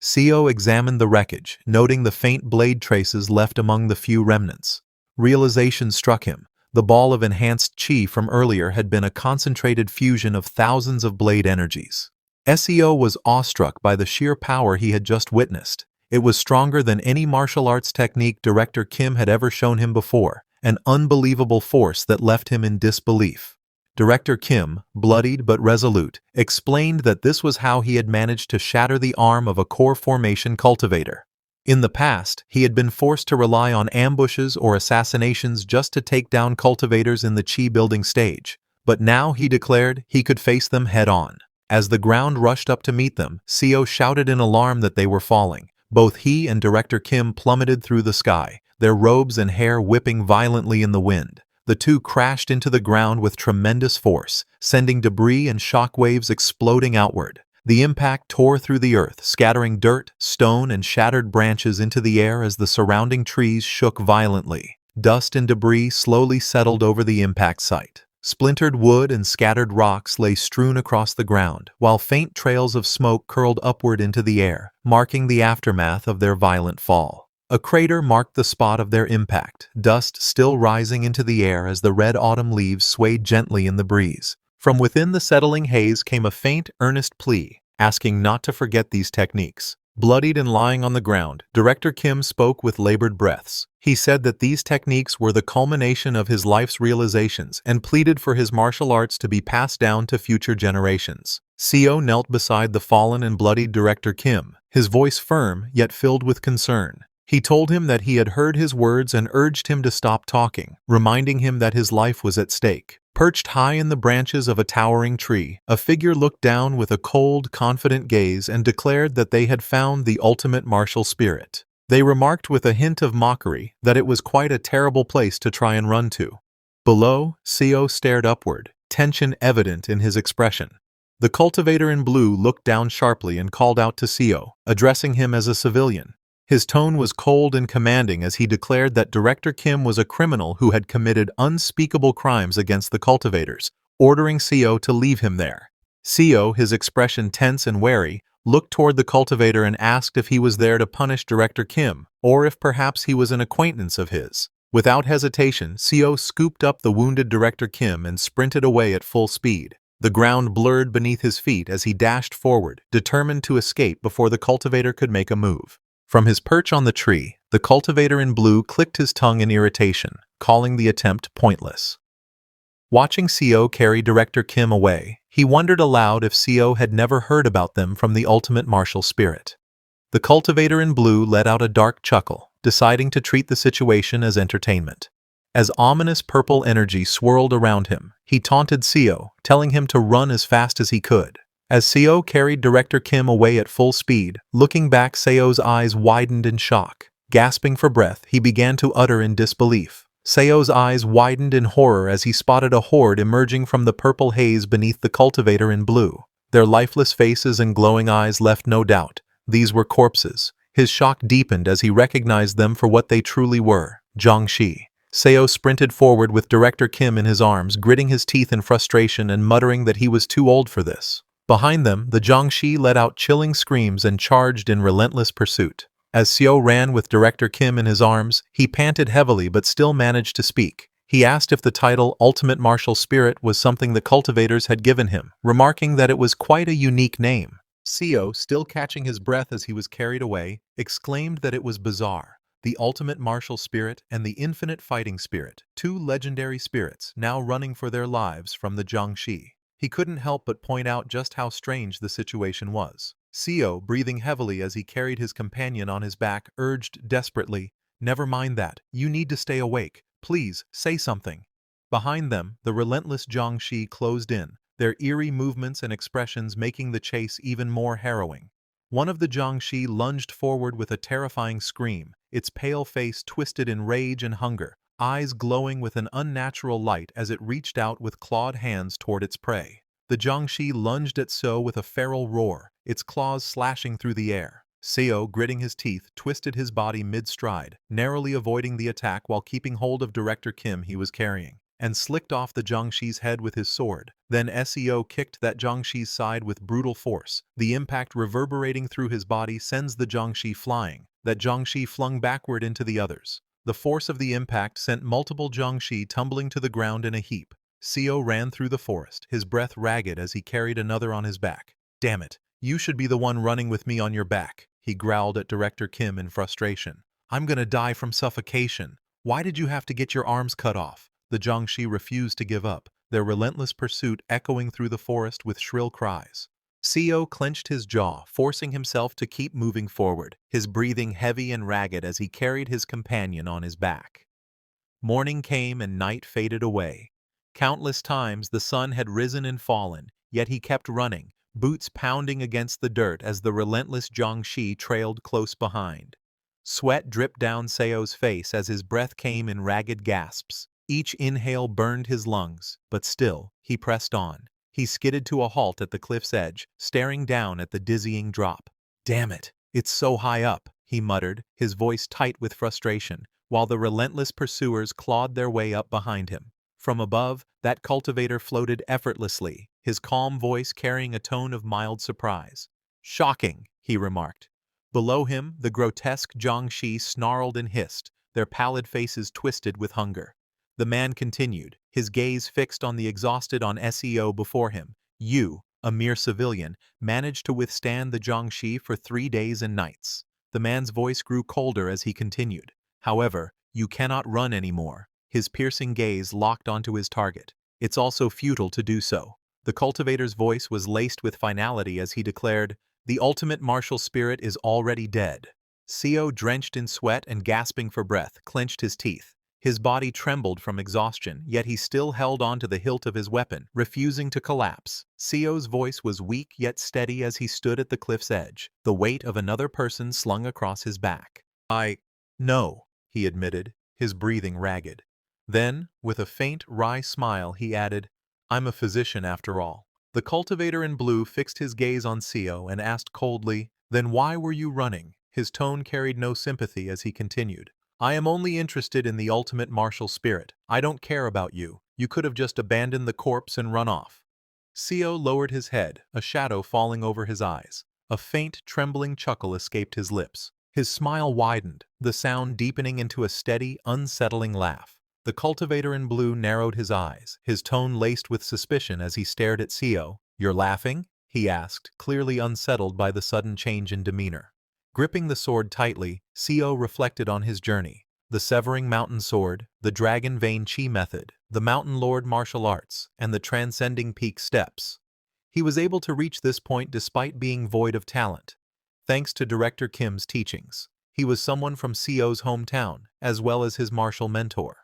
Seo examined the wreckage, noting the faint blade traces left among the few remnants. Realization struck him. The ball of enhanced chi from earlier had been a concentrated fusion of thousands of blade energies. Seo was awestruck by the sheer power he had just witnessed. It was stronger than any martial arts technique Director Kim had ever shown him before, an unbelievable force that left him in disbelief. Director Kim, bloodied but resolute, explained that this was how he had managed to shatter the arm of a core formation cultivator. In the past, he had been forced to rely on ambushes or assassinations just to take down cultivators in the chi-building stage, but now he declared he could face them head-on. As the ground rushed up to meet them, Seo shouted in alarm that they were falling. Both he and Director Kim plummeted through the sky, their robes and hair whipping violently in the wind. The two crashed into the ground with tremendous force, sending debris and shockwaves exploding outward. The impact tore through the earth, scattering dirt, stone, and shattered branches into the air as the surrounding trees shook violently. Dust and debris slowly settled over the impact site. Splintered wood and scattered rocks lay strewn across the ground, while faint trails of smoke curled upward into the air, marking the aftermath of their violent fall. A crater marked the spot of their impact, dust still rising into the air as the red autumn leaves swayed gently in the breeze. From within the settling haze came a faint, earnest plea, asking not to forget these techniques. Bloodied and lying on the ground, Director Kim spoke with labored breaths. He said that these techniques were the culmination of his life's realizations and pleaded for his martial arts to be passed down to future generations. Seo knelt beside the fallen and bloodied Director Kim, his voice firm yet filled with concern. He told him that he had heard his words and urged him to stop talking, reminding him that his life was at stake. Perched high in the branches of a towering tree, a figure looked down with a cold, confident gaze and declared that they had found the ultimate martial spirit. They remarked with a hint of mockery that it was quite a terrible place to try and run to. Below, Seo stared upward, tension evident in his expression. The cultivator in blue looked down sharply and called out to Seo, addressing him as a civilian. His tone was cold and commanding as he declared that Director Kim was a criminal who had committed unspeakable crimes against the cultivators, ordering Seo to leave him there. Seo, his expression tense and wary, looked toward the cultivator and asked if he was there to punish Director Kim, or if perhaps he was an acquaintance of his. Without hesitation, Seo scooped up the wounded Director Kim and sprinted away at full speed. The ground blurred beneath his feet as he dashed forward, determined to escape before the cultivator could make a move. From his perch on the tree, the cultivator in blue clicked his tongue in irritation, calling the attempt pointless. Watching Seo carry Director Kim away, he wondered aloud if Seo had never heard about them from the ultimate martial spirit. The cultivator in blue let out a dark chuckle, deciding to treat the situation as entertainment. As ominous purple energy swirled around him, he taunted Seo, telling him to run as fast as he could. As Seo carried Director Kim away at full speed, looking back, Seo's eyes widened in shock. Gasping for breath, he began to utter in disbelief. Seo's eyes widened in horror as he spotted a horde emerging from the purple haze beneath the cultivator in blue. Their lifeless faces and glowing eyes left no doubt. These were corpses. His shock deepened as he recognized them for what they truly were, Jiangxi. Seo sprinted forward with Director Kim in his arms, gritting his teeth in frustration and muttering that he was too old for this. Behind them, the Jiangxi let out chilling screams and charged in relentless pursuit. As Seo ran with Director Kim in his arms, he panted heavily but still managed to speak. He asked if the title Ultimate Martial Spirit was something the cultivators had given him, remarking that it was quite a unique name. Seo, still catching his breath as he was carried away, exclaimed that it was bizarre. The Ultimate Martial Spirit and the Infinite Fighting Spirit, two legendary spirits now running for their lives from the Jiangxi. He couldn't help but point out just how strange the situation was. Seo, breathing heavily as he carried his companion on his back, urged desperately, "Never mind that. You need to stay awake. Please, say something." Behind them, the relentless Jiangxi closed in, their eerie movements and expressions making the chase even more harrowing. One of the Jiangxi lunged forward with a terrifying scream, its pale face twisted in rage and hunger, eyes glowing with an unnatural light as it reached out with clawed hands toward its prey. The Jiangxi lunged at Seo with a feral roar, its claws slashing through the air. Seo, gritting his teeth, twisted his body mid-stride, narrowly avoiding the attack while keeping hold of Director Kim he was carrying, and slicked off the Jiangxi's head with his sword. Then Seo kicked that Jiangxi's side with brutal force. The impact reverberating through his body sends the Jiangxi flying. That Jiangxi flung backward into the others. The force of the impact sent multiple Jiangxi tumbling to the ground in a heap. Seo ran through the forest, his breath ragged as he carried another on his back. "Damn it, you should be the one running with me on your back," he growled at Director Kim in frustration. "I'm gonna die from suffocation. Why did you have to get your arms cut off?" The Jiangxi refused to give up, their relentless pursuit echoing through the forest with shrill cries. Seo clenched his jaw, forcing himself to keep moving forward, his breathing heavy and ragged as he carried his companion on his back. Morning came and night faded away. Countless times the sun had risen and fallen, yet he kept running, boots pounding against the dirt as the relentless Jiangxi trailed close behind. Sweat dripped down Seo's face as his breath came in ragged gasps. Each inhale burned his lungs, but still, he pressed on. He skidded to a halt at the cliff's edge, staring down at the dizzying drop. "Damn it, it's so high up," he muttered, his voice tight with frustration, while the relentless pursuers clawed their way up behind him. From above, that cultivator floated effortlessly, his calm voice carrying a tone of mild surprise. "Shocking," he remarked. Below him, the grotesque Jiangxi snarled and hissed, their pallid faces twisted with hunger. The man continued, his gaze fixed on the exhausted Seo before him. "You, a mere civilian, managed to withstand the Jiangxi for 3 days and nights." The man's voice grew colder as he continued. "However, you cannot run anymore." His piercing gaze locked onto his target. "It's also futile to do so." The cultivator's voice was laced with finality as he declared, "The ultimate martial spirit is already dead." Seo, drenched in sweat and gasping for breath, clenched his teeth. His body trembled from exhaustion, yet he still held on to the hilt of his weapon, refusing to collapse. Seo's voice was weak yet steady as he stood at the cliff's edge, the weight of another person slung across his back. "No," he admitted, his breathing ragged. Then, with a faint, wry smile, he added, I'm a physician after all. The cultivator in blue fixed his gaze on Seo and asked coldly, "Then why were you running?" His tone carried no sympathy as he continued. "I am only interested in the ultimate martial spirit. I don't care about you. You could have just abandoned the corpse and run off." Seo lowered his head, a shadow falling over his eyes. A faint, trembling chuckle escaped his lips. His smile widened, the sound deepening into a steady, unsettling laugh. The cultivator in blue narrowed his eyes, his tone laced with suspicion as he stared at Seo. "You're laughing?" he asked, clearly unsettled by the sudden change in demeanor. Gripping the sword tightly, Seo reflected on his journey. The Severing Mountain Sword, the Dragon Vein Chi method, the Mountain Lord martial arts, and the Transcending Peak steps. He was able to reach this point despite being void of talent. Thanks to Director Kim's teachings, he was someone from Seo's hometown, as well as his martial mentor.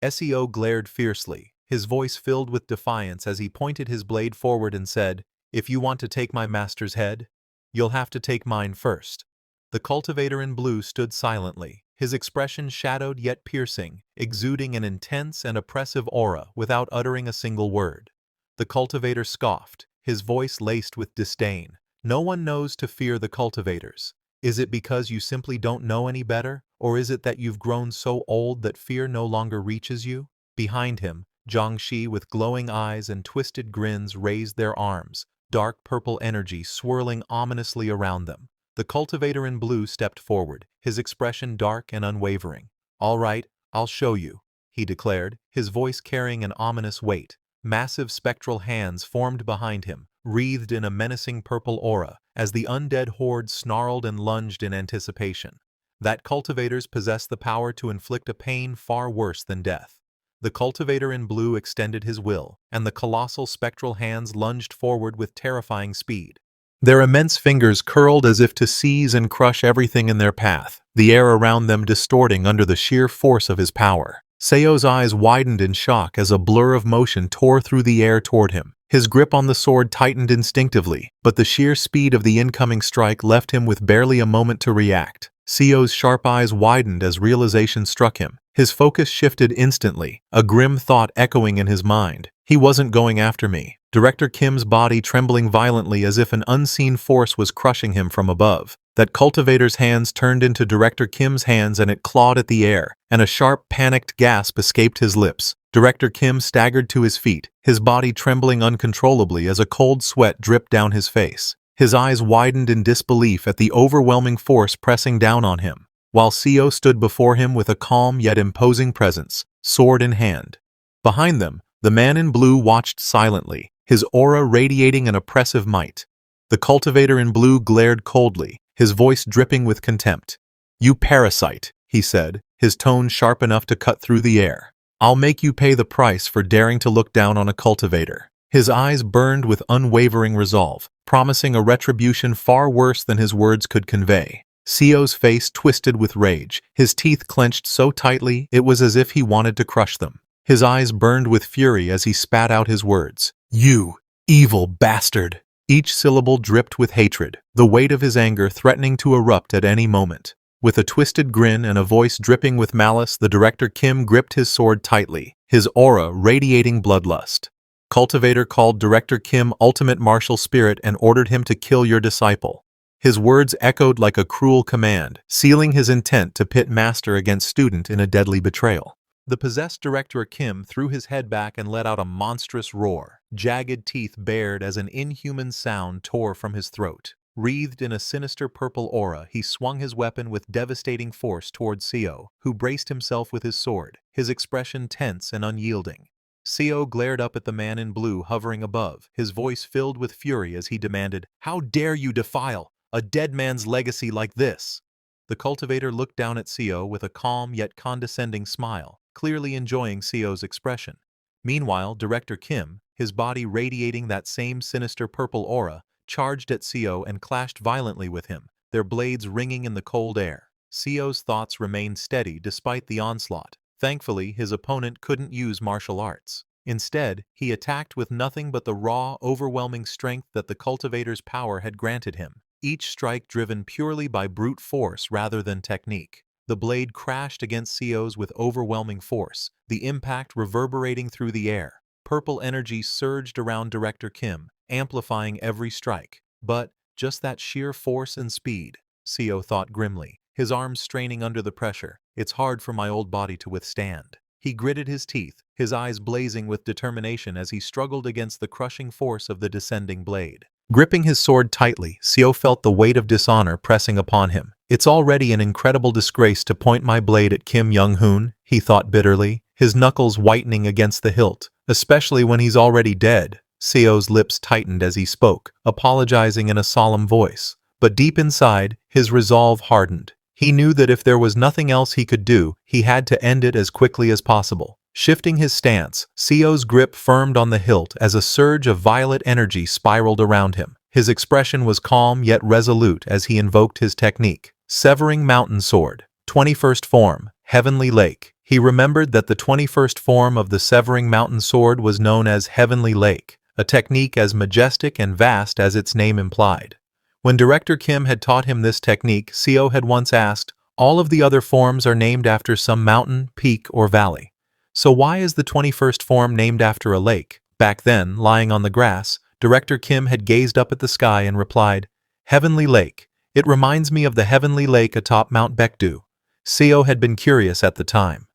Seo glared fiercely, his voice filled with defiance as he pointed his blade forward and said, "If you want to take my master's head, you'll have to take mine first." The cultivator in blue stood silently, his expression shadowed yet piercing, exuding an intense and oppressive aura without uttering a single word. The cultivator scoffed, his voice laced with disdain. "No one knows to fear the cultivators. Is it because you simply don't know any better, or is it that you've grown so old that fear no longer reaches you?" Behind him, Jiangxi with glowing eyes and twisted grins raised their arms, dark purple energy swirling ominously around them. The cultivator in blue stepped forward, his expression dark and unwavering. "All right, I'll show you," he declared, his voice carrying an ominous weight. Massive spectral hands formed behind him, wreathed in a menacing purple aura, as the undead horde snarled and lunged in anticipation. That cultivators possess the power to inflict a pain far worse than death. The cultivator in blue extended his will, and the colossal spectral hands lunged forward with terrifying speed. Their immense fingers curled as if to seize and crush everything in their path, the air around them distorting under the sheer force of his power. Seo's eyes widened in shock as a blur of motion tore through the air toward him. His grip on the sword tightened instinctively, but the sheer speed of the incoming strike left him with barely a moment to react. Seo's sharp eyes widened as realization struck him. His focus shifted instantly, a grim thought echoing in his mind. "He wasn't going after me." Director Kim's body trembling violently as if an unseen force was crushing him from above. That cultivator's hands turned into Director Kim's hands and it clawed at the air, and a sharp, panicked gasp escaped his lips. Director Kim staggered to his feet, his body trembling uncontrollably as a cold sweat dripped down his face. His eyes widened in disbelief at the overwhelming force pressing down on him, while Seo stood before him with a calm yet imposing presence, sword in hand. Behind them, the man in blue watched silently, his aura radiating an oppressive might. The cultivator in blue glared coldly, his voice dripping with contempt. "You parasite," he said, his tone sharp enough to cut through the air. "I'll make you pay the price for daring to look down on a cultivator." His eyes burned with unwavering resolve, promising a retribution far worse than his words could convey. Seo's face twisted with rage, his teeth clenched so tightly it was as if he wanted to crush them. His eyes burned with fury as he spat out his words. "You evil bastard!" Each syllable dripped with hatred, the weight of his anger threatening to erupt at any moment. With a twisted grin and a voice dripping with malice, the Director Kim gripped his sword tightly, his aura radiating bloodlust. Cultivator called Director Kim ultimate martial spirit and ordered him to kill your disciple. His words echoed like a cruel command, sealing his intent to pit master against student in a deadly betrayal. The possessed Director Kim threw his head back and let out a monstrous roar, jagged teeth bared as an inhuman sound tore from his throat. Wreathed in a sinister purple aura, he swung his weapon with devastating force toward Seo, who braced himself with his sword, his expression tense and unyielding. Seo glared up at the man in blue hovering above, his voice filled with fury as he demanded, "How dare you defile a dead man's legacy like this?" The cultivator looked down at Seo with a calm yet condescending smile, clearly enjoying Seo's expression. Meanwhile, Director Kim, his body radiating that same sinister purple aura, charged at Seo and clashed violently with him, their blades ringing in the cold air. Seo's thoughts remained steady despite the onslaught. Thankfully, his opponent couldn't use martial arts. Instead, he attacked with nothing but the raw, overwhelming strength that the cultivator's power had granted him, each strike driven purely by brute force rather than technique. The blade crashed against Seo's with overwhelming force, the impact reverberating through the air. Purple energy surged around Director Kim, amplifying every strike. But just that sheer force and speed, Co thought grimly, his arms straining under the pressure. It's hard for my old body to withstand. He gritted his teeth, his eyes blazing with determination as he struggled against the crushing force of the descending blade. Gripping his sword tightly, Seo felt the weight of dishonor pressing upon him. It's already an incredible disgrace to point my blade at Kim Young-hoon, he thought bitterly, his knuckles whitening against the hilt, especially when he's already dead. Seo's lips tightened as he spoke, apologizing in a solemn voice. But deep inside, his resolve hardened. He knew that if there was nothing else he could do, he had to end it as quickly as possible. Shifting his stance, Seo's grip firmed on the hilt as a surge of violet energy spiraled around him. His expression was calm yet resolute as he invoked his technique. Severing Mountain Sword. 21st Form. Heavenly Lake. He remembered that the 21st form of the Severing Mountain Sword was known as Heavenly Lake, a technique as majestic and vast as its name implied. When Director Kim had taught him this technique, Seo had once asked, all of the other forms are named after some mountain, peak, or valley. So why is the 21st form named after a lake? Back then, lying on the grass, Director Kim had gazed up at the sky and replied, Heavenly Lake. It reminds me of the heavenly lake atop Mount Baekdu. Seo had been curious at the time.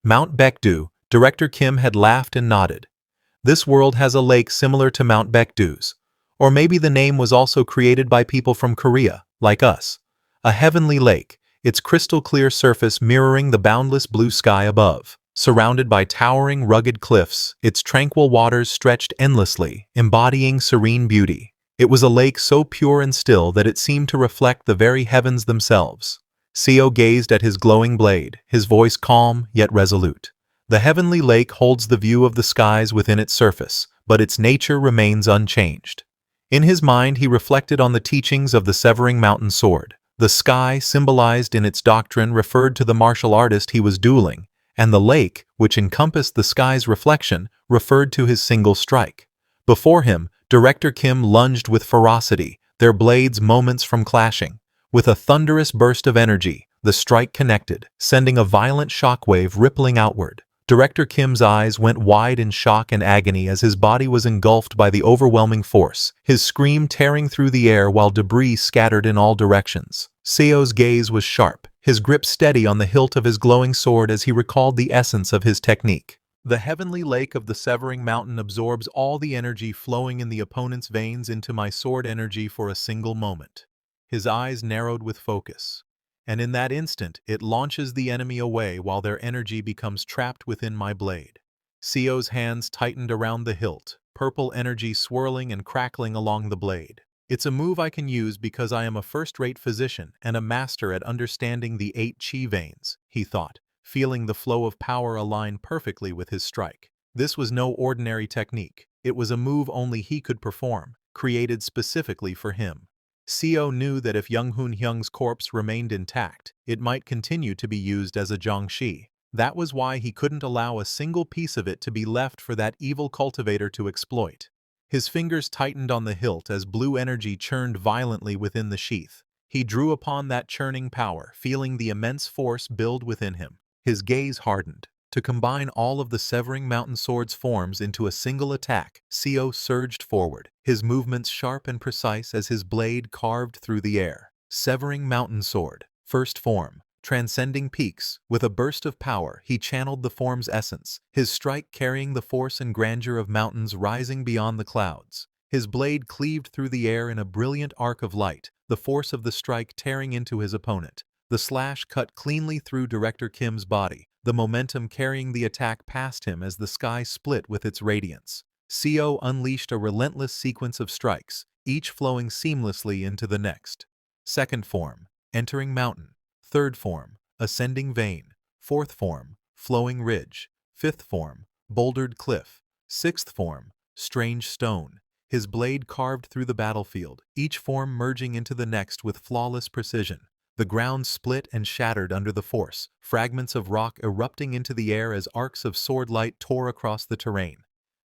Mount Baekdu, Director Kim had laughed and nodded. This world has a lake similar to Mount Baekdu's. Or maybe the name was also created by people from Korea, like us. A heavenly lake, its crystal clear surface mirroring the boundless blue sky above. Surrounded by towering, rugged cliffs, its tranquil waters stretched endlessly, embodying serene beauty. It was a lake so pure and still that it seemed to reflect the very heavens themselves. Seo gazed at his glowing blade, his voice calm yet resolute. The heavenly lake holds the view of the skies within its surface, but its nature remains unchanged. In his mind, he reflected on the teachings of the Severing Mountain Sword. The sky, symbolized in its doctrine, referred to the martial artist he was dueling, and the lake, which encompassed the sky's reflection, referred to his single strike. Before him, Director Kim lunged with ferocity, their blades moments from clashing. With a thunderous burst of energy, the strike connected, sending a violent shockwave rippling outward. Director Kim's eyes went wide in shock and agony as his body was engulfed by the overwhelming force, his scream tearing through the air while debris scattered in all directions. Seo's gaze was sharp, his grip steady on the hilt of his glowing sword as he recalled the essence of his technique. The heavenly lake of the Severing Mountain absorbs all the energy flowing in the opponent's veins into my sword energy for a single moment. His eyes narrowed with focus. And in that instant, it launches the enemy away while their energy becomes trapped within my blade. Seo's hands tightened around the hilt, purple energy swirling and crackling along the blade. It's a move I can use because I am a first-rate physician and a master at understanding the 8 chi veins, he thought, feeling the flow of power align perfectly with his strike. This was no ordinary technique. It was a move only he could perform, created specifically for him. Seo knew that if Young-hoon Hyung's corpse remained intact, it might continue to be used as a Jiangshi. That was why he couldn't allow a single piece of it to be left for that evil cultivator to exploit. His fingers tightened on the hilt as blue energy churned violently within the sheath. He drew upon that churning power, feeling the immense force build within him. His gaze hardened. To combine all of the Severing Mountain Sword's forms into a single attack, Seo surged forward, his movements sharp and precise as his blade carved through the air. Severing Mountain Sword, first form. Transcending peaks, with a burst of power, he channeled the form's essence, his strike carrying the force and grandeur of mountains rising beyond the clouds. His blade cleaved through the air in a brilliant arc of light, the force of the strike tearing into his opponent. The slash cut cleanly through Director Kim's body, the momentum carrying the attack past him as the sky split with its radiance. Seo unleashed a relentless sequence of strikes, each flowing seamlessly into the next. Second form, Entering Mountain. Third form, Ascending Vein. Fourth form, Flowing Ridge. Fifth form, Bouldered Cliff. Sixth form, Strange Stone. His blade carved through the battlefield, each form merging into the next with flawless precision. The ground split and shattered under the force, fragments of rock erupting into the air as arcs of sword light tore across the terrain.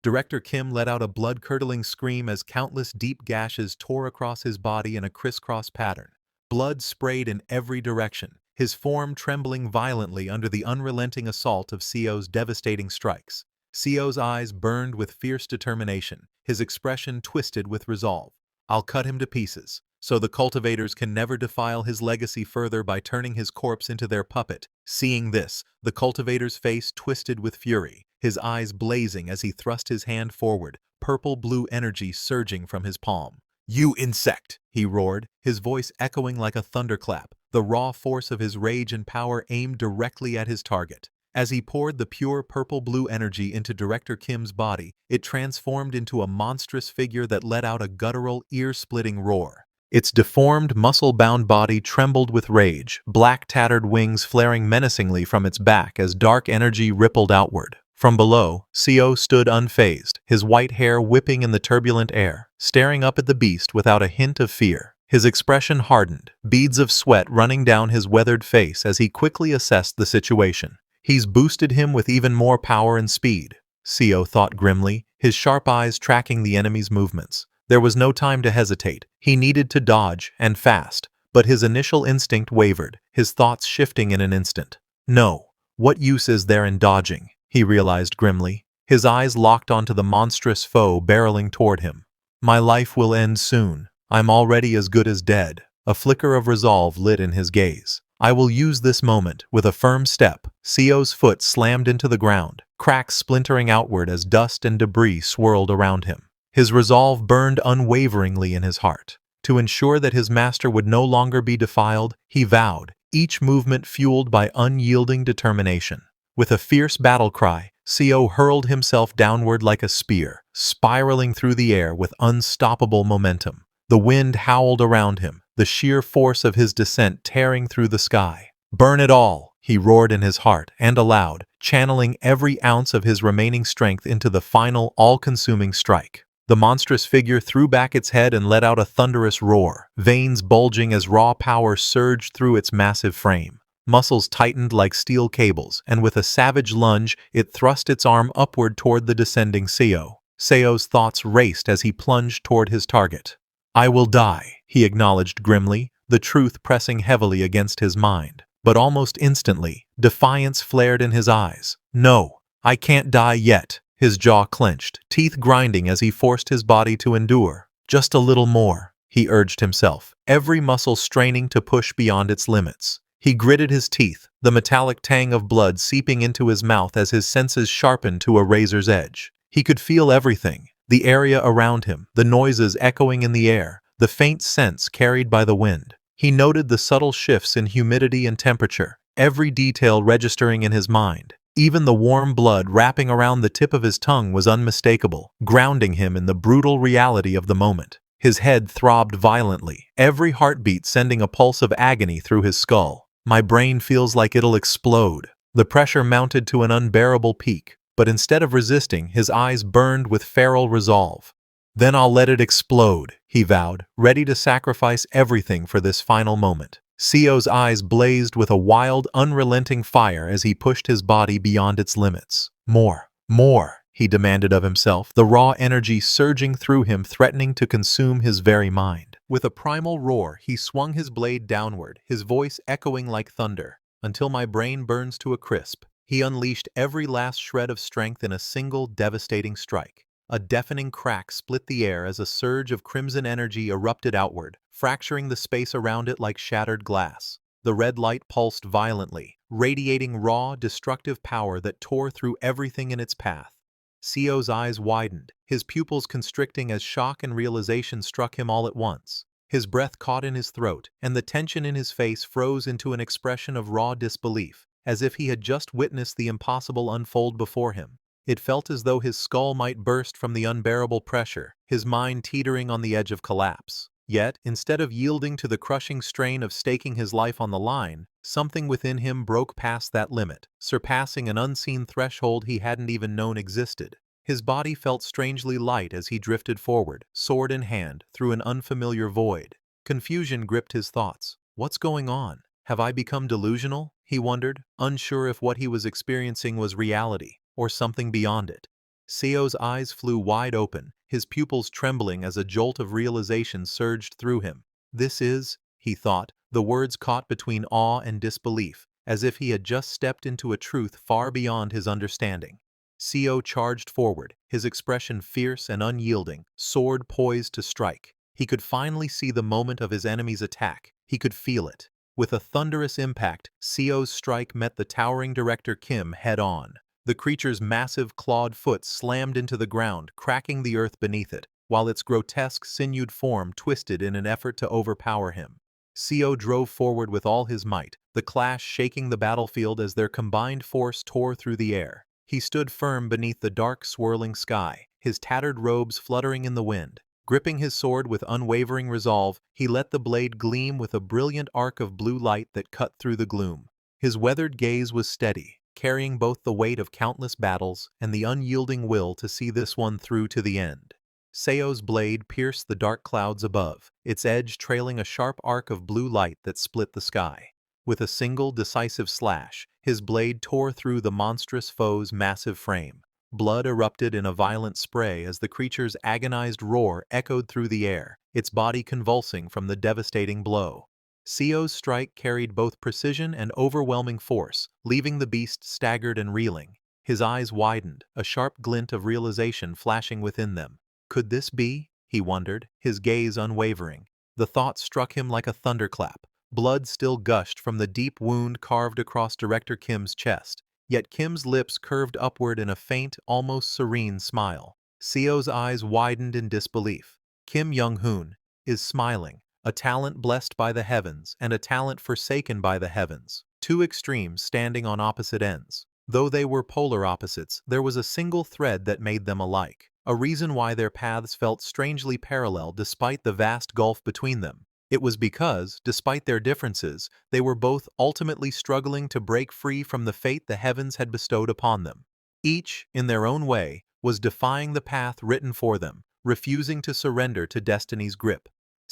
Director Kim let out a blood-curdling scream as countless deep gashes tore across his body in a crisscross pattern. Blood sprayed in every direction, his form trembling violently under the unrelenting assault of Seo's devastating strikes. Sio's eyes burned with fierce determination, his expression twisted with resolve. I'll cut him to pieces, so the cultivators can never defile his legacy further by turning his corpse into their puppet. Seeing this, the cultivator's face twisted with fury, his eyes blazing as he thrust his hand forward, purple-blue energy surging from his palm. "You insect!" he roared, his voice echoing like a thunderclap, the raw force of his rage and power aimed directly at his target. As he poured the pure purple-blue energy into Director Kim's body, it transformed into a monstrous figure that let out a guttural, ear-splitting roar. Its deformed, muscle-bound body trembled with rage, black tattered wings flaring menacingly from its back as dark energy rippled outward. From below, Sio stood unfazed, his white hair whipping in the turbulent air, staring up at the beast without a hint of fear. His expression hardened, beads of sweat running down his weathered face as he quickly assessed the situation. He's boosted him with even more power and speed, Sio thought grimly, his sharp eyes tracking the enemy's movements. There was no time to hesitate. He needed to dodge, and fast, but his initial instinct wavered, his thoughts shifting in an instant. No, what use is there in dodging? He realized grimly, his eyes locked onto the monstrous foe barreling toward him. My life will end soon. I'm already as good as dead. A flicker of resolve lit in his gaze. I will use this moment. With a firm step, Sio's foot slammed into the ground, cracks splintering outward as dust and debris swirled around him. His resolve burned unwaveringly in his heart. To ensure that his master would no longer be defiled, he vowed, each movement fueled by unyielding determination. With a fierce battle cry, Sio hurled himself downward like a spear, spiraling through the air with unstoppable momentum. The wind howled around him, the sheer force of his descent tearing through the sky. "Burn it all!" he roared in his heart and aloud, channeling every ounce of his remaining strength into the final, all-consuming strike. The monstrous figure threw back its head and let out a thunderous roar, veins bulging as raw power surged through its massive frame. Muscles tightened like steel cables, and with a savage lunge, it thrust its arm upward toward the descending Sio. Sio's thoughts raced as he plunged toward his target. "I will die," he acknowledged grimly, the truth pressing heavily against his mind. But almost instantly, defiance flared in his eyes. "No, I can't die yet." His jaw clenched, teeth grinding as he forced his body to endure. "Just a little more," he urged himself, every muscle straining to push beyond its limits. He gritted his teeth, the metallic tang of blood seeping into his mouth as his senses sharpened to a razor's edge. He could feel everything, the area around him, the noises echoing in the air, the faint scents carried by the wind. He noted the subtle shifts in humidity and temperature, every detail registering in his mind. Even the warm blood wrapping around the tip of his tongue was unmistakable, grounding him in the brutal reality of the moment. His head throbbed violently, every heartbeat sending a pulse of agony through his skull. "My brain feels like it'll explode." The pressure mounted to an unbearable peak, but instead of resisting, his eyes burned with feral resolve. "Then I'll let it explode," he vowed, ready to sacrifice everything for this final moment. Sio's eyes blazed with a wild, unrelenting fire as he pushed his body beyond its limits. "More, more," he demanded of himself, the raw energy surging through him, threatening to consume his very mind. With a primal roar, he swung his blade downward, his voice echoing like thunder. "Until my brain burns to a crisp." He unleashed every last shred of strength in a single devastating strike. A deafening crack split the air as a surge of crimson energy erupted outward, fracturing the space around it like shattered glass. The red light pulsed violently, radiating raw, destructive power that tore through everything in its path. Sio's eyes widened, his pupils constricting as shock and realization struck him all at once. His breath caught in his throat, and the tension in his face froze into an expression of raw disbelief, as if he had just witnessed the impossible unfold before him. It felt as though his skull might burst from the unbearable pressure, his mind teetering on the edge of collapse. Yet, instead of yielding to the crushing strain of staking his life on the line, something within him broke past that limit, surpassing an unseen threshold he hadn't even known existed. His body felt strangely light as he drifted forward, sword in hand, through an unfamiliar void. Confusion gripped his thoughts. What's going on? Have I become delusional? He wondered, unsure if what he was experiencing was reality, or something beyond it. Sio's eyes flew wide open, his pupils trembling as a jolt of realization surged through him. "This is," he thought, the words caught between awe and disbelief, as if he had just stepped into a truth far beyond his understanding. Co charged forward, his expression fierce and unyielding, sword poised to strike. He could finally see the moment of his enemy's attack. He could feel it. With a thunderous impact, Co's strike met the towering Director Kim head-on. The creature's massive clawed foot slammed into the ground, cracking the earth beneath it, while its grotesque, sinewed form twisted in an effort to overpower him. Co drove forward with all his might, the clash shaking the battlefield as their combined force tore through the air. He stood firm beneath the dark, swirling sky, his tattered robes fluttering in the wind. Gripping his sword with unwavering resolve, he let the blade gleam with a brilliant arc of blue light that cut through the gloom. His weathered gaze was steady, carrying both the weight of countless battles and the unyielding will to see this one through to the end. Seo's blade pierced the dark clouds above, its edge trailing a sharp arc of blue light that split the sky. With a single, decisive slash, his blade tore through the monstrous foe's massive frame. Blood erupted in a violent spray as the creature's agonized roar echoed through the air, its body convulsing from the devastating blow. Co's strike carried both precision and overwhelming force, leaving the beast staggered and reeling. His eyes widened, a sharp glint of realization flashing within them. Could this be? He wondered, his gaze unwavering. The thought struck him like a thunderclap. Blood still gushed from the deep wound carved across Director Kim's chest, yet Kim's lips curved upward in a faint, almost serene smile. Co's eyes widened in disbelief. Kim Young-hoon is smiling, a talent blessed by the heavens and a talent forsaken by the heavens, two extremes standing on opposite ends. Though they were polar opposites, there was a single thread that made them alike, a reason why their paths felt strangely parallel despite the vast gulf between them. It was because, despite their differences, they were both ultimately struggling to break free from the fate the heavens had bestowed upon them. Each, in their own way, was defying the path written for them, refusing to surrender to destiny's grip.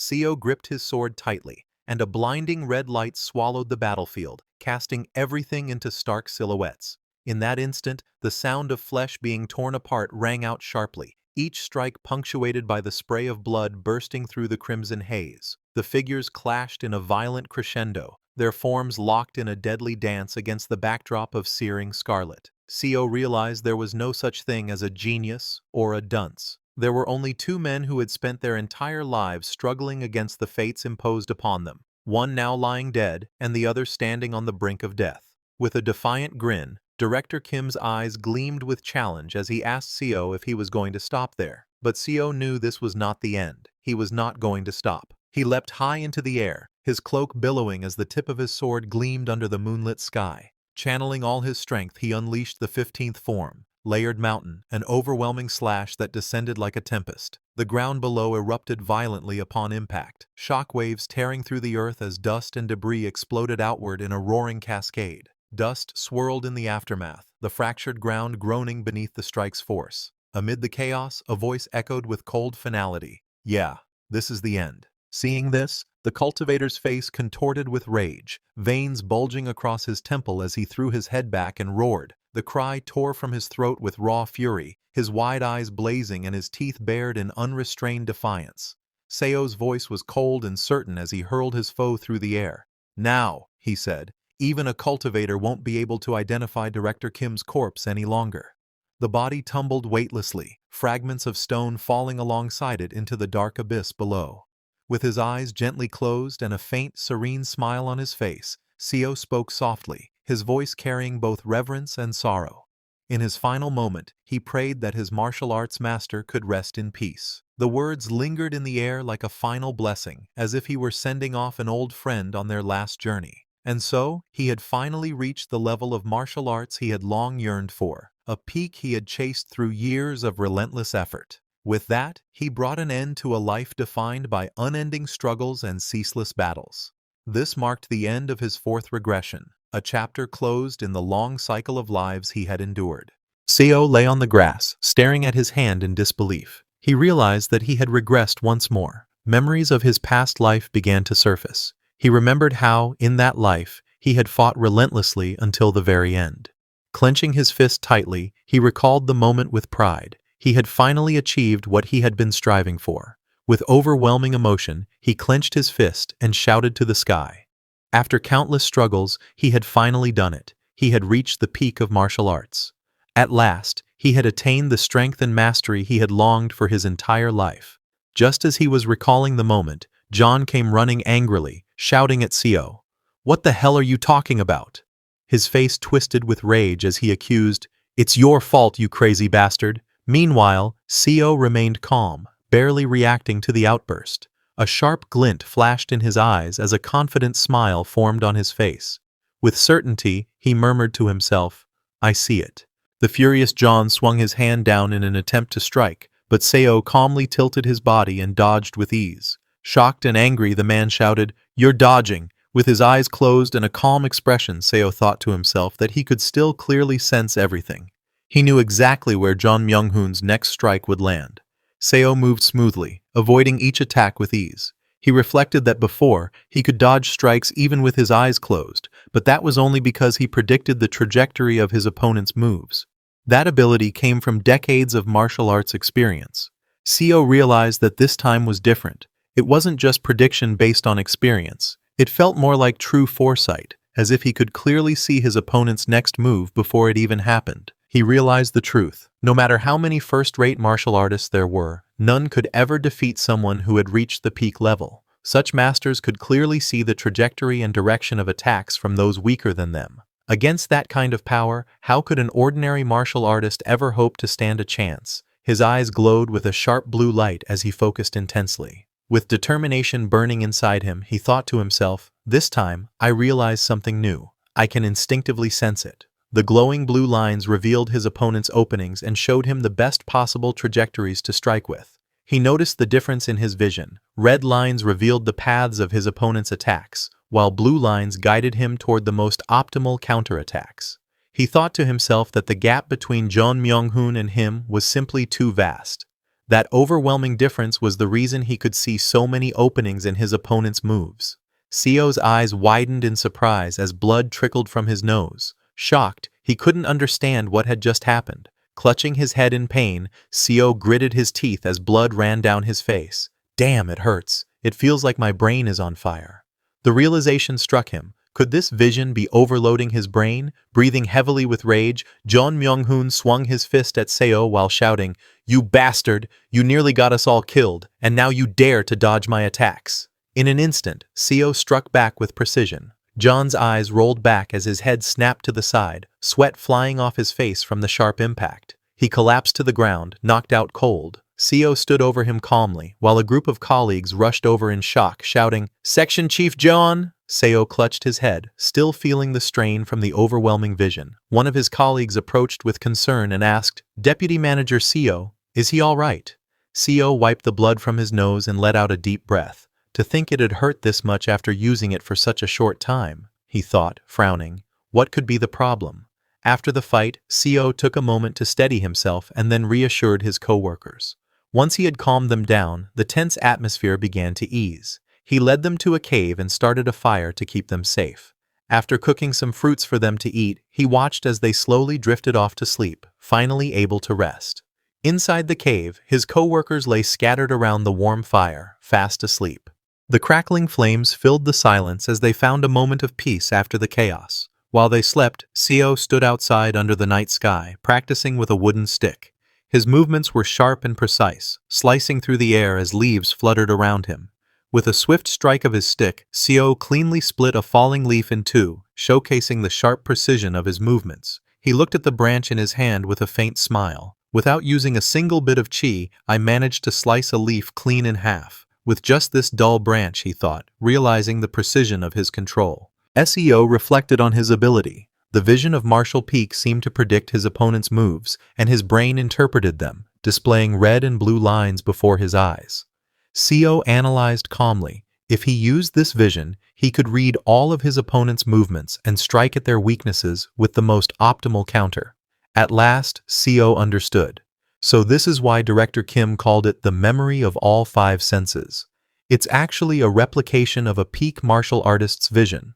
Co gripped his sword tightly, and a blinding red light swallowed the battlefield, casting everything into stark silhouettes. In that instant, the sound of flesh being torn apart rang out sharply, each strike punctuated by the spray of blood bursting through the crimson haze. The figures clashed in a violent crescendo, their forms locked in a deadly dance against the backdrop of searing scarlet. Co realized there was no such thing as a genius or a dunce. There were only two men who had spent their entire lives struggling against the fates imposed upon them, one now lying dead and the other standing on the brink of death. With a defiant grin, Director Kim's eyes gleamed with challenge as he asked Co if he was going to stop there. But Co knew this was not the end. He was not going to stop. He leapt high into the air, his cloak billowing as the tip of his sword gleamed under the moonlit sky. Channeling all his strength, he unleashed the 15th form, Layered Mountain, an overwhelming slash that descended like a tempest. The ground below erupted violently upon impact, shockwaves tearing through the earth as dust and debris exploded outward in a roaring cascade. Dust swirled in the aftermath, the fractured ground groaning beneath the strike's force. Amid the chaos, a voice echoed with cold finality. "Yeah, this is the end." Seeing this, the cultivator's face contorted with rage, veins bulging across his temple as he threw his head back and roared. The cry tore from his throat with raw fury, his wide eyes blazing and his teeth bared in unrestrained defiance. Seo's voice was cold and certain as he hurled his foe through the air. "Now," he said, "even a cultivator won't be able to identify Director Kim's corpse any longer." The body tumbled weightlessly, fragments of stone falling alongside it into the dark abyss below. With his eyes gently closed and a faint, serene smile on his face, Co spoke softly, his voice carrying both reverence and sorrow. In his final moment, he prayed that his martial arts master could rest in peace. The words lingered in the air like a final blessing, as if he were sending off an old friend on their last journey. And so, he had finally reached the level of martial arts he had long yearned for, a peak he had chased through years of relentless effort. With that, he brought an end to a life defined by unending struggles and ceaseless battles. This marked the end of his fourth regression, a chapter closed in the long cycle of lives he had endured. Co lay on the grass, staring at his hand in disbelief. He realized that he had regressed once more. Memories of his past life began to surface. He remembered how, in that life, he had fought relentlessly until the very end. Clenching his fist tightly, he recalled the moment with pride. He had finally achieved what he had been striving for. With overwhelming emotion, he clenched his fist and shouted to the sky. After countless struggles, he had finally done it. He had reached the peak of martial arts. At last, He had attained the strength and mastery he had longed for his entire life. Just as he was recalling the moment, John came running angrily, shouting at Seo. "What the hell are you talking about?" His face twisted with rage as he accused, "It's your fault, you crazy bastard." Meanwhile, Seo remained calm, barely reacting to the outburst. A sharp glint flashed in his eyes as a confident smile formed on his face. With certainty, he murmured to himself, "I see it." The furious John swung his hand down in an attempt to strike, but Seo calmly tilted his body and dodged with ease. Shocked and angry, the man shouted, "You're dodging!" With his eyes closed and a calm expression, Seo thought to himself that he could still clearly sense everything. He knew exactly where John Myung-hoon's next strike would land. Seo moved smoothly, avoiding each attack with ease. He reflected that before, he could dodge strikes even with his eyes closed, but that was only because he predicted the trajectory of his opponent's moves. That ability came from decades of martial arts experience. Seo realized that this time was different. It wasn't just prediction based on experience. It felt more like true foresight, as if he could clearly see his opponent's next move before it even happened. He realized the truth. No matter how many first-rate martial artists there were, none could ever defeat someone who had reached the peak level. Such masters could clearly see the trajectory and direction of attacks from those weaker than them. Against that kind of power, how could an ordinary martial artist ever hope to stand a chance? His eyes glowed with a sharp blue light as he focused intensely. With determination burning inside him, he thought to himself, "This time, I realize something new. I can instinctively sense it." The glowing blue lines revealed his opponent's openings and showed him the best possible trajectories to strike with. He noticed the difference in his vision. Red lines revealed the paths of his opponent's attacks, while blue lines guided him toward the most optimal counterattacks. He thought to himself that the gap between John Myung-hoon and him was simply too vast. That overwhelming difference was the reason he could see so many openings in his opponent's moves. Seo's eyes widened in surprise as blood trickled from his nose. Shocked, he couldn't understand what had just happened. Clutching his head in pain, Seo gritted his teeth as blood ran down his face. "Damn, it hurts. It feels like my brain is on fire." The realization struck him. Could this vision be overloading his brain? Breathing heavily with rage, John Myung-hoon swung his fist at Seo while shouting, "You bastard! You nearly got us all killed, and now you dare to dodge my attacks." In an instant, Seo struck back with precision. John's eyes rolled back as his head snapped to the side, sweat flying off his face from the sharp impact. He collapsed to the ground, knocked out cold. Seo stood over him calmly, while a group of colleagues rushed over in shock, shouting, "Section Chief John!" Seo clutched his head, still feeling the strain from the overwhelming vision. One of his colleagues approached with concern and asked, "Deputy Manager Seo, is he all right?" Seo wiped the blood from his nose and let out a deep breath. To think it had hurt this much after using it for such a short time, he thought, frowning. What could be the problem? After the fight, Seo took a moment to steady himself and then reassured his co-workers. Once he had calmed them down, the tense atmosphere began to ease. He led them to a cave and started a fire to keep them safe. After cooking some fruits for them to eat, he watched as they slowly drifted off to sleep, finally able to rest. Inside the cave, his co-workers lay scattered around the warm fire, fast asleep. The crackling flames filled the silence as they found a moment of peace after the chaos. While they slept, Seo stood outside under the night sky, practicing with a wooden stick. His movements were sharp and precise, slicing through the air as leaves fluttered around him. With a swift strike of his stick, Seo cleanly split a falling leaf in two, showcasing the sharp precision of his movements. He looked at the branch in his hand with a faint smile. "Without using a single bit of chi, I managed to slice a leaf clean in half. With just this dull branch," he thought, realizing the precision of his control. Seo reflected on his ability. The vision of martial peak seemed to predict his opponent's moves, and his brain interpreted them, displaying red and blue lines before his eyes. Seo analyzed calmly. If he used this vision, he could read all of his opponent's movements and strike at their weaknesses with the most optimal counter. At last, Seo understood. So this is why Director Kim called it the memory of all five senses. It's actually a replication of a peak martial artist's vision.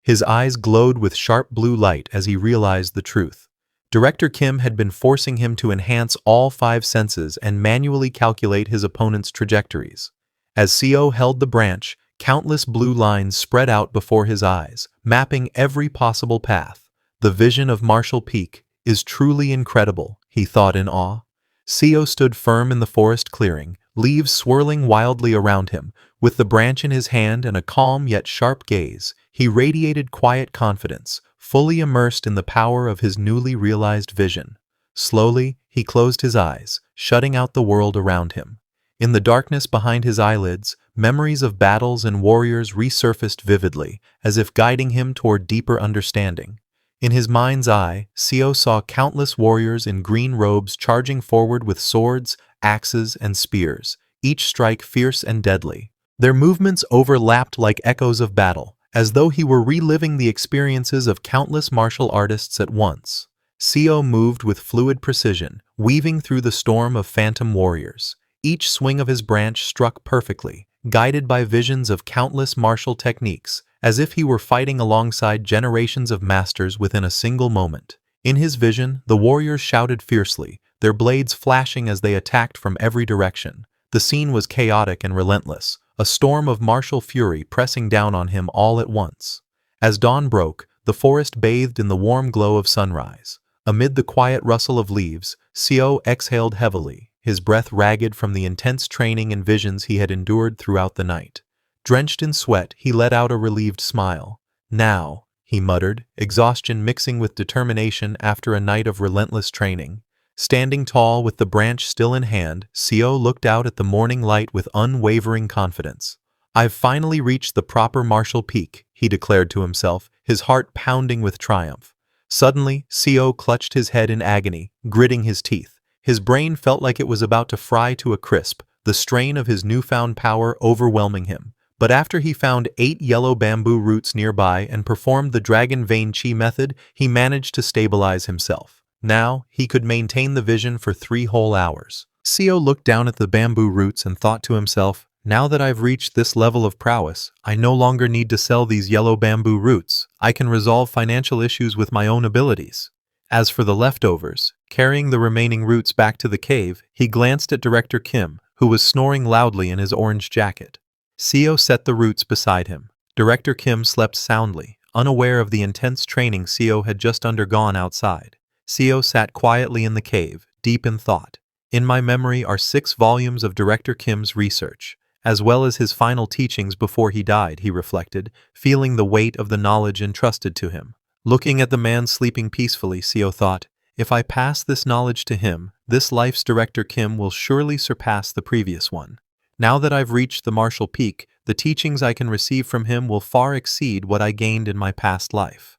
His eyes glowed with sharp blue light as he realized the truth. Director Kim had been forcing him to enhance all five senses and manually calculate his opponent's trajectories. As Seo held the branch, countless blue lines spread out before his eyes, mapping every possible path. The vision of martial peak is truly incredible, he thought in awe. Seo stood firm in the forest clearing, leaves swirling wildly around him. With the branch in his hand and a calm yet sharp gaze, he radiated quiet confidence, fully immersed in the power of his newly realized vision. Slowly, he closed his eyes, shutting out the world around him. In the darkness behind his eyelids, memories of battles and warriors resurfaced vividly, as if guiding him toward deeper understanding. In his mind's eye, Seo saw countless warriors in green robes charging forward with swords, axes, and spears, each strike fierce and deadly. Their movements overlapped like echoes of battle, as though he were reliving the experiences of countless martial artists at once. Seo moved with fluid precision, weaving through the storm of phantom warriors. Each swing of his branch struck perfectly, guided by visions of countless martial techniques, as if he were fighting alongside generations of masters within a single moment. In his vision, the warriors shouted fiercely, their blades flashing as they attacked from every direction. The scene was chaotic and relentless, a storm of martial fury pressing down on him all at once. As dawn broke, the forest bathed in the warm glow of sunrise. Amid the quiet rustle of leaves, Seo exhaled heavily, his breath ragged from the intense training and visions he had endured throughout the night. Drenched in sweat, he let out a relieved smile. "Now," he muttered, exhaustion mixing with determination after a night of relentless training. Standing tall with the branch still in hand, Seo looked out at the morning light with unwavering confidence. "I've finally reached the proper martial peak," he declared to himself, his heart pounding with triumph. Suddenly, Seo clutched his head in agony, gritting his teeth. His brain felt like it was about to fry to a crisp, the strain of his newfound power overwhelming him. But after he found 8 yellow bamboo roots nearby and performed the dragon vein chi method, he managed to stabilize himself. Now, he could maintain the vision for 3 whole hours. Seo looked down at the bamboo roots and thought to himself, "Now that I've reached this level of prowess, I no longer need to sell these yellow bamboo roots. I can resolve financial issues with my own abilities." As for the leftovers, carrying the remaining roots back to the cave, he glanced at Director Kim, who was snoring loudly in his orange jacket. Seo set the roots beside him. Director Kim slept soundly, unaware of the intense training Seo had just undergone outside. Seo sat quietly in the cave, deep in thought. In my memory are 6 volumes of Director Kim's research, as well as his final teachings before he died, he reflected, feeling the weight of the knowledge entrusted to him. Looking at the man sleeping peacefully, Seo thought, if I pass this knowledge to him, this life's Director Kim will surely surpass the previous one. Now that I've reached the martial peak, the teachings I can receive from him will far exceed what I gained in my past life.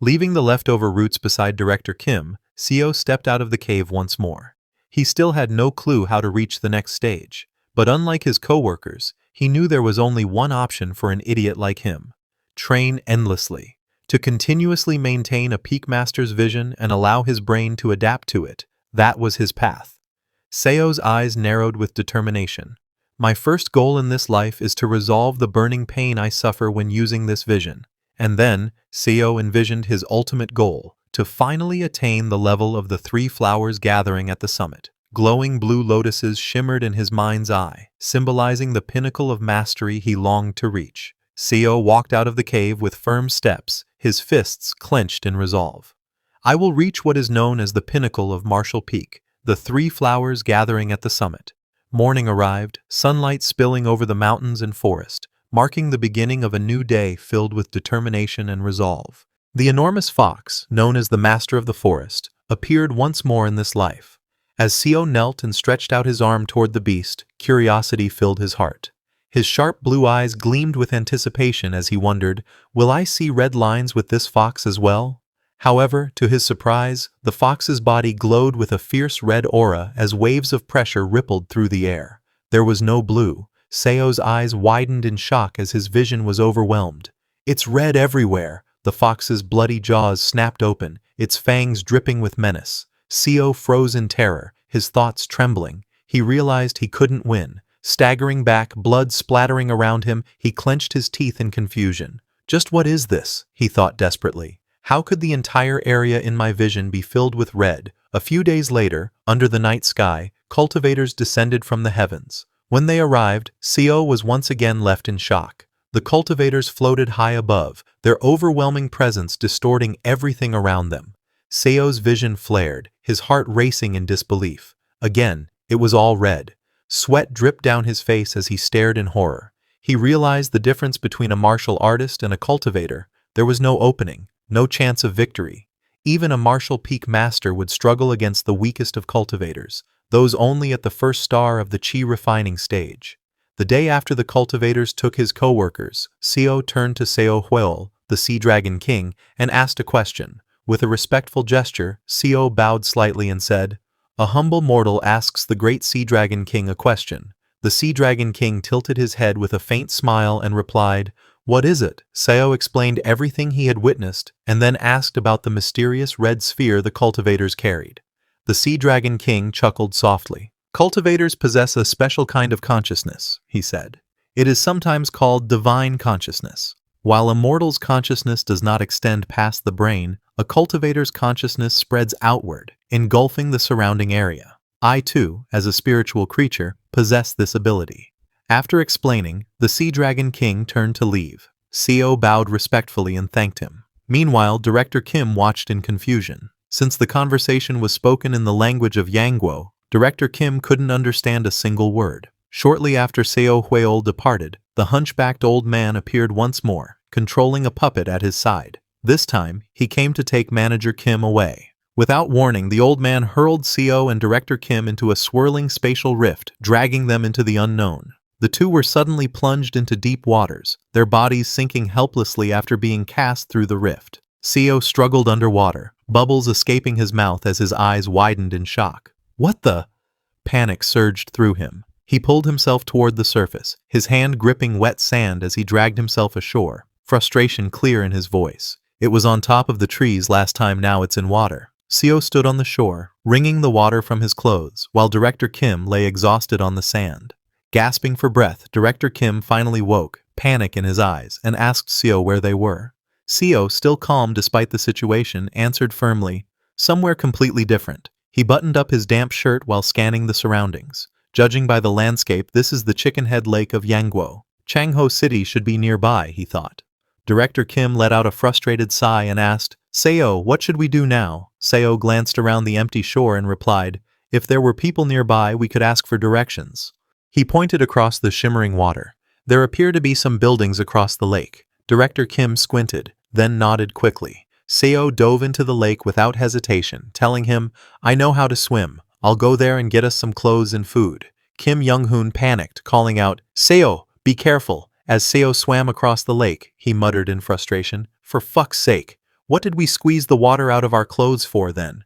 Leaving the leftover roots beside Director Kim, Seo stepped out of the cave once more. He still had no clue how to reach the next stage, but unlike his co-workers, he knew there was only one option for an idiot like him: train endlessly. To continuously maintain a peak master's vision and allow his brain to adapt to it, that was his path. Seo's eyes narrowed with determination. My first goal in this life is to resolve the burning pain I suffer when using this vision. And then, Seo envisioned his ultimate goal, to finally attain the level of the 3 flowers gathering at the summit. Glowing blue lotuses shimmered in his mind's eye, symbolizing the pinnacle of mastery he longed to reach. Seo walked out of the cave with firm steps, his fists clenched in resolve. I will reach what is known as the pinnacle of Martial Peak, the 3 flowers gathering at the summit. Morning arrived, sunlight spilling over the mountains and forest, marking the beginning of a new day filled with determination and resolve. The enormous fox, known as the Master of the Forest, appeared once more in this life. As Seo knelt and stretched out his arm toward the beast, curiosity filled his heart. His sharp blue eyes gleamed with anticipation as he wondered, will I see red lines with this fox as well? However, to his surprise, the fox's body glowed with a fierce red aura as waves of pressure rippled through the air. There was no blue. Seo's eyes widened in shock as his vision was overwhelmed. It's red everywhere. The fox's bloody jaws snapped open, its fangs dripping with menace. Seo froze in terror, his thoughts trembling. He realized he couldn't win. Staggering back, blood splattering around him, he clenched his teeth in confusion. Just what is this? He thought desperately. How could the entire area in my vision be filled with red? A few days later, under the night sky, cultivators descended from the heavens. When they arrived, Seo was once again left in shock. The cultivators floated high above, their overwhelming presence distorting everything around them. Seo's vision flared, his heart racing in disbelief. Again, it was all red. Sweat dripped down his face as he stared in horror. He realized the difference between a martial artist and a cultivator. There was no opening, no chance of victory. Even a martial peak master would struggle against the weakest of cultivators, those only at the first star of the chi refining stage. The day after the cultivators took his co-workers, Seo turned to Seo Huel, the Sea Dragon King, and asked a question. With a respectful gesture, Seo bowed slightly and said, "A humble mortal asks the great Sea Dragon King a question." The Sea Dragon King tilted his head with a faint smile and replied, "What is it?" Seo explained everything he had witnessed and then asked about the mysterious red sphere the cultivators carried. The Sea Dragon King chuckled softly. "Cultivators possess a special kind of consciousness," he said. "It is sometimes called divine consciousness. While a mortal's consciousness does not extend past the brain, a cultivator's consciousness spreads outward, engulfing the surrounding area. I too, as a spiritual creature, possess this ability." After explaining, the Sea Dragon King turned to leave. Seo bowed respectfully and thanked him. Meanwhile, Director Kim watched in confusion. Since the conversation was spoken in the language of Yangguo, Director Kim couldn't understand a single word. Shortly after Seo Hueol departed, the hunchbacked old man appeared once more, controlling a puppet at his side. This time, he came to take Manager Kim away. Without warning, the old man hurled Seo and Director Kim into a swirling spatial rift, dragging them into the unknown. The two were suddenly plunged into deep waters, their bodies sinking helplessly after being cast through the rift. Seo struggled underwater, bubbles escaping his mouth as his eyes widened in shock. "What the?" Panic surged through him. He pulled himself toward the surface, his hand gripping wet sand as he dragged himself ashore, frustration clear in his voice. "It was on top of the trees last time, now it's in water." Seo stood on the shore, wringing the water from his clothes, while Director Kim lay exhausted on the sand. Gasping for breath, Director Kim finally woke, panic in his eyes, and asked Seo where they were. Seo, still calm despite the situation, answered firmly, "Somewhere completely different." He buttoned up his damp shirt while scanning the surroundings. Judging by the landscape, this is the Chickenhead Lake of Yangguo. Changho City should be nearby, he thought. Director Kim let out a frustrated sigh and asked, "Seo, what should we do now?" Seo glanced around the empty shore and replied, "If there were people nearby, we could ask for directions." He pointed across the shimmering water. There appear to be some buildings across the lake. Director Kim squinted, then nodded quickly. Seo dove into the lake without hesitation, telling him, "I know how to swim. I'll go there and get us some clothes and food." Kim Young-hoon panicked, calling out, "Seo, be careful." As Seo swam across the lake, he muttered in frustration, "For fuck's sake, what did we squeeze the water out of our clothes for then?"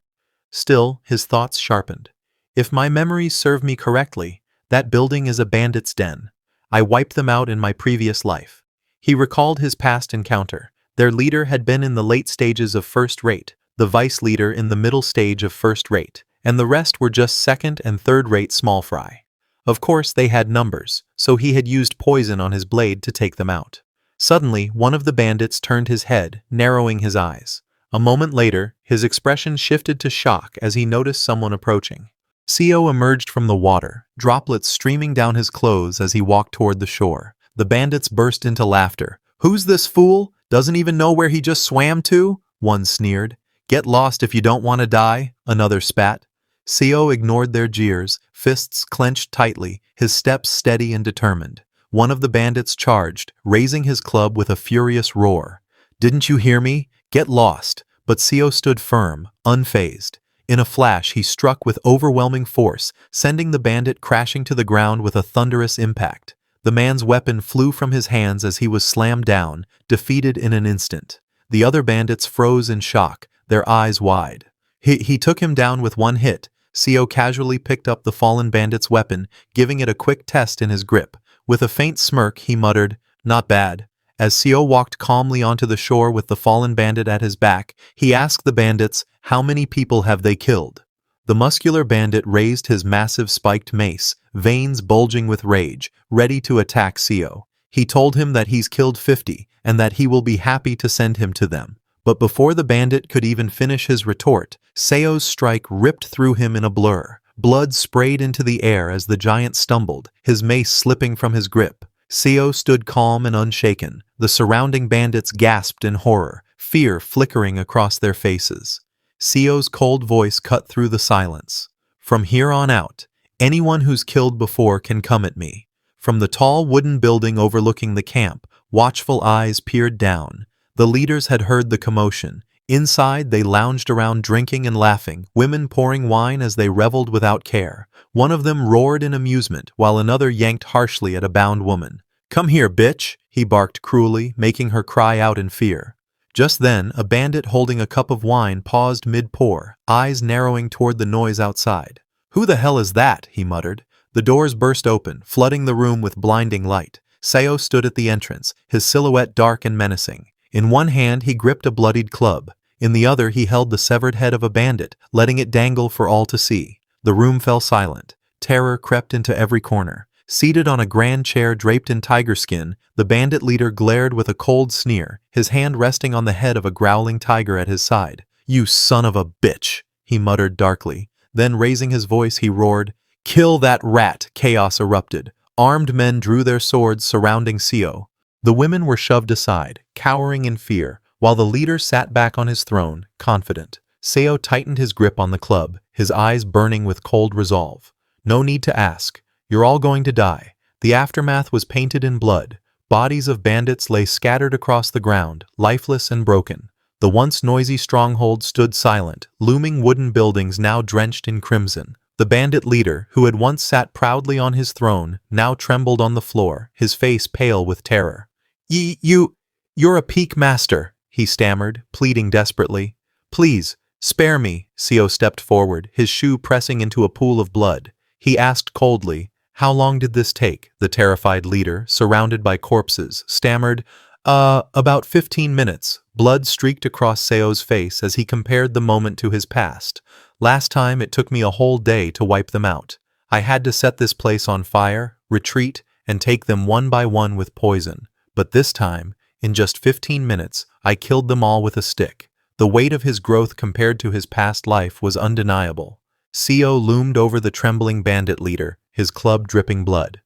Still, his thoughts sharpened. If my memories serve me correctly, that building is a bandit's den. I wiped them out in my previous life. He recalled his past encounter. Their leader had been in the late stages of first rate, the vice leader in the middle stage of first rate, and the rest were just second and third rate small fry. Of course, they had numbers, so he had used poison on his blade to take them out. Suddenly, one of the bandits turned his head, narrowing his eyes. A moment later, his expression shifted to shock as he noticed someone approaching. Seo emerged from the water, droplets streaming down his clothes as he walked toward the shore. The bandits burst into laughter. "Who's this fool? Doesn't even know where he just swam to?" One sneered. "Get lost if you don't want to die," another spat. Seo ignored their jeers, fists clenched tightly, his steps steady and determined. One of the bandits charged, raising his club with a furious roar. "Didn't you hear me? Get lost!" But Seo stood firm, unfazed. In a flash, he struck with overwhelming force, sending the bandit crashing to the ground with a thunderous impact. The man's weapon flew from his hands as he was slammed down, defeated in an instant. The other bandits froze in shock, their eyes wide. He took him down with one hit. Seo casually picked up the fallen bandit's weapon, giving it a quick test in his grip. With a faint smirk, he muttered, "Not bad." As Seo walked calmly onto the shore with the fallen bandit at his back, he asked the bandits, "How many people have they killed?" The muscular bandit raised his massive spiked mace, veins bulging with rage, ready to attack Seo. He told him that he's killed 50, and that he will be happy to send him to them. But before the bandit could even finish his retort, Seo's strike ripped through him in a blur. Blood sprayed into the air as the giant stumbled, his mace slipping from his grip. Seo stood calm and unshaken. The surrounding bandits gasped in horror, fear flickering across their faces. Seo's cold voice cut through the silence. From here on out, anyone who's killed before can come at me. From the tall wooden building overlooking the camp, watchful eyes peered down. The leaders had heard the commotion. Inside, they lounged around drinking and laughing, women pouring wine as they reveled without care. One of them roared in amusement, while another yanked harshly at a bound woman. "Come here, bitch!" he barked cruelly, making her cry out in fear. Just then, a bandit holding a cup of wine paused mid-pour, eyes narrowing toward the noise outside. "Who the hell is that?" he muttered. The doors burst open, flooding the room with blinding light. Seo stood at the entrance, his silhouette dark and menacing. In one hand, he gripped a bloodied club. In the other, he held the severed head of a bandit, letting it dangle for all to see. The room fell silent. Terror crept into every corner. Seated on a grand chair draped in tiger skin, the bandit leader glared with a cold sneer, his hand resting on the head of a growling tiger at his side. "You son of a bitch," he muttered darkly. Then, raising his voice, he roared, "Kill that rat!" Chaos erupted. Armed men drew their swords surrounding Seo. The women were shoved aside, cowering in fear, while the leader sat back on his throne, confident. Seo tightened his grip on the club, his eyes burning with cold resolve. "No need to ask. You're all going to die." The aftermath was painted in blood. Bodies of bandits lay scattered across the ground, lifeless and broken. The once noisy stronghold stood silent, looming wooden buildings now drenched in crimson. The bandit leader, who had once sat proudly on his throne, now trembled on the floor, his face pale with terror. You're a peak master," he stammered, pleading desperately. "Please, spare me." Seo stepped forward, his shoe pressing into a pool of blood. He asked coldly, "How long did this take?" The terrified leader, surrounded by corpses, stammered, About 15 minutes." Blood streaked across Seo's face as he compared the moment to his past. "Last time it took me a whole day to wipe them out. I had to set this place on fire, retreat, and take them one by one with poison. But this time, in just 15 minutes, I killed them all with a stick." The weight of his growth compared to his past life was undeniable. Seo loomed over the trembling bandit leader, his club dripping blood.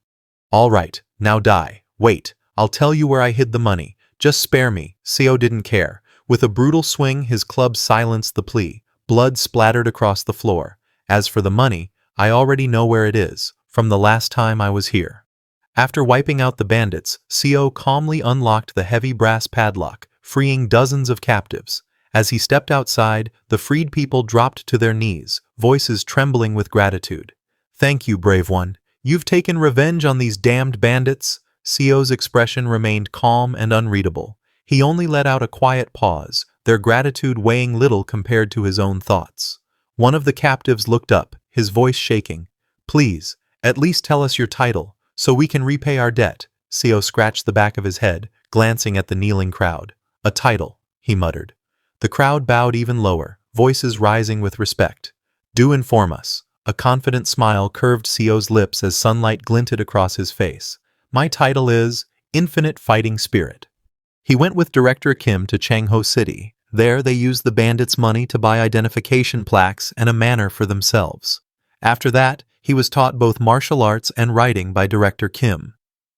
"All right, now die. Wait, I'll tell you where I hid the money. Just spare me." Seo didn't care. With a brutal swing, his club silenced the plea. Blood splattered across the floor. "As for the money, I already know where it is, from the last time I was here." After wiping out the bandits, Seo calmly unlocked the heavy brass padlock, freeing dozens of captives. As he stepped outside, the freed people dropped to their knees, voices trembling with gratitude. "Thank you, brave one. You've taken revenge on these damned bandits." Seo's expression remained calm and unreadable. He only let out a quiet pause, their gratitude weighing little compared to his own thoughts. One of the captives looked up, his voice shaking. "Please, at least tell us your title, so we can repay our debt." Seo scratched the back of his head, glancing at the kneeling crowd. "A title," he muttered. The crowd bowed even lower, voices rising with respect. "Do inform us." A confident smile curved Seo's lips as sunlight glinted across his face. "My title is Infinite Fighting Spirit." He went with Director Kim to Changho City. There they used the bandits' money to buy identification plaques and a manor for themselves. After that, he was taught both martial arts and writing by Director Kim.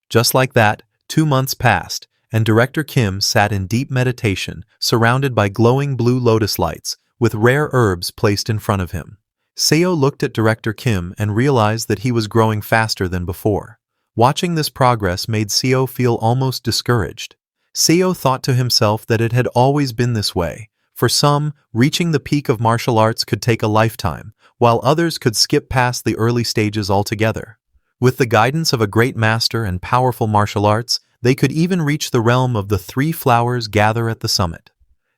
Just like that, 2 months passed, and Director Kim sat in deep meditation, surrounded by glowing blue lotus lights, with rare herbs placed in front of him. Seo looked at Director Kim and realized that he was growing faster than before. Watching this progress made Seo feel almost discouraged. Seo thought to himself that it had always been this way. For some, reaching the peak of martial arts could take a lifetime, while others could skip past the early stages altogether. With the guidance of a great master and powerful martial arts, they could even reach the realm of the 3 flowers gather at the summit.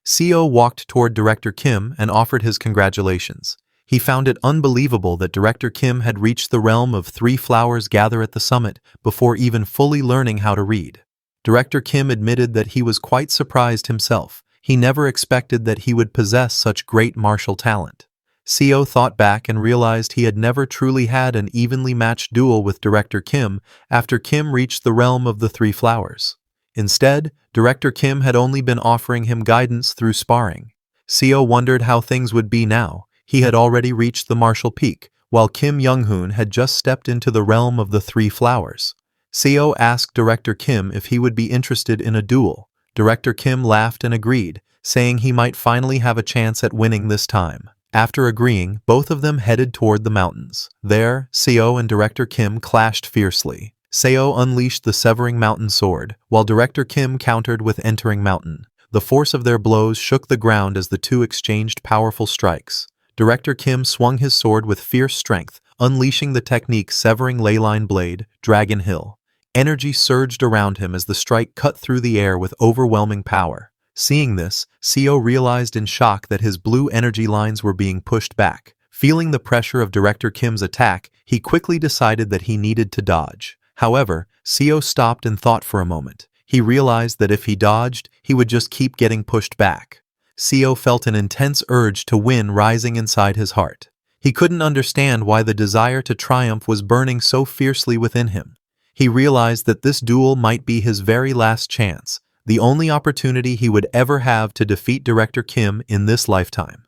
Seo walked toward Director Kim and offered his congratulations. He found it unbelievable that Director Kim had reached the realm of 3 flowers gather at the summit before even fully learning how to read. Director Kim admitted that he was quite surprised himself. He never expected that he would possess such great martial talent. Seo thought back and realized he had never truly had an evenly matched duel with Director Kim after Kim reached the realm of the 3 flowers. Instead, Director Kim had only been offering him guidance through sparring. Seo wondered how things would be now. He had already reached the martial peak, while Kim Young-hoon had just stepped into the realm of the 3 flowers. Seo asked Director Kim if he would be interested in a duel. Director Kim laughed and agreed, saying he might finally have a chance at winning this time. After agreeing, both of them headed toward the mountains. There, Seo and Director Kim clashed fiercely. Seo unleashed the Severing Mountain Sword, while Director Kim countered with Entering Mountain. The force of their blows shook the ground as the two exchanged powerful strikes. Director Kim swung his sword with fierce strength, unleashing the technique Severing Leyline Blade, Dragon Hill. Energy surged around him as the strike cut through the air with overwhelming power. Seeing this, Seo realized in shock that his blue energy lines were being pushed back. Feeling the pressure of Director Kim's attack, he quickly decided that he needed to dodge. However, Seo stopped and thought for a moment. He realized that if he dodged, he would just keep getting pushed back. Seo felt an intense urge to win rising inside his heart. He couldn't understand why the desire to triumph was burning so fiercely within him. He realized that this duel might be his very last chance, the only opportunity he would ever have to defeat Director Kim in this lifetime.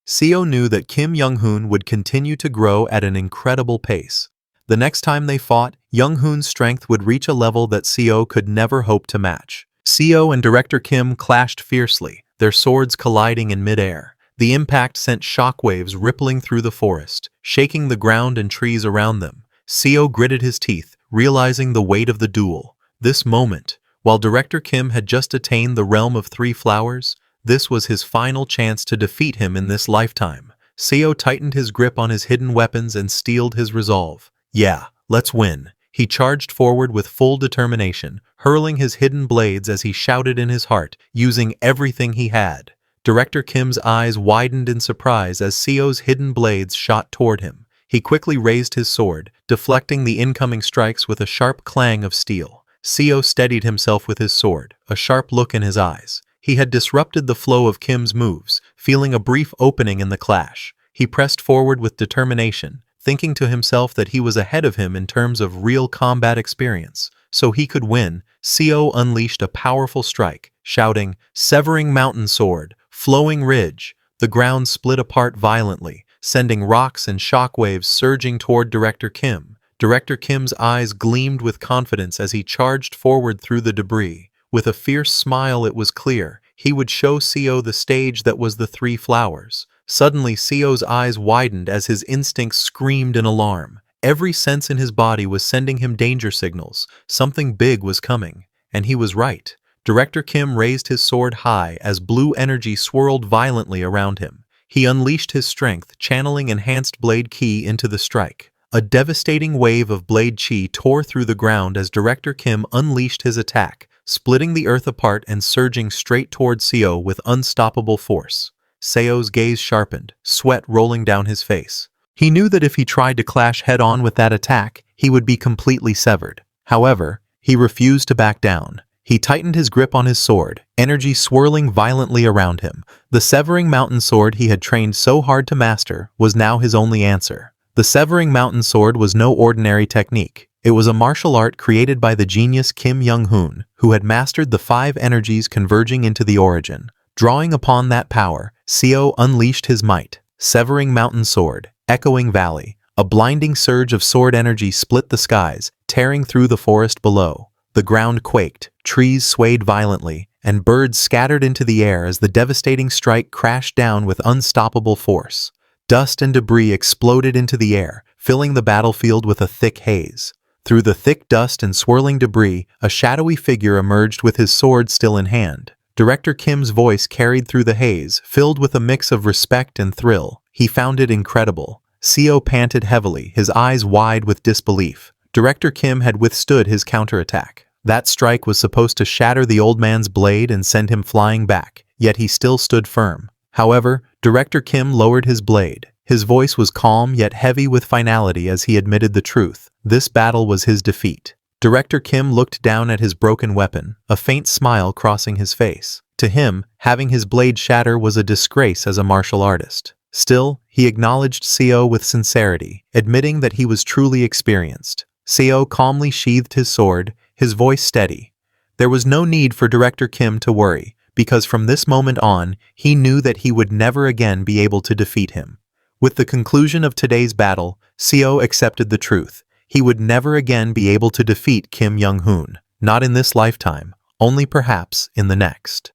Seo knew that Kim Young-hoon would continue to grow at an incredible pace. The next time they fought, Young-hoon's strength would reach a level that Seo could never hope to match. Seo and Director Kim clashed fiercely, their swords colliding in midair. The impact sent shockwaves rippling through the forest, shaking the ground and trees around them. Seo gritted his teeth, realizing the weight of the duel. This moment, while Director Kim had just attained the realm of 3 flowers, this was his final chance to defeat him in this lifetime. Seo tightened his grip on his hidden weapons and steeled his resolve. Yeah, let's win. He charged forward with full determination, hurling his hidden blades as he shouted in his heart, using everything he had. Director Kim's eyes widened in surprise as Seo's hidden blades shot toward him. He quickly raised his sword, deflecting the incoming strikes with a sharp clang of steel. Seo steadied himself with his sword, a sharp look in his eyes. He had disrupted the flow of Kim's moves, feeling a brief opening in the clash. He pressed forward with determination, thinking to himself that he was ahead of him in terms of real combat experience. So he could win. Seo unleashed a powerful strike, shouting, "Severing Mountain Sword, Flowing Ridge." The ground split apart violently, sending rocks and shockwaves surging toward Director Kim. Director Kim's eyes gleamed with confidence as he charged forward through the debris. With a fierce smile, it was clear he would show Seo the stage that was the 3 flowers. Suddenly, Seo's eyes widened as his instincts screamed in alarm. Every sense in his body was sending him danger signals. Something big was coming, and he was right. Director Kim raised his sword high as blue energy swirled violently around him. He unleashed his strength, channeling enhanced blade ki into the strike. A devastating wave of blade chi tore through the ground as Director Kim unleashed his attack, splitting the earth apart and surging straight toward Seo with unstoppable force. Seo's gaze sharpened, sweat rolling down his face. He knew that if he tried to clash head-on with that attack, he would be completely severed. However, he refused to back down. He tightened his grip on his sword, energy swirling violently around him. The Severing Mountain Sword he had trained so hard to master was now his only answer. The Severing Mountain Sword was no ordinary technique. It was a martial art created by the genius Kim Young-hoon, who had mastered the 5 energies converging into the origin. Drawing upon that power, Seo unleashed his might. Severing Mountain Sword, Echoing Valley. A blinding surge of sword energy split the skies, tearing through the forest below. The ground quaked, trees swayed violently, and birds scattered into the air as the devastating strike crashed down with unstoppable force. Dust and debris exploded into the air, filling the battlefield with a thick haze. Through the thick dust and swirling debris, a shadowy figure emerged with his sword still in hand. Director Kim's voice carried through the haze, filled with a mix of respect and thrill. He found it incredible. Seo panted heavily, his eyes wide with disbelief. Director Kim had withstood his counterattack. That strike was supposed to shatter the old man's blade and send him flying back, yet he still stood firm. However, Director Kim lowered his blade. His voice was calm yet heavy with finality as he admitted the truth. This battle was his defeat. Director Kim looked down at his broken weapon, a faint smile crossing his face. To him, having his blade shatter was a disgrace as a martial artist. Still, he acknowledged Seo with sincerity, admitting that he was truly experienced. Seo calmly sheathed his sword, his voice steady. There was no need for Director Kim to worry, because from this moment on, he knew that he would never again be able to defeat him. With the conclusion of today's battle, Seo accepted the truth. He would never again be able to defeat Kim Young-hoon. Not in this lifetime, only perhaps in the next.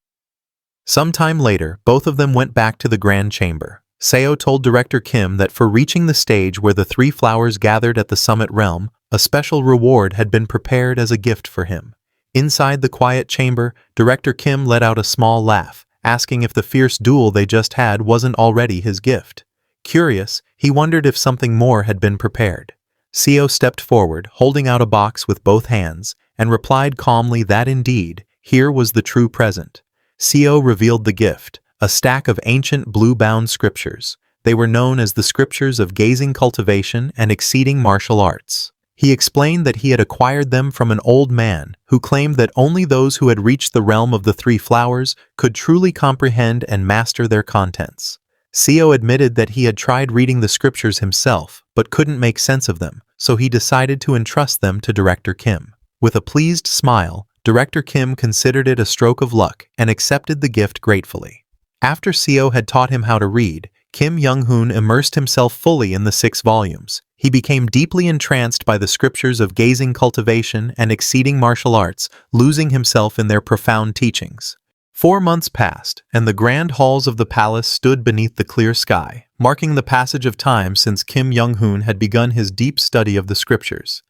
Sometime later, both of them went back to the grand chamber. Seo told Director Kim that for reaching the stage where the three flowers gathered at the summit realm, a special reward had been prepared as a gift for him. Inside the quiet chamber, Director Kim let out a small laugh, asking if the fierce duel they just had wasn't already his gift. Curious, he wondered if something more had been prepared. Seo stepped forward, holding out a box with both hands, and replied calmly that indeed, here was the true present. Seo revealed the gift, a stack of ancient blue-bound scriptures. They were known as the scriptures of gazing cultivation and exceeding martial arts. He explained that he had acquired them from an old man who claimed that only those who had reached the realm of the three flowers could truly comprehend and master their contents. Seo admitted that he had tried reading the scriptures himself, but couldn't make sense of them, so he decided to entrust them to Director Kim. With a pleased smile, Director Kim considered it a stroke of luck and accepted the gift gratefully. After Seo had taught him how to read, Kim Young-hoon immersed himself fully in the 6 volumes. He became deeply entranced by the scriptures of gazing cultivation and exceeding martial arts, losing himself in their profound teachings. 4 months passed, and the grand halls of the palace stood beneath the clear sky, marking the passage of time since Kim Young-hoon had begun his deep study of the scriptures.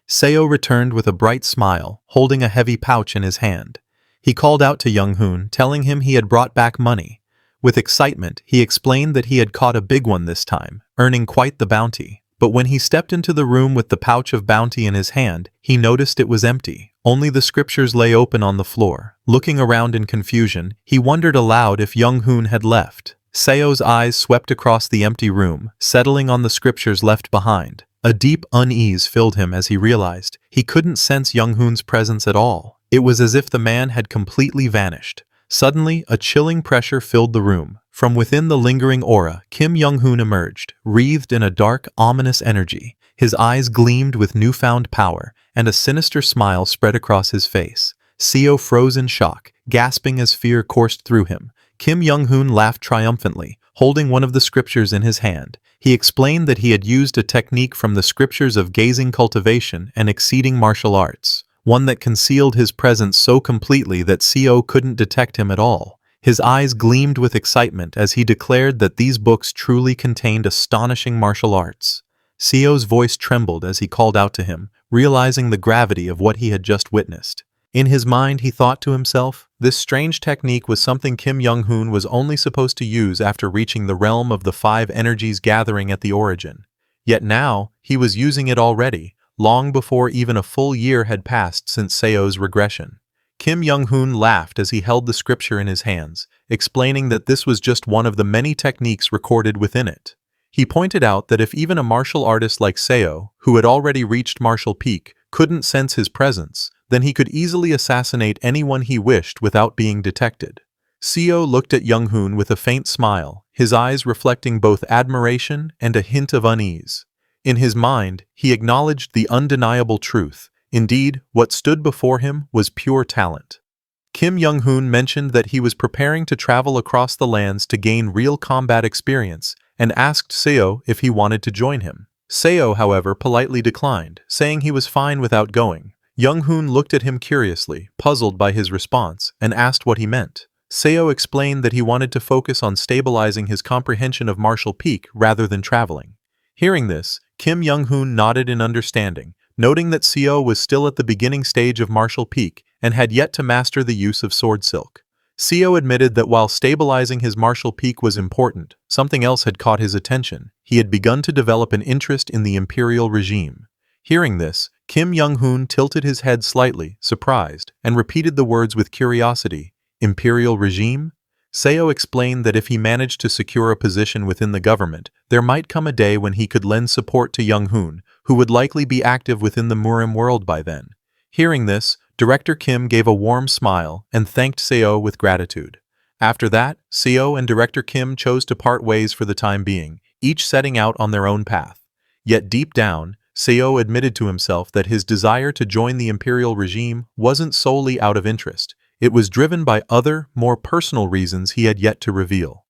Seo returned with a bright smile, holding a heavy pouch in his hand. He called out to Young-hoon, telling him he had brought back money. With excitement, he explained that he had caught a big one this time, earning quite the bounty. But when he stepped into the room with the pouch of bounty in his hand, he noticed it was empty. Only the scriptures lay open on the floor. Looking around in confusion, he wondered aloud if Young-hoon had left. Seo's eyes swept across the empty room, settling on the scriptures left behind. A deep unease filled him as he realized he couldn't sense Young-hoon's presence at all. It was as if the man had completely vanished. Suddenly, a chilling pressure filled the room. From within the lingering aura, Kim Young-hoon emerged, wreathed in a dark, ominous energy. His eyes gleamed with newfound power, and a sinister smile spread across his face. Seo froze in shock, gasping as fear coursed through him. Kim Young-hoon laughed triumphantly, holding one of the scriptures in his hand. He explained that he had used a technique from the scriptures of gazing cultivation and exceeding martial arts, one that concealed his presence so completely that Seo couldn't detect him at all. His eyes gleamed with excitement as he declared that these books truly contained astonishing martial arts. Seo's voice trembled as he called out to him, realizing the gravity of what he had just witnessed. In his mind, he thought to himself, this strange technique was something Kim Young-hoon was only supposed to use after reaching the realm of the 5 energies gathering at the origin. Yet now, he was using it already, long before even a full year had passed since Seo's regression. Kim Young-hoon laughed as he held the scripture in his hands, explaining that this was just one of the many techniques recorded within it. He pointed out that if even a martial artist like Seo, who had already reached martial peak, couldn't sense his presence, then he could easily assassinate anyone he wished without being detected. Seo looked at Young-hoon with a faint smile, his eyes reflecting both admiration and a hint of unease. In his mind, he acknowledged the undeniable truth. Indeed, what stood before him was pure talent. Kim Young-hoon mentioned that he was preparing to travel across the lands to gain real combat experience and asked Seo if he wanted to join him. Seo, however, politely declined, saying he was fine without going. Young-hoon looked at him curiously, puzzled by his response, and asked what he meant. Seo explained that he wanted to focus on stabilizing his comprehension of martial peak rather than traveling. Hearing this, Kim Young-hoon nodded in understanding, noting that Seo was still at the beginning stage of martial peak and had yet to master the use of sword silk. Seo admitted that while stabilizing his martial peak was important, something else had caught his attention. He had begun to develop an interest in the imperial regime. Hearing this, Kim Young-hoon tilted his head slightly, surprised, and repeated the words with curiosity. Imperial regime? Seo explained that if he managed to secure a position within the government, there might come a day when he could lend support to Young-hoon, who would likely be active within the Murim world by then. Hearing this, Director Kim gave a warm smile and thanked Seo with gratitude. After that, Seo and Director Kim chose to part ways for the time being, each setting out on their own path. Yet deep down, Seo admitted to himself that his desire to join the imperial regime wasn't solely out of interest. It was driven by other, more personal reasons he had yet to reveal.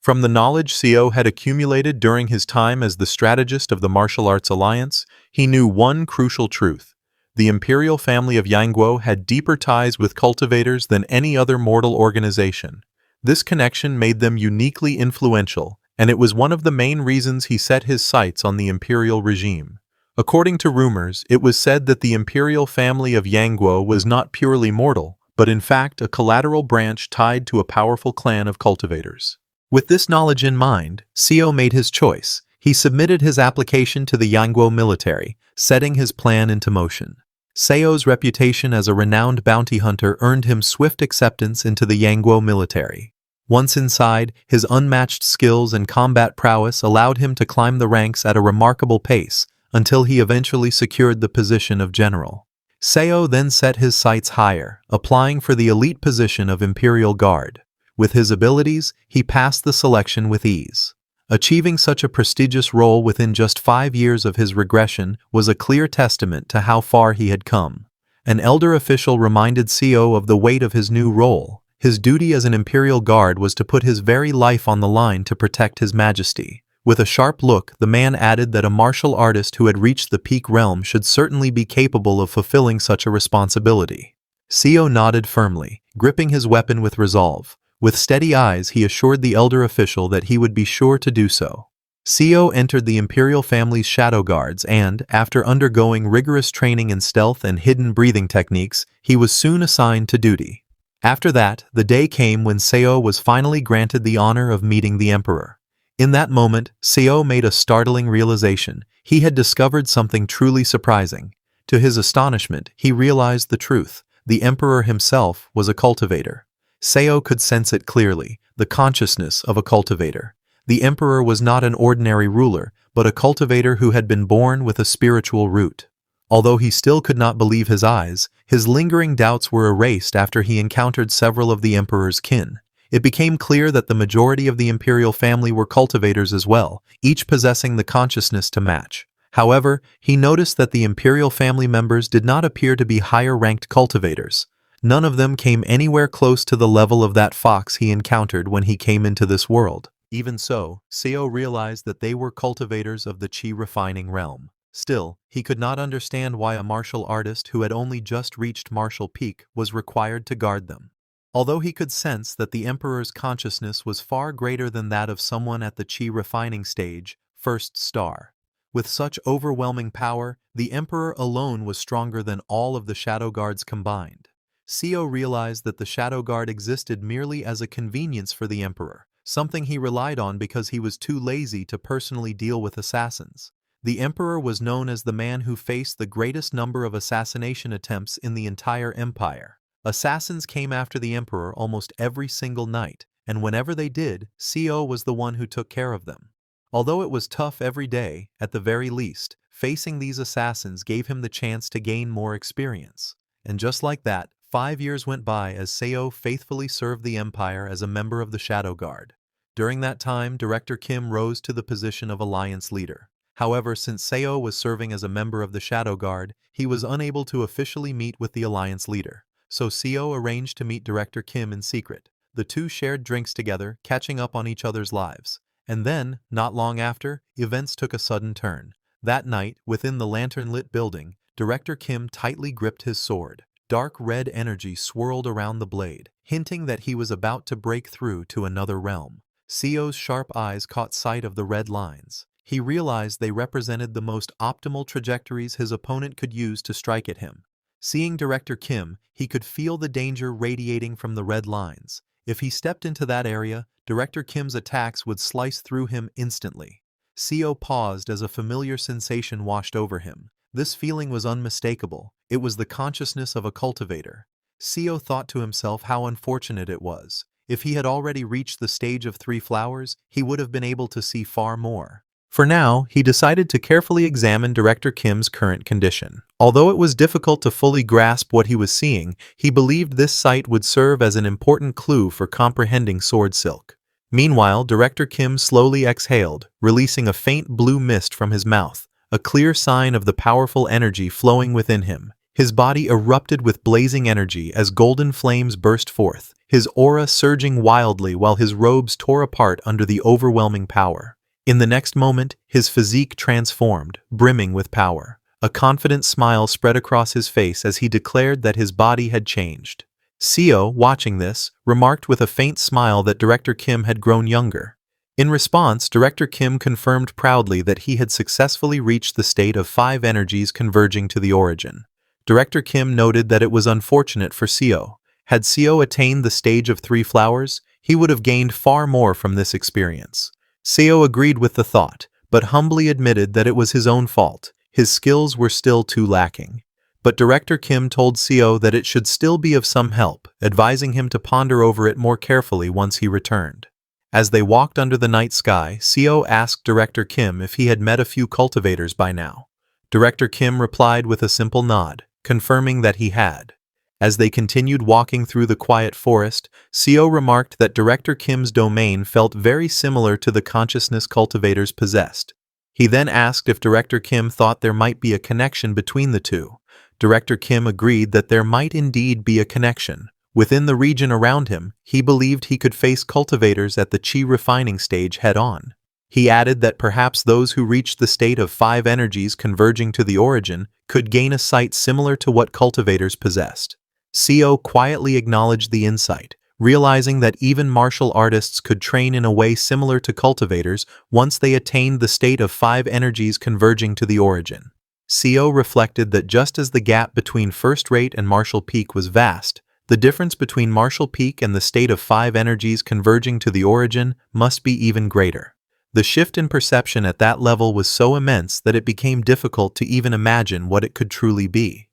From the knowledge Seo had accumulated during his time as the strategist of the Martial Arts Alliance, he knew one crucial truth. The imperial family of Yangguo had deeper ties with cultivators than any other mortal organization. This connection made them uniquely influential, and it was one of the main reasons he set his sights on the imperial regime. According to rumors, it was said that the imperial family of Yangguo was not purely mortal, but in fact a collateral branch tied to a powerful clan of cultivators. With this knowledge in mind, Xiao made his choice. He submitted his application to the Yangguo military, setting his plan into motion. Xiao's reputation as a renowned bounty hunter earned him swift acceptance into the Yangguo military. Once inside, his unmatched skills and combat prowess allowed him to climb the ranks at a remarkable pace, until he eventually secured the position of general. Xiao then set his sights higher, applying for the elite position of Imperial Guard. With his abilities, he passed the selection with ease. Achieving such a prestigious role within just 5 years of his regression was a clear testament to how far he had come. An elder official reminded Xiao of the weight of his new role. His duty as an Imperial Guard was to put his very life on the line to protect His Majesty. With a sharp look, the man added that a martial artist who had reached the peak realm should certainly be capable of fulfilling such a responsibility. Xiao nodded firmly, gripping his weapon with resolve. With steady eyes, he assured the elder official that he would be sure to do so. Xiao entered the imperial family's shadow guards and, after undergoing rigorous training in stealth and hidden breathing techniques, he was soon assigned to duty. After that, the day came when Xiao was finally granted the honor of meeting the emperor. In that moment, Xiao made a startling realization. He had discovered something truly surprising. To his astonishment, he realized the truth. The emperor himself was a cultivator. Xiao could sense it clearly, the consciousness of a cultivator. The emperor was not an ordinary ruler, but a cultivator who had been born with a spiritual root. Although he still could not believe his eyes, his lingering doubts were erased after he encountered several of the emperor's kin. It became clear that the majority of the imperial family were cultivators as well, each possessing the consciousness to match. However, he noticed that the imperial family members did not appear to be higher-ranked cultivators. None of them came anywhere close to the level of that fox he encountered when he came into this world. Even so, Xiao realized that they were cultivators of the qi refining realm. Still, he could not understand why a martial artist who had only just reached martial peak was required to guard them. Although he could sense that the emperor's consciousness was far greater than that of someone at the qi refining stage, first star. With such overwhelming power, the emperor alone was stronger than all of the shadow guards combined. Xiao realized that the shadow guard existed merely as a convenience for the emperor, something he relied on because he was too lazy to personally deal with assassins. The emperor was known as the man who faced the greatest number of assassination attempts in the entire empire. Assassins came after the emperor almost every single night, and whenever they did, Xiao was the one who took care of them. Although it was tough every day, at the very least, facing these assassins gave him the chance to gain more experience. And just like that, 5 years went by as Xiao faithfully served the empire as a member of the Shadow Guard. During that time, Director Kim rose to the position of alliance leader. However, since Xiao was serving as a member of the Shadow Guard, he was unable to officially meet with the alliance leader. So Xiao arranged to meet Director Kim in secret. The two shared drinks together, catching up on each other's lives. And then, not long after, events took a sudden turn. That night, within the lantern-lit building, Director Kim tightly gripped his sword. Dark red energy swirled around the blade, hinting that he was about to break through to another realm. Xiao's sharp eyes caught sight of the red lines. He realized they represented the most optimal trajectories his opponent could use to strike at him. Seeing Director Kim, he could feel the danger radiating from the red lines. If he stepped into that area, Director Kim's attacks would slice through him instantly. Xiao paused as a familiar sensation washed over him. This feeling was unmistakable. It was the consciousness of a cultivator. Xiao thought to himself how unfortunate it was. If he had already reached the stage of 3 flowers, he would have been able to see far more. For now, he decided to carefully examine Director Kim's current condition. Although it was difficult to fully grasp what he was seeing, he believed this sight would serve as an important clue for comprehending Sword Silk. Meanwhile, Director Kim slowly exhaled, releasing a faint blue mist from his mouth, a clear sign of the powerful energy flowing within him. His body erupted with blazing energy as golden flames burst forth, his aura surging wildly while his robes tore apart under the overwhelming power. In the next moment, his physique transformed, brimming with power. A confident smile spread across his face as he declared that his body had changed. Seo, watching this, remarked with a faint smile that Director Kim had grown younger. In response, Director Kim confirmed proudly that he had successfully reached the state of 5 energies converging to the origin. Director Kim noted that it was unfortunate for Seo. Had Seo attained the stage of 3 flowers, he would have gained far more from this experience. Seo agreed with the thought, but humbly admitted that it was his own fault. His skills were still too lacking. But Director Kim told Seo that it should still be of some help, advising him to ponder over it more carefully once he returned. As they walked under the night sky, Seo asked Director Kim if he had met a few cultivators by now. Director Kim replied with a simple nod, confirming that he had. As they continued walking through the quiet forest, Seo remarked that Director Kim's domain felt very similar to the consciousness cultivators possessed. He then asked if Director Kim thought there might be a connection between the two. Director Kim agreed that there might indeed be a connection. Within the region around him, he believed he could face cultivators at the chi refining stage head-on. He added that perhaps those who reached the state of 5 energies converging to the origin could gain a sight similar to what cultivators possessed. Seo quietly acknowledged the insight, realizing that even martial artists could train in a way similar to cultivators once they attained the state of 5 energies converging to the origin. Seo reflected that just as the gap between first rate and martial peak was vast, the difference between martial peak and the state of 5 energies converging to the origin must be even greater. The shift in perception at that level was so immense that it became difficult to even imagine what it could truly be.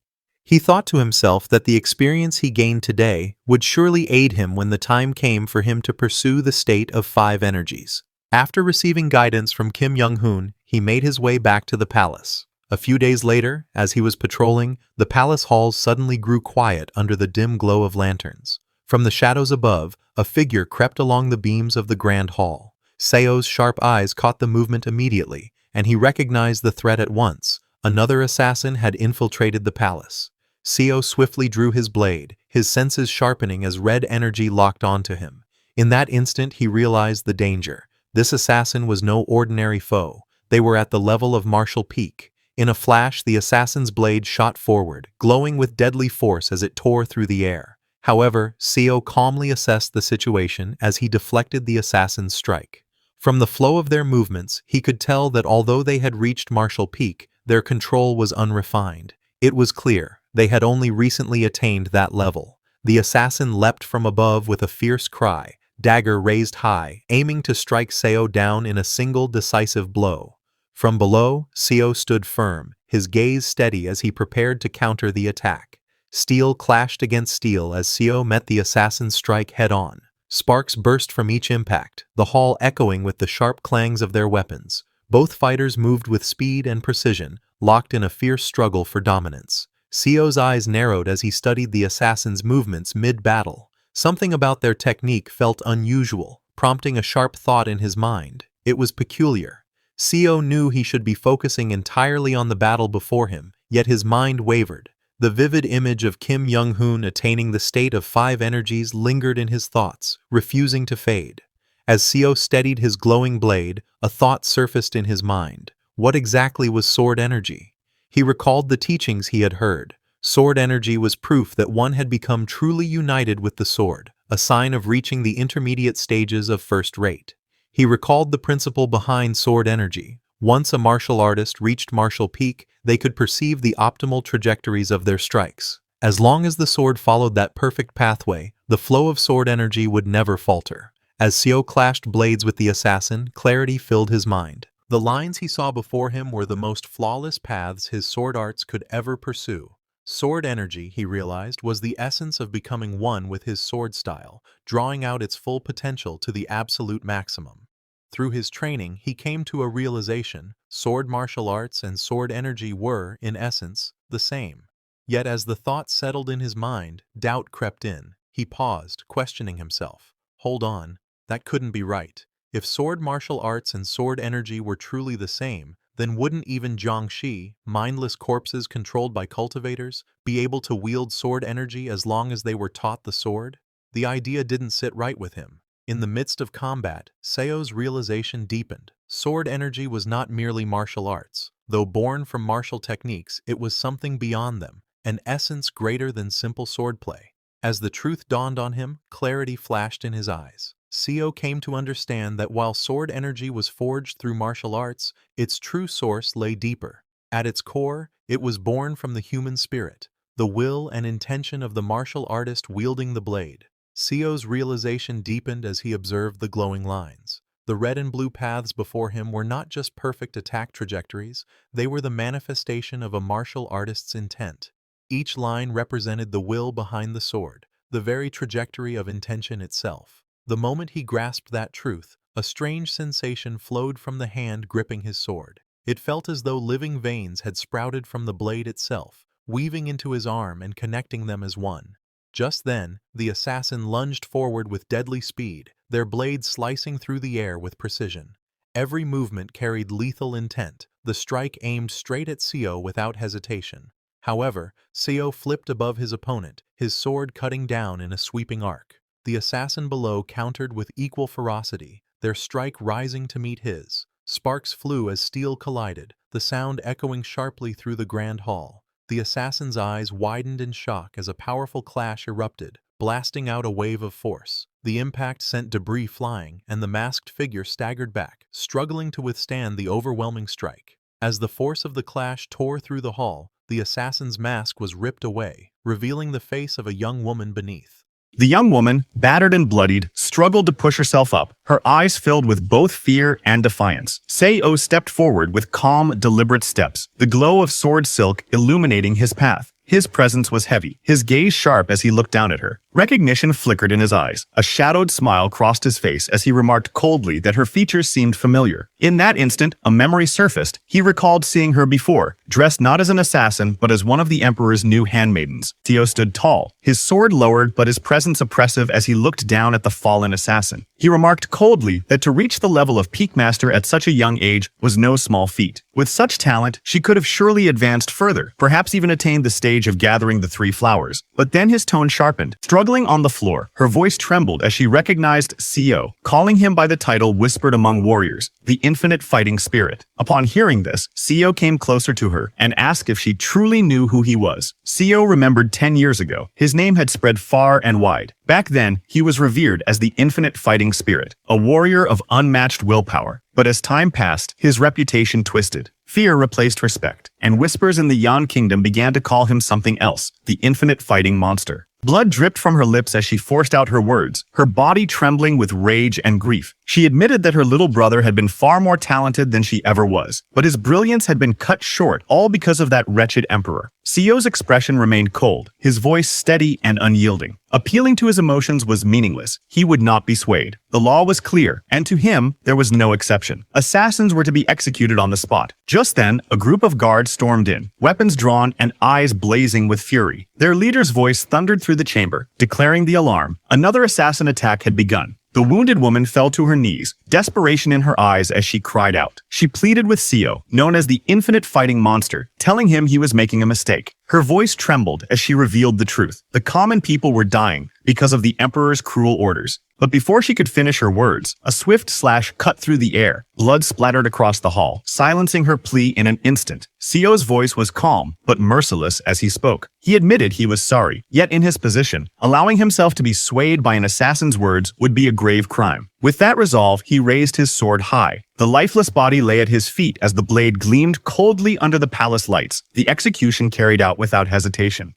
He thought to himself that the experience he gained today would surely aid him when the time came for him to pursue the state of 5 energies. After receiving guidance from Kim Young-hoon, he made his way back to the palace. A few days later, as he was patrolling, the palace halls suddenly grew quiet under the dim glow of lanterns. From the shadows above, a figure crept along the beams of the grand hall. Seo's sharp eyes caught the movement immediately, and he recognized the threat at once. Another assassin had infiltrated the palace. Seo swiftly drew his blade, his senses sharpening as red energy locked onto him. In that instant, he realized the danger. This assassin was no ordinary foe. They were at the level of martial peak. In a flash, the assassin's blade shot forward, glowing with deadly force as it tore through the air. However, Seo calmly assessed the situation as he deflected the assassin's strike. From the flow of their movements, he could tell that although they had reached martial peak, their control was unrefined. It was clear they had only recently attained that level. The assassin leapt from above with a fierce cry, dagger raised high, aiming to strike Seo down in a single decisive blow. From below, Seo stood firm, his gaze steady as he prepared to counter the attack. Steel clashed against steel as Seo met the assassin's strike head-on. Sparks burst from each impact, the hall echoing with the sharp clangs of their weapons. Both fighters moved with speed and precision, locked in a fierce struggle for dominance. Seo's eyes narrowed as he studied the assassin's movements mid-battle. Something about their technique felt unusual, prompting a sharp thought in his mind. It was peculiar. Seo knew he should be focusing entirely on the battle before him, yet his mind wavered. The vivid image of Kim Young-hoon attaining the state of 5 energies lingered in his thoughts, refusing to fade. As Seo steadied his glowing blade, a thought surfaced in his mind. What exactly was sword energy? He recalled the teachings he had heard. Sword energy was proof that one had become truly united with the sword, a sign of reaching the intermediate stages of first rate. He recalled the principle behind sword energy. Once a martial artist reached martial peak, they could perceive the optimal trajectories of their strikes. As long as the sword followed that perfect pathway, the flow of sword energy would never falter. As Seo clashed blades with the assassin, clarity filled his mind. The lines he saw before him were the most flawless paths his sword arts could ever pursue. Sword energy, he realized, was the essence of becoming one with his sword style, drawing out its full potential to the absolute maximum. Through his training, he came to a realization: sword martial arts and sword energy were, in essence, the same. Yet as the thought settled in his mind, doubt crept in. He paused, questioning himself. Hold on, that couldn't be right. If sword martial arts and sword energy were truly the same, then wouldn't even Jiangshi, mindless corpses controlled by cultivators, be able to wield sword energy as long as they were taught the sword? The idea didn't sit right with him. In the midst of combat, Seo's realization deepened. Sword energy was not merely martial arts. Though born from martial techniques, it was something beyond them, an essence greater than simple swordplay. As the truth dawned on him, clarity flashed in his eyes. Seo came to understand that while sword energy was forged through martial arts, its true source lay deeper. At its core, it was born from the human spirit, the will and intention of the martial artist wielding the blade. Seo's realization deepened as he observed the glowing lines. The red and blue paths before him were not just perfect attack trajectories, they were the manifestation of a martial artist's intent. Each line represented the will behind the sword, the very trajectory of intention itself. The moment he grasped that truth, a strange sensation flowed from the hand gripping his sword. It felt as though living veins had sprouted from the blade itself, weaving into his arm and connecting them as one. Just then, the assassin lunged forward with deadly speed, their blades slicing through the air with precision. Every movement carried lethal intent, the strike aimed straight at Seo without hesitation. However, Seo flipped above his opponent, his sword cutting down in a sweeping arc. The assassin below countered with equal ferocity, their strike rising to meet his. Sparks flew as steel collided, the sound echoing sharply through the grand hall. The assassin's eyes widened in shock as a powerful clash erupted, blasting out a wave of force. The impact sent debris flying, and the masked figure staggered back, struggling to withstand the overwhelming strike. As the force of the clash tore through the hall, the assassin's mask was ripped away, revealing the face of a young woman beneath. The young woman, battered and bloodied, struggled to push herself up, her eyes filled with both fear and defiance. Seo stepped forward with calm, deliberate steps, the glow of sword silk illuminating his path. His presence was heavy, his gaze sharp as he looked down at her. Recognition flickered in his eyes. A shadowed smile crossed his face as he remarked coldly that her features seemed familiar. In that instant, a memory surfaced. He recalled seeing her before, dressed not as an assassin but as one of the Emperor's new handmaidens. Seo stood tall, his sword lowered but his presence oppressive as he looked down at the fallen assassin. He remarked coldly that to reach the level of Peak Master at such a young age was no small feat. With such talent, she could have surely advanced further, perhaps even attained the stage of gathering the three flowers. But then his tone sharpened. Struggling on the floor, her voice trembled as she recognized Seo, calling him by the title whispered among warriors, the infinite fighting spirit. Upon hearing this, Seo came closer to her and asked if she truly knew who he was. Seo remembered 10 years ago. His name had spread far and wide. Back then, he was revered as the infinite fighting spirit, a warrior of unmatched willpower. But as time passed, his reputation twisted. Fear replaced respect, and whispers in the Yan Kingdom began to call him something else, the infinite fighting monster. Blood dripped from her lips as she forced out her words, her body trembling with rage and grief. She admitted that her little brother had been far more talented than she ever was, but his brilliance had been cut short, all because of that wretched emperor. Seo's expression remained cold, his voice steady and unyielding. Appealing to his emotions was meaningless. He would not be swayed. The law was clear, and to him, there was no exception. Assassins were to be executed on the spot. Just then, a group of guards stormed in, weapons drawn and eyes blazing with fury. Their leader's voice thundered through the chamber, declaring the alarm. Another assassin attack had begun. The wounded woman fell to her knees, desperation in her eyes as she cried out. She pleaded with Seo, known as the infinite fighting monster, telling him he was making a mistake. Her voice trembled as she revealed the truth. The common people were dying because of the Emperor's cruel orders. But before she could finish her words, a swift slash cut through the air. Blood splattered across the hall, silencing her plea in an instant. Seo's voice was calm, but merciless as he spoke. He admitted he was sorry, yet in his position, allowing himself to be swayed by an assassin's words would be a grave crime. With that resolve, he raised his sword high. The lifeless body lay at his feet as the blade gleamed coldly under the palace lights, the execution carried out without hesitation.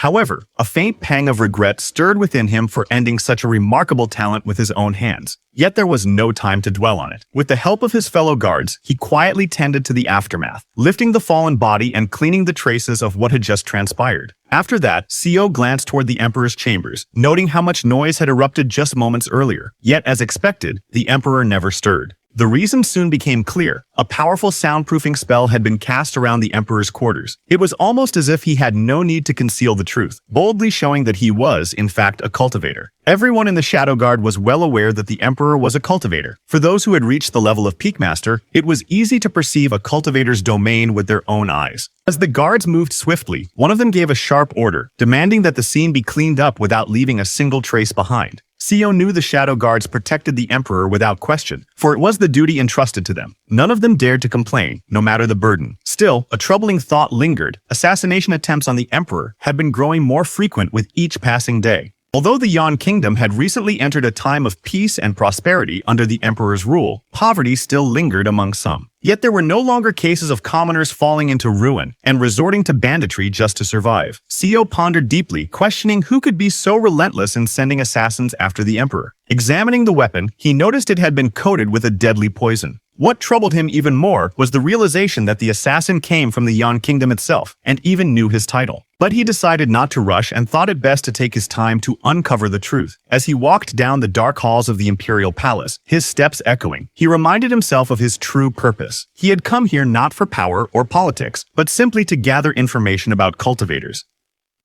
However, a faint pang of regret stirred within him for ending such a remarkable talent with his own hands. Yet there was no time to dwell on it. With the help of his fellow guards, he quietly tended to the aftermath, lifting the fallen body and cleaning the traces of what had just transpired. After that, Seo glanced toward the Emperor's chambers, noting how much noise had erupted just moments earlier. Yet, as expected, the Emperor never stirred. The reason soon became clear. A powerful soundproofing spell had been cast around the Emperor's quarters. It was almost as if he had no need to conceal the truth, boldly showing that he was, in fact, a cultivator. Everyone in the Shadow Guard was well aware that the Emperor was a cultivator. For those who had reached the level of Peak Master, it was easy to perceive a cultivator's domain with their own eyes. As the guards moved swiftly, one of them gave a sharp order, demanding that the scene be cleaned up without leaving a single trace behind. Seo knew the shadow guards protected the emperor without question, for it was the duty entrusted to them. None of them dared to complain, no matter the burden. Still, a troubling thought lingered. Assassination attempts on the emperor had been growing more frequent with each passing day. Although the Yan Kingdom had recently entered a time of peace and prosperity under the emperor's rule, poverty still lingered among some. Yet there were no longer cases of commoners falling into ruin and resorting to banditry just to survive. Seo pondered deeply, questioning who could be so relentless in sending assassins after the emperor. Examining the weapon, he noticed it had been coated with a deadly poison. What troubled him even more was the realization that the assassin came from the Yan Kingdom itself, and even knew his title. But he decided not to rush and thought it best to take his time to uncover the truth. As he walked down the dark halls of the imperial palace, his steps echoing, he reminded himself of his true purpose. He had come here not for power or politics, but simply to gather information about cultivators.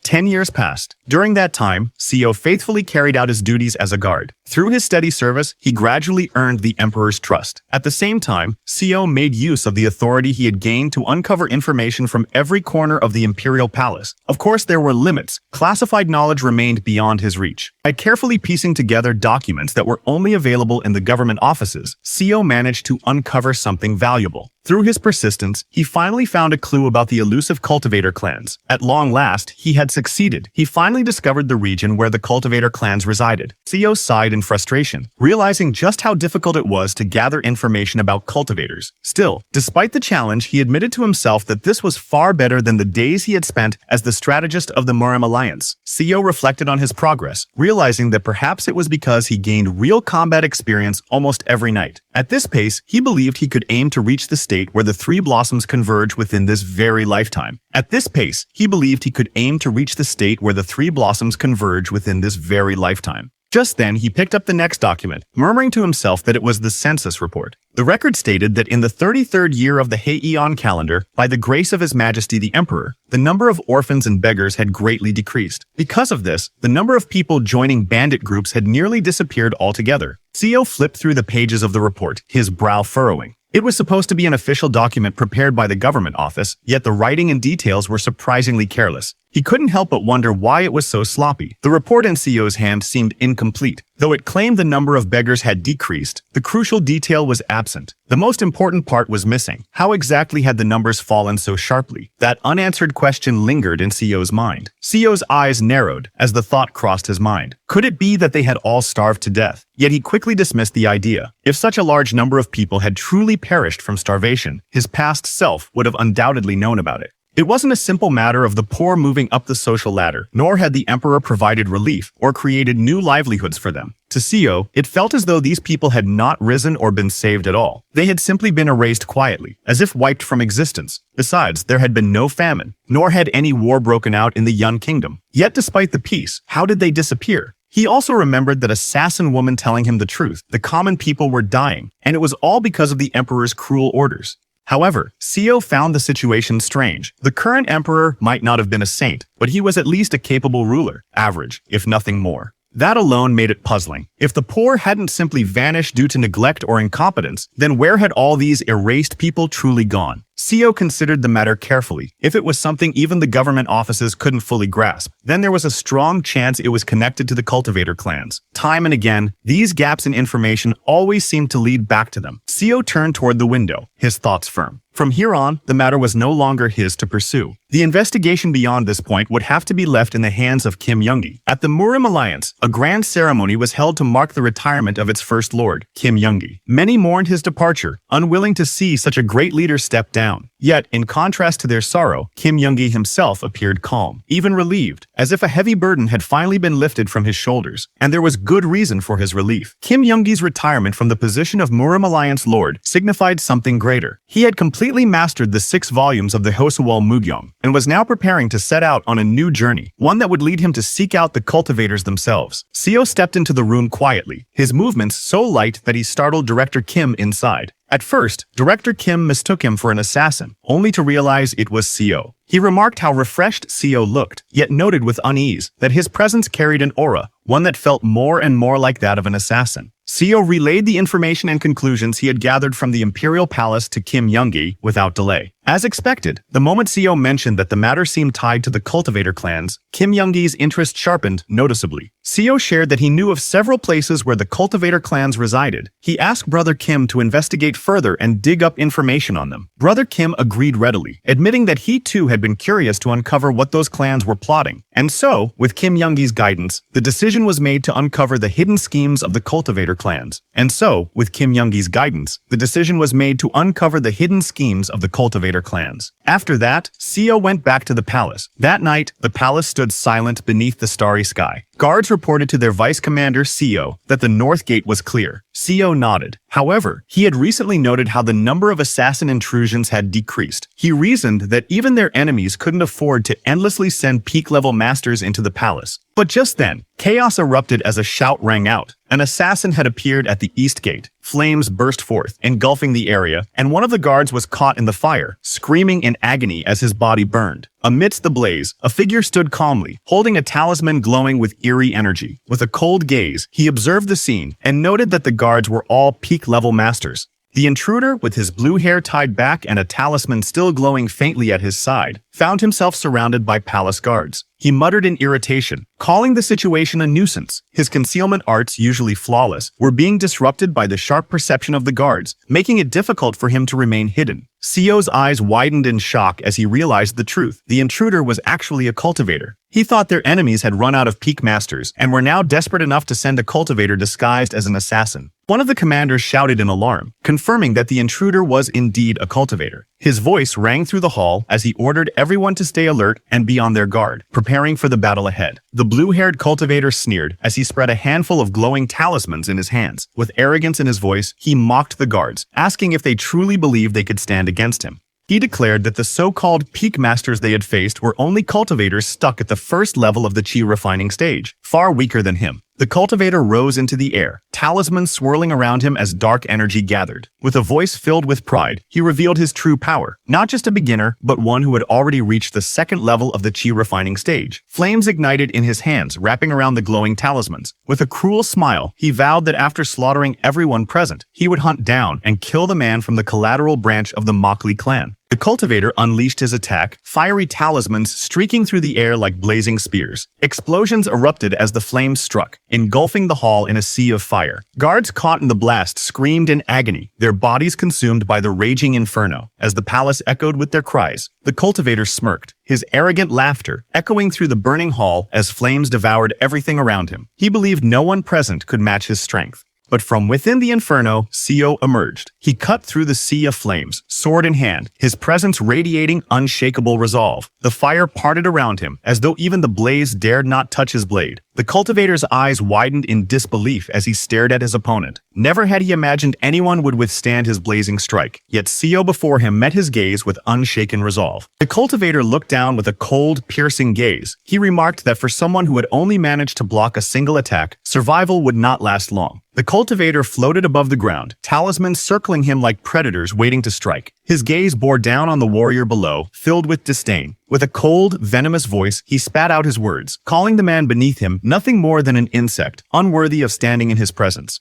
10 years passed. During that time, Seo faithfully carried out his duties as a guard. Through his steady service, he gradually earned the emperor's trust. At the same time, Seo made use of the authority he had gained to uncover information from every corner of the imperial palace. Of course, there were limits. Classified knowledge remained beyond his reach. By carefully piecing together documents that were only available in the government offices, Seo managed to uncover something valuable. Through his persistence, he finally found a clue about the elusive cultivator clans. At long last, he had succeeded. He finally discovered the region where the cultivator clans resided. Seo sighed in frustration, realizing just how difficult it was to gather information about cultivators. Still, despite the challenge, he admitted to himself that this was far better than the days he had spent as the strategist of the Murim Alliance. Seo reflected on his progress, realizing that perhaps it was because he gained real combat experience almost every night. At this pace, he believed he could aim to reach the state where the three blossoms converge within this very lifetime. At this pace, he believed he could aim to reach the state where the three blossoms converge within this very lifetime. Just then, he picked up the next document, murmuring to himself that it was the census report. The record stated that in the 33rd year of the Heian calendar, by the grace of His Majesty the Emperor, the number of orphans and beggars had greatly decreased. Because of this, the number of people joining bandit groups had nearly disappeared altogether. Seo flipped through the pages of the report, his brow furrowing. It was supposed to be an official document prepared by the government office, yet the writing and details were surprisingly careless. He couldn't help but wonder why it was so sloppy. The report in Seo's hand seemed incomplete. Though it claimed the number of beggars had decreased, the crucial detail was absent. The most important part was missing. How exactly had the numbers fallen so sharply? That unanswered question lingered in Seo's mind. Seo's eyes narrowed as the thought crossed his mind. Could it be that they had all starved to death? Yet he quickly dismissed the idea. If such a large number of people had truly perished from starvation, his past self would have undoubtedly known about it. It wasn't a simple matter of the poor moving up the social ladder, nor had the emperor provided relief or created new livelihoods for them. To Seo, it felt as though these people had not risen or been saved at all. They had simply been erased quietly, as if wiped from existence. Besides, there had been no famine, nor had any war broken out in the Yan Kingdom. Yet despite the peace, how did they disappear? He also remembered that assassin woman telling him the truth. The common people were dying, and it was all because of the emperor's cruel orders. However, Seo found the situation strange. The current emperor might not have been a saint, but he was at least a capable ruler, average, if nothing more. That alone made it puzzling. If the poor hadn't simply vanished due to neglect or incompetence, then where had all these erased people truly gone? Seo considered the matter carefully. If it was something even the government offices couldn't fully grasp, then there was a strong chance it was connected to the cultivator clans. Time and again, these gaps in information always seemed to lead back to them. Seo turned toward the window, his thoughts firm. From here on, the matter was no longer his to pursue. The investigation beyond this point would have to be left in the hands of Kim Youngi. At the Murim Alliance, a grand ceremony was held to mark the retirement of its first lord, Kim Youngi. Many mourned his departure, unwilling to see such a great leader step down. Yet, in contrast to their sorrow, Kim Youngi himself appeared calm, even relieved, as if a heavy burden had finally been lifted from his shoulders. And there was good reason for his relief. Kim Youngi's retirement from the position of Murim Alliance Lord signified something greater. He had completely mastered the 6 volumes of the Hosewol Mugyong, and was now preparing to set out on a new journey, one that would lead him to seek out the cultivators themselves. Seo stepped into the room quietly, his movements so light that he startled Director Kim inside. At first, Director Kim mistook him for an assassin, only to realize it was Seo. He remarked how refreshed Seo looked, yet noted with unease that his presence carried an aura, one that felt more and more like that of an assassin. Seo relayed the information and conclusions he had gathered from the Imperial Palace to Kim Youngi without delay. As expected, the moment Seo mentioned that the matter seemed tied to the cultivator clans, Kim Young-gi's interest sharpened noticeably. Seo shared that he knew of several places where the cultivator clans resided. He asked Brother Kim to investigate further and dig up information on them. Brother Kim agreed readily, admitting that he too had been curious to uncover what those clans were plotting. And so, with Kim Young-gi's guidance, the decision was made to uncover the hidden schemes of the cultivator clans. And so, with Kim Young-gi's guidance, the decision was made to uncover the hidden schemes of the cultivator clans. After that, Seo went back to the palace. That night, the palace stood silent beneath the starry sky. Guards reported to their vice commander, Seo, that the north gate was clear. Seo nodded. However, he had recently noted how the number of assassin intrusions had decreased. He reasoned that even their enemies couldn't afford to endlessly send peak-level masters into the palace. But just then, chaos erupted as a shout rang out. An assassin had appeared at the east gate. Flames burst forth, engulfing the area, and one of the guards was caught in the fire, screaming in agony as his body burned. Amidst the blaze, a figure stood calmly, holding a talisman glowing with eerie energy. With a cold gaze, he observed the scene and noted that the guards were all peak-level masters. The intruder, with his blue hair tied back and a talisman still glowing faintly at his side, found himself surrounded by palace guards. He muttered in irritation, calling the situation a nuisance. His concealment arts, usually flawless, were being disrupted by the sharp perception of the guards, making it difficult for him to remain hidden. Seo's eyes widened in shock as he realized the truth. The intruder was actually a cultivator. He thought their enemies had run out of peak masters and were now desperate enough to send a cultivator disguised as an assassin. One of the commanders shouted in alarm, confirming that the intruder was indeed a cultivator. His voice rang through the hall as he ordered everyone to stay alert and be on their guard, preparing for the battle ahead. The blue-haired cultivator sneered as he spread a handful of glowing talismans in his hands. With arrogance in his voice, he mocked the guards, asking if they truly believed they could stand against him. He declared that the so-called peak masters they had faced were only cultivators stuck at the first level of the chi refining stage, far weaker than him. The cultivator rose into the air, talismans swirling around him as dark energy gathered. With a voice filled with pride, he revealed his true power, not just a beginner, but one who had already reached the second level of the chi refining stage. Flames ignited in his hands, wrapping around the glowing talismans. With a cruel smile, he vowed that after slaughtering everyone present, he would hunt down and kill the man from the collateral branch of the Mockley clan. The cultivator unleashed his attack, fiery talismans streaking through the air like blazing spears. Explosions erupted as the flames struck, engulfing the hall in a sea of fire. Guards caught in the blast screamed in agony, their bodies consumed by the raging inferno. As the palace echoed with their cries, the cultivator smirked, his arrogant laughter echoing through the burning hall as flames devoured everything around him. He believed no one present could match his strength. But from within the inferno, Seo emerged. He cut through the sea of flames, sword in hand, his presence radiating unshakable resolve. The fire parted around him, as though even the blaze dared not touch his blade. The cultivator's eyes widened in disbelief as he stared at his opponent. Never had he imagined anyone would withstand his blazing strike, yet Seo before him met his gaze with unshaken resolve. The cultivator looked down with a cold, piercing gaze. He remarked that for someone who had only managed to block a single attack, survival would not last long. The cultivator floated above the ground, talismans circling him like predators waiting to strike. His gaze bore down on the warrior below, filled with disdain. With a cold, venomous voice, he spat out his words, calling the man beneath him nothing more than an insect, unworthy of standing in his presence.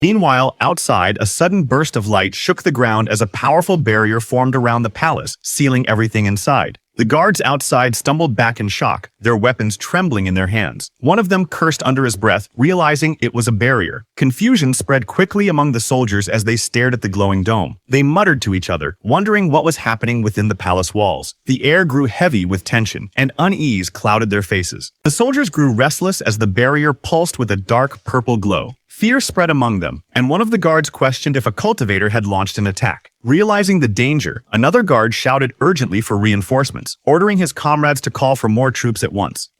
Meanwhile, outside, a sudden burst of light shook the ground as a powerful barrier formed around the palace, sealing everything inside. The guards outside stumbled back in shock, their weapons trembling in their hands. One of them cursed under his breath, realizing it was a barrier. Confusion spread quickly among the soldiers as they stared at the glowing dome. They muttered to each other, wondering what was happening within the palace walls. The air grew heavy with tension, and unease clouded their faces. The soldiers grew restless as the barrier pulsed with a dark purple glow. Fear spread among them, and one of the guards questioned if a cultivator had launched an attack. Realizing the danger, another guard shouted urgently for reinforcements, ordering his comrades to call for more troops at once.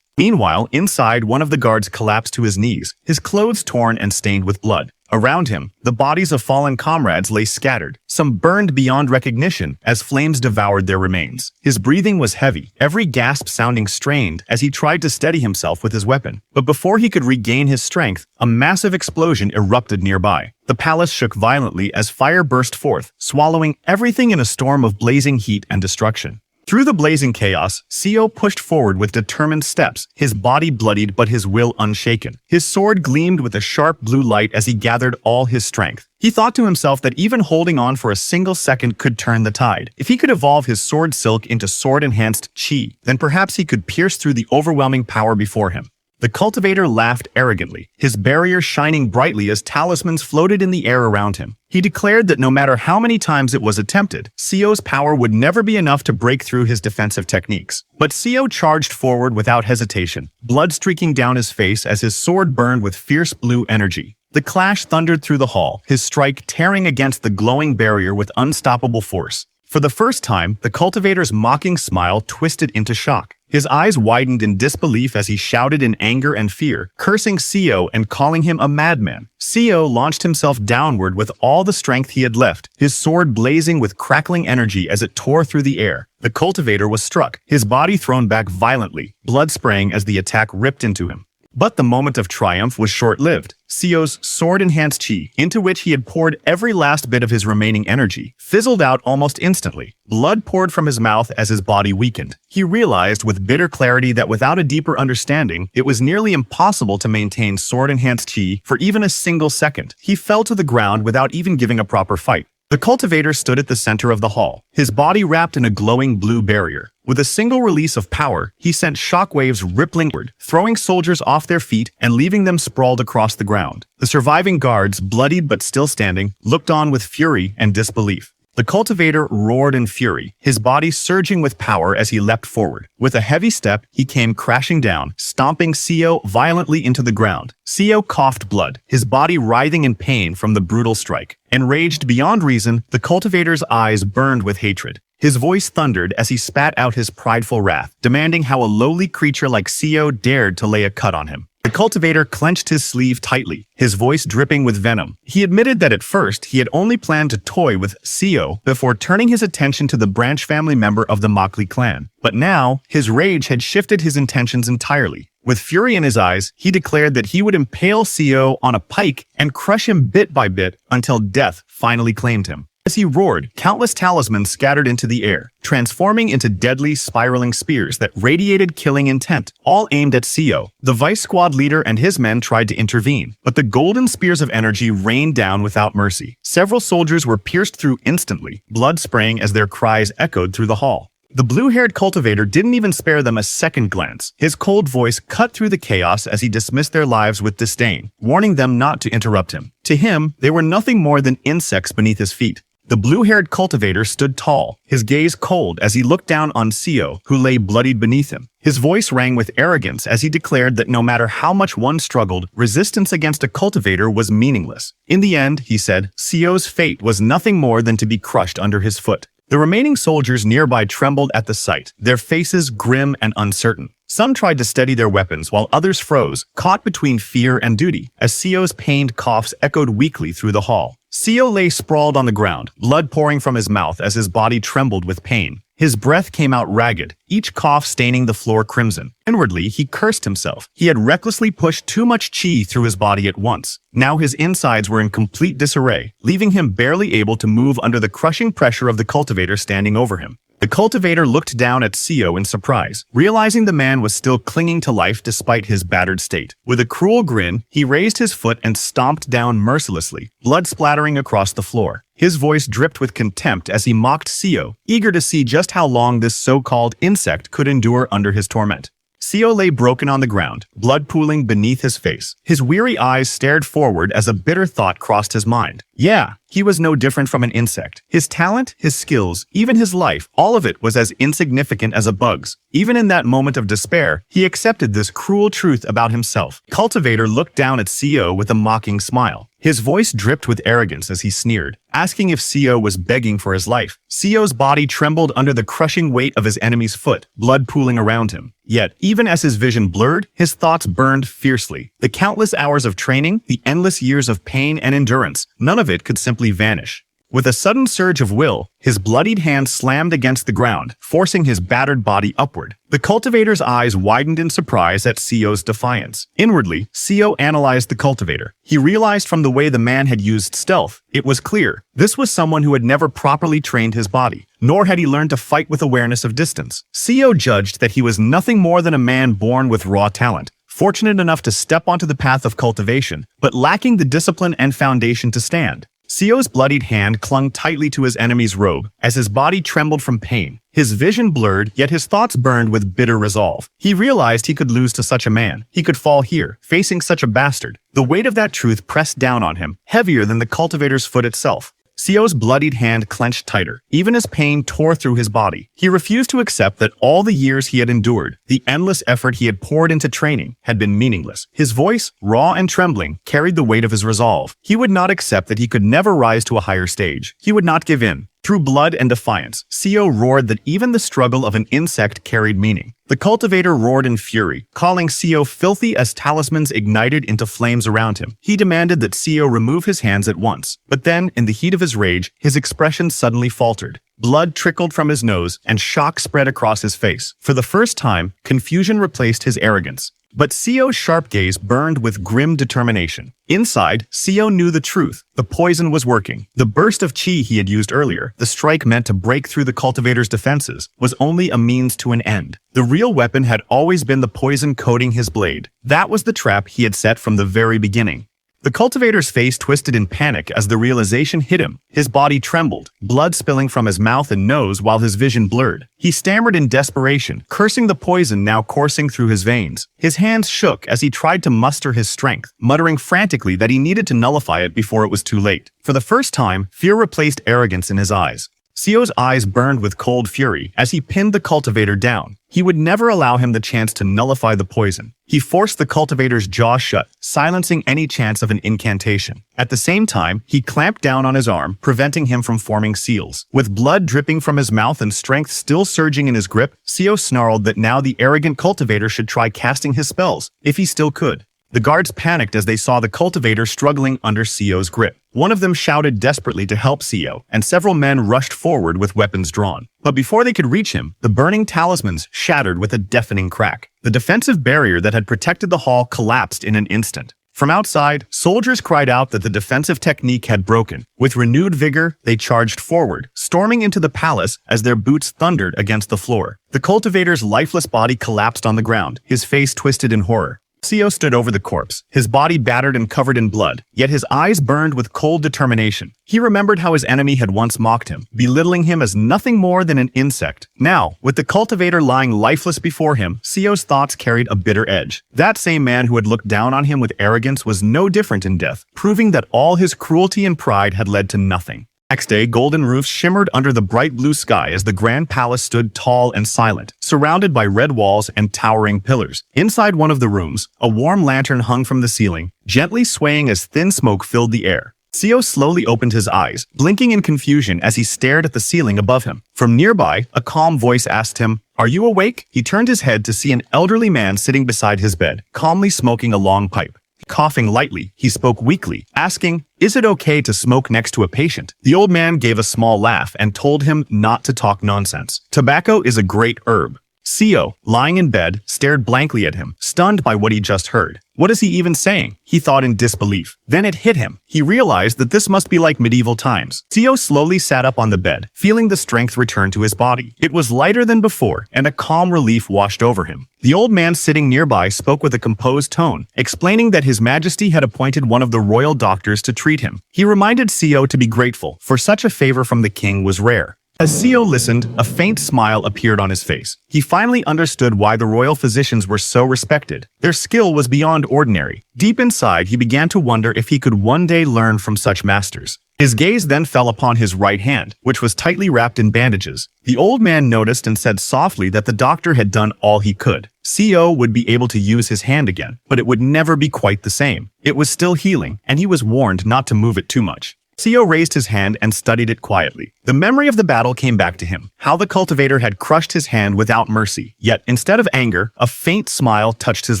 Meanwhile, inside, one of the guards collapsed to his knees, his clothes torn and stained with blood. Around him, the bodies of fallen comrades lay scattered, some burned beyond recognition as flames devoured their remains. His breathing was heavy, every gasp sounding strained as he tried to steady himself with his weapon. But before he could regain his strength, a massive explosion erupted nearby. The palace shook violently as fire burst forth, swallowing everything in a storm of blazing heat and destruction. Through the blazing chaos, Seo pushed forward with determined steps, his body bloodied but his will unshaken. His sword gleamed with a sharp blue light as he gathered all his strength. He thought to himself that even holding on for a single second could turn the tide. If he could evolve his sword silk into sword-enhanced chi, then perhaps he could pierce through the overwhelming power before him. The cultivator laughed arrogantly, his barrier shining brightly as talismans floated in the air around him. He declared that no matter how many times it was attempted, Seo's power would never be enough to break through his defensive techniques. But Seo charged forward without hesitation, blood streaking down his face as his sword burned with fierce blue energy. The clash thundered through the hall, his strike tearing against the glowing barrier with unstoppable force. For the first time, the cultivator's mocking smile twisted into shock. His eyes widened in disbelief as he shouted in anger and fear, cursing Seo and calling him a madman. Seo launched himself downward with all the strength he had left, his sword blazing with crackling energy as it tore through the air. The cultivator was struck, his body thrown back violently, blood spraying as the attack ripped into him. But the moment of triumph was short-lived. Seo's sword-enhanced chi, into which he had poured every last bit of his remaining energy, fizzled out almost instantly. Blood poured from his mouth as his body weakened. He realized with bitter clarity that without a deeper understanding, it was nearly impossible to maintain sword-enhanced chi for even a single second. He fell to the ground without even giving a proper fight. The cultivator stood at the center of the hall, his body wrapped in a glowing blue barrier. With a single release of power, he sent shockwaves rippling upward, throwing soldiers off their feet and leaving them sprawled across the ground. The surviving guards, bloodied but still standing, looked on with fury and disbelief. The cultivator roared in fury, his body surging with power as he leapt forward. With a heavy step, he came crashing down, stomping Seo violently into the ground. Seo coughed blood, his body writhing in pain from the brutal strike. Enraged beyond reason, the cultivator's eyes burned with hatred. His voice thundered as he spat out his prideful wrath, demanding how a lowly creature like Seo dared to lay a cut on him. The cultivator clenched his sleeve tightly, his voice dripping with venom. He admitted that at first he had only planned to toy with Seo before turning his attention to the branch family member of the Mockley clan. But now, his rage had shifted his intentions entirely. With fury in his eyes, he declared that he would impale Seo on a pike and crush him bit by bit until death finally claimed him. As he roared, countless talismans scattered into the air, transforming into deadly, spiraling spears that radiated killing intent, all aimed at Seo. The Vice Squad leader and his men tried to intervene, but the golden spears of energy rained down without mercy. Several soldiers were pierced through instantly, blood spraying as their cries echoed through the hall. The blue-haired cultivator didn't even spare them a second glance. His cold voice cut through the chaos as he dismissed their lives with disdain, warning them not to interrupt him. To him, they were nothing more than insects beneath his feet. The blue-haired cultivator stood tall, his gaze cold as he looked down on Seo, who lay bloodied beneath him. His voice rang with arrogance as he declared that no matter how much one struggled, resistance against a cultivator was meaningless. In the end, he said, Seo's fate was nothing more than to be crushed under his foot. The remaining soldiers nearby trembled at the sight, their faces grim and uncertain. Some tried to steady their weapons while others froze, caught between fear and duty, as Seo's pained coughs echoed weakly through the hall. Seo lay sprawled on the ground, blood pouring from his mouth as his body trembled with pain. His breath came out ragged, each cough staining the floor crimson. Inwardly, he cursed himself. He had recklessly pushed too much chi through his body at once. Now his insides were in complete disarray, leaving him barely able to move under the crushing pressure of the cultivator standing over him. The cultivator looked down at Seo in surprise, realizing the man was still clinging to life despite his battered state. With a cruel grin, he raised his foot and stomped down mercilessly, blood splattering across the floor. His voice dripped with contempt as he mocked Seo, eager to see just how long this so-called insect could endure under his torment. Seo lay broken on the ground, blood pooling beneath his face. His weary eyes stared forward as a bitter thought crossed his mind. Yeah, he was no different from an insect. His talent, his skills, even his life, all of it was as insignificant as a bug's. Even in that moment of despair, he accepted this cruel truth about himself. Cultivator looked down at Seo with a mocking smile. His voice dripped with arrogance as he sneered, asking if Seo was begging for his life. Seo's body trembled under the crushing weight of his enemy's foot, blood pooling around him. Yet, even as his vision blurred, his thoughts burned fiercely. The countless hours of training, the endless years of pain and endurance, none of it could simply vanish. With a sudden surge of will, his bloodied hand slammed against the ground, forcing his battered body upward. The cultivator's eyes widened in surprise at Seo's defiance. Inwardly, Seo analyzed the cultivator. He realized from the way the man had used stealth, it was clear this was someone who had never properly trained his body, nor had he learned to fight with awareness of distance. Seo judged that he was nothing more than a man born with raw talent, fortunate enough to step onto the path of cultivation, but lacking the discipline and foundation to stand. Seo's bloodied hand clung tightly to his enemy's robe as his body trembled from pain. His vision blurred, yet his thoughts burned with bitter resolve. He realized he could lose to such a man. He could fall here, facing such a bastard. The weight of that truth pressed down on him, heavier than the cultivator's foot itself. Seo's bloodied hand clenched tighter. Even as pain tore through his body, he refused to accept that all the years he had endured, the endless effort he had poured into training, had been meaningless. His voice, raw and trembling, carried the weight of his resolve. He would not accept that he could never rise to a higher stage. He would not give in. Through blood and defiance, Seo roared that even the struggle of an insect carried meaning. The cultivator roared in fury, calling Seo filthy as talismans ignited into flames around him. He demanded that Seo remove his hands at once. But then, in the heat of his rage, his expression suddenly faltered. Blood trickled from his nose, and shock spread across his face. For the first time, confusion replaced his arrogance. But Seo's sharp gaze burned with grim determination. Inside, Seo knew the truth. The poison was working. The burst of chi he had used earlier, the strike meant to break through the cultivator's defenses, was only a means to an end. The real weapon had always been the poison coating his blade. That was the trap he had set from the very beginning. The cultivator's face twisted in panic as the realization hit him. His body trembled, blood spilling from his mouth and nose while his vision blurred. He stammered in desperation, cursing the poison now coursing through his veins. His hands shook as he tried to muster his strength, muttering frantically that he needed to nullify it before it was too late. For the first time, fear replaced arrogance in his eyes. Seo's eyes burned with cold fury as he pinned the cultivator down. He would never allow him the chance to nullify the poison. He forced the cultivator's jaw shut, silencing any chance of an incantation. At the same time, he clamped down on his arm, preventing him from forming seals. With blood dripping from his mouth and strength still surging in his grip, Seo snarled that now the arrogant cultivator should try casting his spells, if he still could. The guards panicked as they saw the cultivator struggling under Seo's grip. One of them shouted desperately to help Seo, and several men rushed forward with weapons drawn. But before they could reach him, the burning talismans shattered with a deafening crack. The defensive barrier that had protected the hall collapsed in an instant. From outside, soldiers cried out that the defensive technique had broken. With renewed vigor, they charged forward, storming into the palace as their boots thundered against the floor. The cultivator's lifeless body collapsed on the ground, his face twisted in horror. Seo stood over the corpse, his body battered and covered in blood, yet his eyes burned with cold determination. He remembered how his enemy had once mocked him, belittling him as nothing more than an insect. Now, with the cultivator lying lifeless before him, Seo's thoughts carried a bitter edge. That same man who had looked down on him with arrogance was no different in death, proving that all his cruelty and pride had led to nothing. Next day, golden roofs shimmered under the bright blue sky as the grand palace stood tall and silent, surrounded by red walls and towering pillars. Inside one of the rooms, a warm lantern hung from the ceiling, gently swaying as thin smoke filled the air. Seo slowly opened his eyes, blinking in confusion as he stared at the ceiling above him. From nearby, a calm voice asked him, "Are you awake?" He turned his head to see an elderly man sitting beside his bed, calmly smoking a long pipe. Coughing lightly, he spoke weakly, asking, "Is it okay to smoke next to a patient?" The old man gave a small laugh and told him not to talk nonsense. Tobacco is a great herb. Seo, lying in bed, stared blankly at him, stunned by what he just heard. What is he even saying? He thought in disbelief. Then it hit him. He realized that this must be like medieval times. Seo slowly sat up on the bed, feeling the strength return to his body. It was lighter than before, and a calm relief washed over him. The old man sitting nearby spoke with a composed tone, explaining that His Majesty had appointed one of the royal doctors to treat him. He reminded Seo to be grateful, for such a favor from the king was rare. As Seo listened, a faint smile appeared on his face. He finally understood why the royal physicians were so respected. Their skill was beyond ordinary. Deep inside, he began to wonder if he could one day learn from such masters. His gaze then fell upon his right hand, which was tightly wrapped in bandages. The old man noticed and said softly that the doctor had done all he could. Seo would be able to use his hand again, but it would never be quite the same. It was still healing, and he was warned not to move it too much. Seo raised his hand and studied it quietly. The memory of the battle came back to him, how the cultivator had crushed his hand without mercy. Yet, instead of anger, a faint smile touched his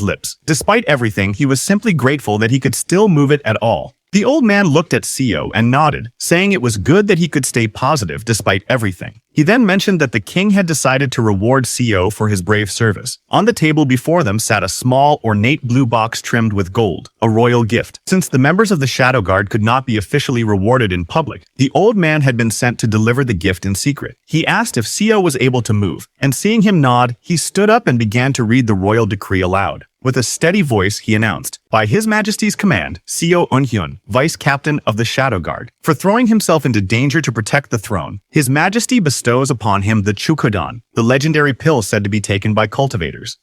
lips. Despite everything, he was simply grateful that he could still move it at all. The old man looked at Seo and nodded, saying it was good that he could stay positive despite everything. He then mentioned that the king had decided to reward Seo for his brave service. On the table before them sat a small, ornate blue box trimmed with gold, a royal gift. Since the members of the Shadow Guard could not be officially rewarded in public, the old man had been sent to deliver the gift in secret. He asked if Seo was able to move, and seeing him nod, he stood up and began to read the royal decree aloud. With a steady voice, he announced, "By His Majesty's command, Seo Eunhyun, Vice Captain of the Shadow Guard, for throwing himself into danger to protect the throne, His Majesty bestows upon him the Chukodan, the legendary pill said to be taken by cultivators."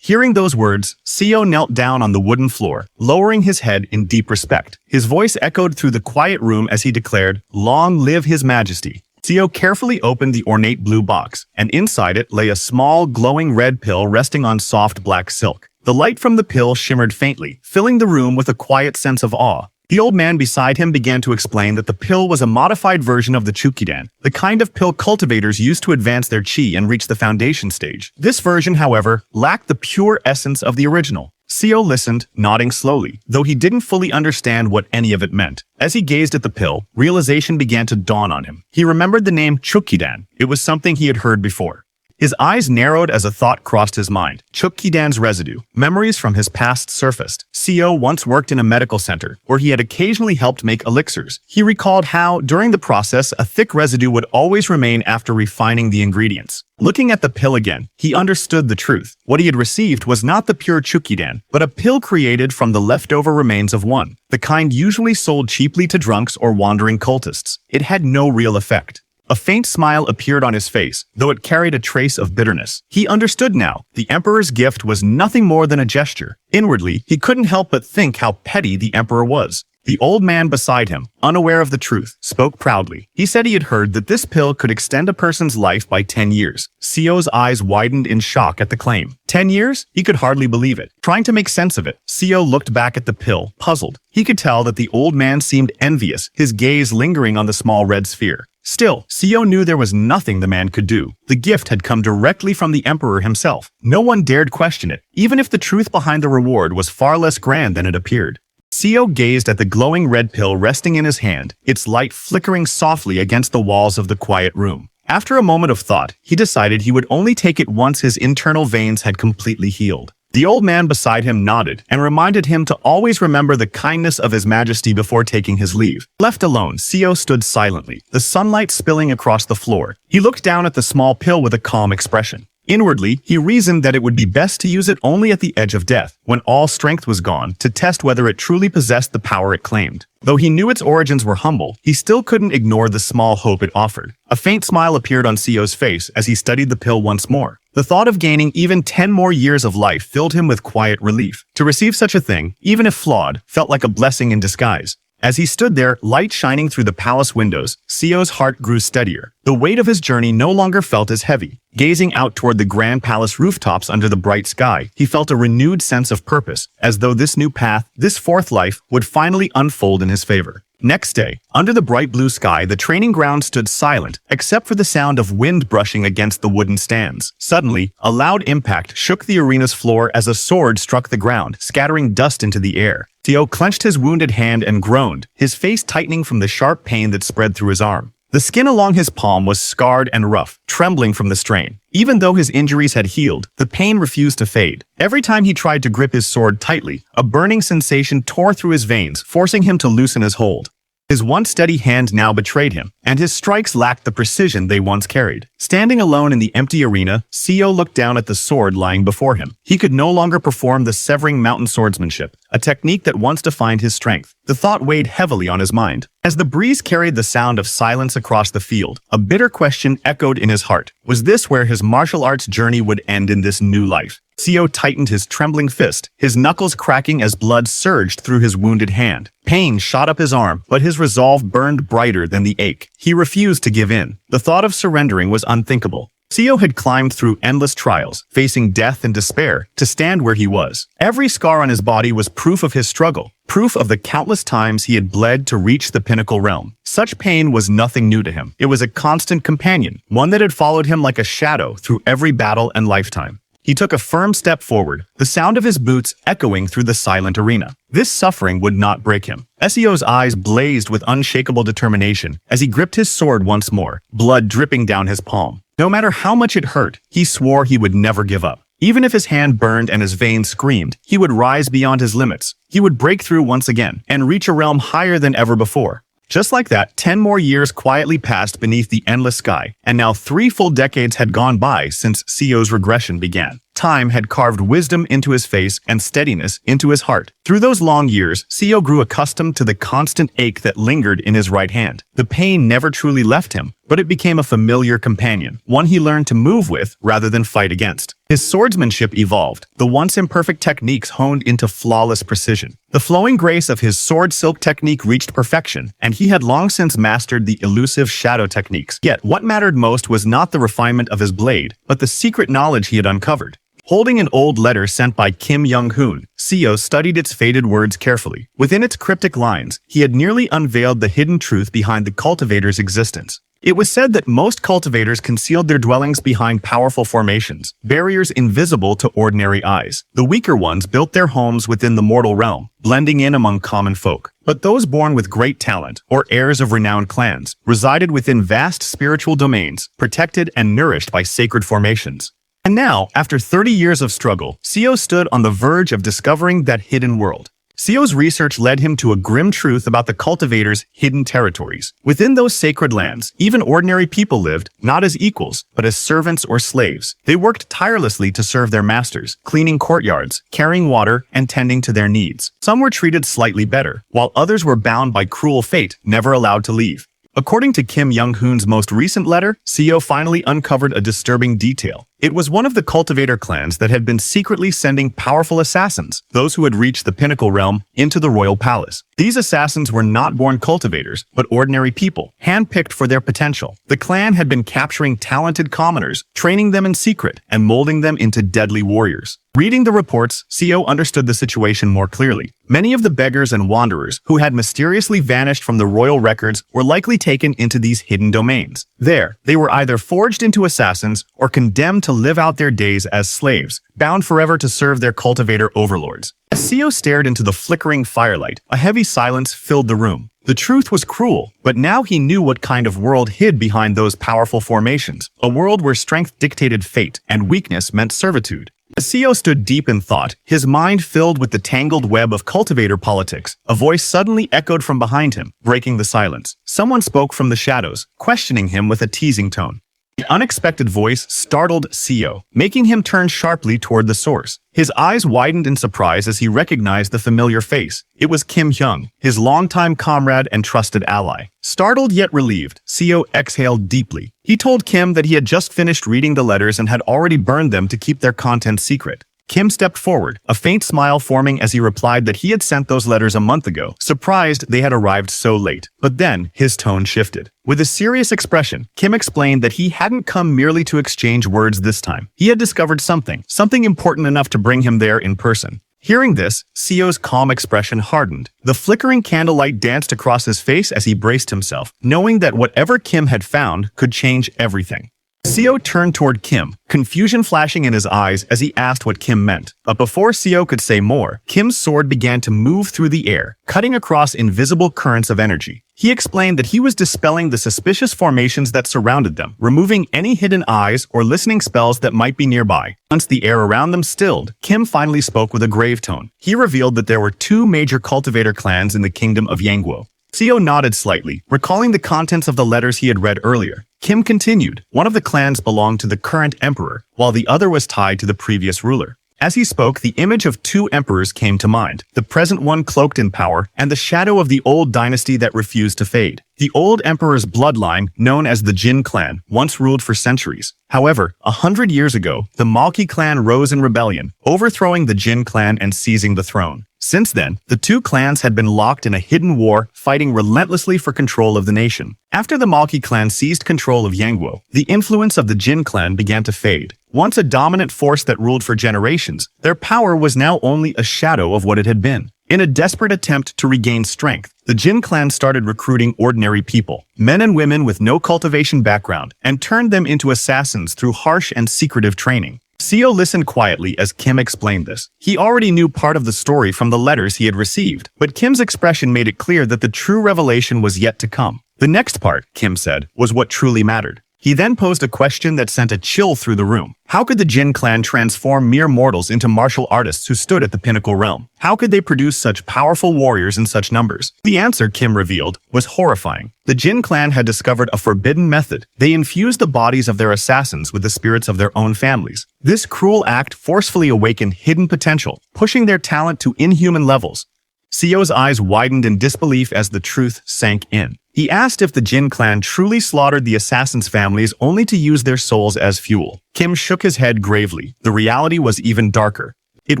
Hearing those words, Seo knelt down on the wooden floor, lowering his head in deep respect. His voice echoed through the quiet room as he declared, "Long live His Majesty." Seo carefully opened the ornate blue box, and inside it lay a small, glowing red pill resting on soft black silk. The light from the pill shimmered faintly, filling the room with a quiet sense of awe. The old man beside him began to explain that the pill was a modified version of the Chukidan, the kind of pill cultivators used to advance their chi and reach the foundation stage. This version, however, lacked the pure essence of the original. Seo listened, nodding slowly, though he didn't fully understand what any of it meant. As he gazed at the pill, realization began to dawn on him. He remembered the name Chukidan. It was something he had heard before. His eyes narrowed as a thought crossed his mind. Chukkidan's residue. Memories from his past surfaced. Seo once worked in a medical center, where he had occasionally helped make elixirs. He recalled how, during the process, a thick residue would always remain after refining the ingredients. Looking at the pill again, he understood the truth. What he had received was not the pure Chukkidan, but a pill created from the leftover remains of one, the kind usually sold cheaply to drunks or wandering cultists. It had no real effect. A faint smile appeared on his face, though it carried a trace of bitterness. He understood now. The Emperor's gift was nothing more than a gesture. Inwardly, he couldn't help but think how petty the Emperor was. The old man beside him, unaware of the truth, spoke proudly. He said he had heard that this pill could extend a person's life by 10 years. Seo's eyes widened in shock at the claim. 10 years? He could hardly believe it. Trying to make sense of it, Seo looked back at the pill, puzzled. He could tell that the old man seemed envious, his gaze lingering on the small red sphere. Still, Seo knew there was nothing the man could do. The gift had come directly from the Emperor himself. No one dared question it, even if the truth behind the reward was far less grand than it appeared. Seo gazed at the glowing red pill resting in his hand, its light flickering softly against the walls of the quiet room. After a moment of thought, he decided he would only take it once his internal veins had completely healed. The old man beside him nodded and reminded him to always remember the kindness of His Majesty before taking his leave. Left alone, Seo stood silently, the sunlight spilling across the floor. He looked down at the small pill with a calm expression. Inwardly, he reasoned that it would be best to use it only at the edge of death, when all strength was gone, to test whether it truly possessed the power it claimed. Though he knew its origins were humble, he still couldn't ignore the small hope it offered. A faint smile appeared on Seo's face as he studied the pill once more. The thought of gaining even 10 more years of life filled him with quiet relief. To receive such a thing, even if flawed, felt like a blessing in disguise. As he stood there, light shining through the palace windows, Seo's heart grew steadier. The weight of his journey no longer felt as heavy. Gazing out toward the grand palace rooftops under the bright sky, he felt a renewed sense of purpose, as though this new path, this fourth life, would finally unfold in his favor. Next day, under the bright blue sky, the training ground stood silent, except for the sound of wind brushing against the wooden stands. Suddenly, a loud impact shook the arena's floor as a sword struck the ground, scattering dust into the air. Seo clenched his wounded hand and groaned, his face tightening from the sharp pain that spread through his arm. The skin along his palm was scarred and rough, trembling from the strain. Even though his injuries had healed, the pain refused to fade. Every time he tried to grip his sword tightly, a burning sensation tore through his veins, forcing him to loosen his hold. His once steady hand now betrayed him, and his strikes lacked the precision they once carried. Standing alone in the empty arena, Seo looked down at the sword lying before him. He could no longer perform the severing mountain swordsmanship, a technique that once defined his strength. The thought weighed heavily on his mind. As the breeze carried the sound of silence across the field, a bitter question echoed in his heart. Was this where his martial arts journey would end in this new life? Seo tightened his trembling fist, his knuckles cracking as blood surged through his wounded hand. Pain shot up his arm, but his resolve burned brighter than the ache. He refused to give in. The thought of surrendering was unthinkable. Seo had climbed through endless trials, facing death and despair, to stand where he was. Every scar on his body was proof of his struggle, proof of the countless times he had bled to reach the pinnacle realm. Such pain was nothing new to him. It was a constant companion, one that had followed him like a shadow through every battle and lifetime. He took a firm step forward, the sound of his boots echoing through the silent arena. This suffering would not break him. Seo's eyes blazed with unshakable determination as he gripped his sword once more, blood dripping down his palm. No matter how much it hurt, he swore he would never give up. Even if his hand burned and his veins screamed, he would rise beyond his limits. He would break through once again and reach a realm higher than ever before. Just like that, 10 more years quietly passed beneath the endless sky, and now 3 full decades had gone by since Seo's regression began. Time had carved wisdom into his face and steadiness into his heart. Through those long years, Seo grew accustomed to the constant ache that lingered in his right hand. The pain never truly left him, but it became a familiar companion, one he learned to move with rather than fight against. His swordsmanship evolved, the once imperfect techniques honed into flawless precision. The flowing grace of his sword silk technique reached perfection, and he had long since mastered the elusive shadow techniques. Yet, what mattered most was not the refinement of his blade, but the secret knowledge he had uncovered. Holding an old letter sent by Kim Young-hoon, Seo studied its faded words carefully. Within its cryptic lines, he had nearly unveiled the hidden truth behind the cultivator's existence. It was said that most cultivators concealed their dwellings behind powerful formations, barriers invisible to ordinary eyes. The weaker ones built their homes within the mortal realm, blending in among common folk. But those born with great talent, or heirs of renowned clans, resided within vast spiritual domains, protected and nourished by sacred formations. And now, after 30 years of struggle, Seo stood on the verge of discovering that hidden world. Seo's research led him to a grim truth about the cultivator's hidden territories. Within those sacred lands, even ordinary people lived, not as equals, but as servants or slaves. They worked tirelessly to serve their masters, cleaning courtyards, carrying water, and tending to their needs. Some were treated slightly better, while others were bound by cruel fate, never allowed to leave. According to Kim Young-hoon's most recent letter, Seo finally uncovered a disturbing detail. It was one of the cultivator clans that had been secretly sending powerful assassins, those who had reached the pinnacle realm, into the royal palace. These assassins were not born cultivators, but ordinary people, handpicked for their potential. The clan had been capturing talented commoners, training them in secret, and molding them into deadly warriors. Reading the reports, Seo understood the situation more clearly. Many of the beggars and wanderers who had mysteriously vanished from the royal records were likely taken into these hidden domains. There, they were either forged into assassins or condemned to live out their days as slaves, bound forever to serve their cultivator overlords. As Seo stared into the flickering firelight, a heavy silence filled the room. The truth was cruel, but now he knew what kind of world hid behind those powerful formations, a world where strength dictated fate and weakness meant servitude. As Seo stood deep in thought, his mind filled with the tangled web of cultivator politics, a voice suddenly echoed from behind him, breaking the silence. Someone spoke from the shadows, questioning him with a teasing tone. The unexpected voice startled Seo, making him turn sharply toward the source. His eyes widened in surprise as he recognized the familiar face. It was Kim Hyung, his longtime comrade and trusted ally. Startled yet relieved, Seo exhaled deeply. He told Kim that he had just finished reading the letters and had already burned them to keep their content secret. Kim stepped forward, a faint smile forming as he replied that he had sent those letters a month ago, surprised they had arrived so late. But then, his tone shifted. With a serious expression, Kim explained that he hadn't come merely to exchange words this time. He had discovered something important enough to bring him there in person. Hearing this, Seo's calm expression hardened. The flickering candlelight danced across his face as he braced himself, knowing that whatever Kim had found could change everything. Seo turned toward Kim, confusion flashing in his eyes as he asked what Kim meant. But before Seo could say more, Kim's sword began to move through the air, cutting across invisible currents of energy. He explained that he was dispelling the suspicious formations that surrounded them, removing any hidden eyes or listening spells that might be nearby. Once the air around them stilled, Kim finally spoke with a grave tone. He revealed that there were 2 major cultivator clans in the kingdom of Yangguo. Seo nodded slightly, recalling the contents of the letters he had read earlier. Kim continued, one of the clans belonged to the current emperor, while the other was tied to the previous ruler. As he spoke, the image of 2 emperors came to mind, the present one cloaked in power, and the shadow of the old dynasty that refused to fade. The old emperor's bloodline, known as the Jin clan, once ruled for centuries. However, 100 years ago, the Malki clan rose in rebellion, overthrowing the Jin clan and seizing the throne. Since then, the 2 clans had been locked in a hidden war, fighting relentlessly for control of the nation. After the Malki clan seized control of Yangguo, the influence of the Jin clan began to fade. Once a dominant force that ruled for generations, their power was now only a shadow of what it had been. In a desperate attempt to regain strength, the Jin clan started recruiting ordinary people, men and women with no cultivation background, and turned them into assassins through harsh and secretive training. Seo listened quietly as Kim explained this. He already knew part of the story from the letters he had received, but Kim's expression made it clear that the true revelation was yet to come. The next part, Kim said, was what truly mattered. He then posed a question that sent a chill through the room. How could the Jin clan transform mere mortals into martial artists who stood at the pinnacle realm? How could they produce such powerful warriors in such numbers? The answer, Kim revealed, was horrifying. The Jin clan had discovered a forbidden method. They infused the bodies of their assassins with the spirits of their own families. This cruel act forcefully awakened hidden potential, pushing their talent to inhuman levels. Seo's eyes widened in disbelief as the truth sank in. He asked if the Jin clan truly slaughtered the assassins' families only to use their souls as fuel. Kim shook his head gravely. The reality was even darker. It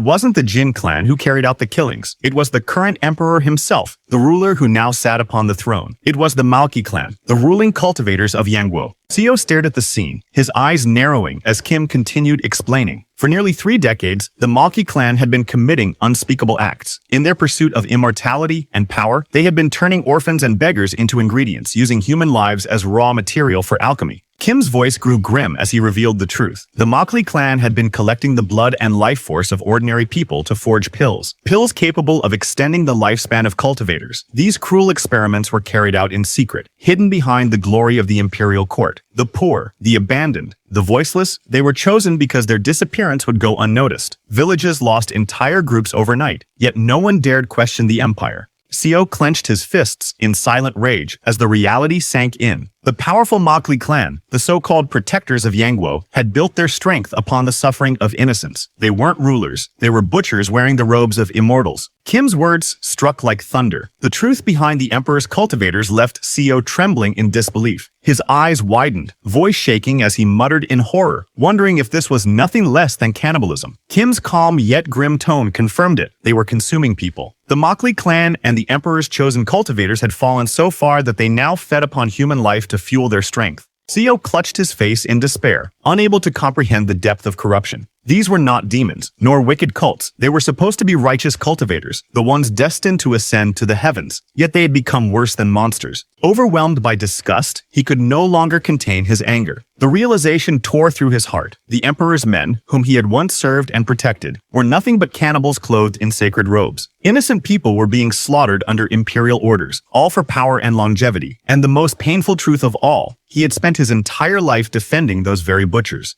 wasn't the Jin clan who carried out the killings. It was the current emperor himself, the ruler who now sat upon the throne. It was the Malki clan, the ruling cultivators of Yangguo. Seo stared at the scene, his eyes narrowing as Kim continued explaining. For nearly 3 decades, the Malki clan had been committing unspeakable acts. In their pursuit of immortality and power, they had been turning orphans and beggars into ingredients, using human lives as raw material for alchemy. Kim's voice grew grim as he revealed the truth. The Mokli clan had been collecting the blood and life force of ordinary people to forge pills capable of extending the lifespan of cultivators. These cruel experiments were carried out in secret, hidden behind the glory of the imperial court. The poor, the abandoned, the voiceless, they were chosen because their disappearance would go unnoticed. Villages lost entire groups overnight, yet no one dared question the empire. Seo clenched his fists in silent rage as the reality sank in. The powerful Mokli clan, the so-called protectors of Yangguo, had built their strength upon the suffering of innocents. They weren't rulers, they were butchers wearing the robes of immortals. Kim's words struck like thunder. The truth behind the emperor's cultivators left Seo trembling in disbelief. His eyes widened, voice shaking as he muttered in horror, wondering if this was nothing less than cannibalism. Kim's calm yet grim tone confirmed it. They were consuming people. The Mokli clan and the emperor's chosen cultivators had fallen so far that they now fed upon human life to fuel their strength. Seo clutched his face in despair, unable to comprehend the depth of corruption. These were not demons, nor wicked cults. They were supposed to be righteous cultivators, the ones destined to ascend to the heavens. Yet they had become worse than monsters. Overwhelmed by disgust, he could no longer contain his anger. The realization tore through his heart. The emperor's men, whom he had once served and protected, were nothing but cannibals clothed in sacred robes. Innocent people were being slaughtered under imperial orders, all for power and longevity. And the most painful truth of all, he had spent his entire life defending those very butchers.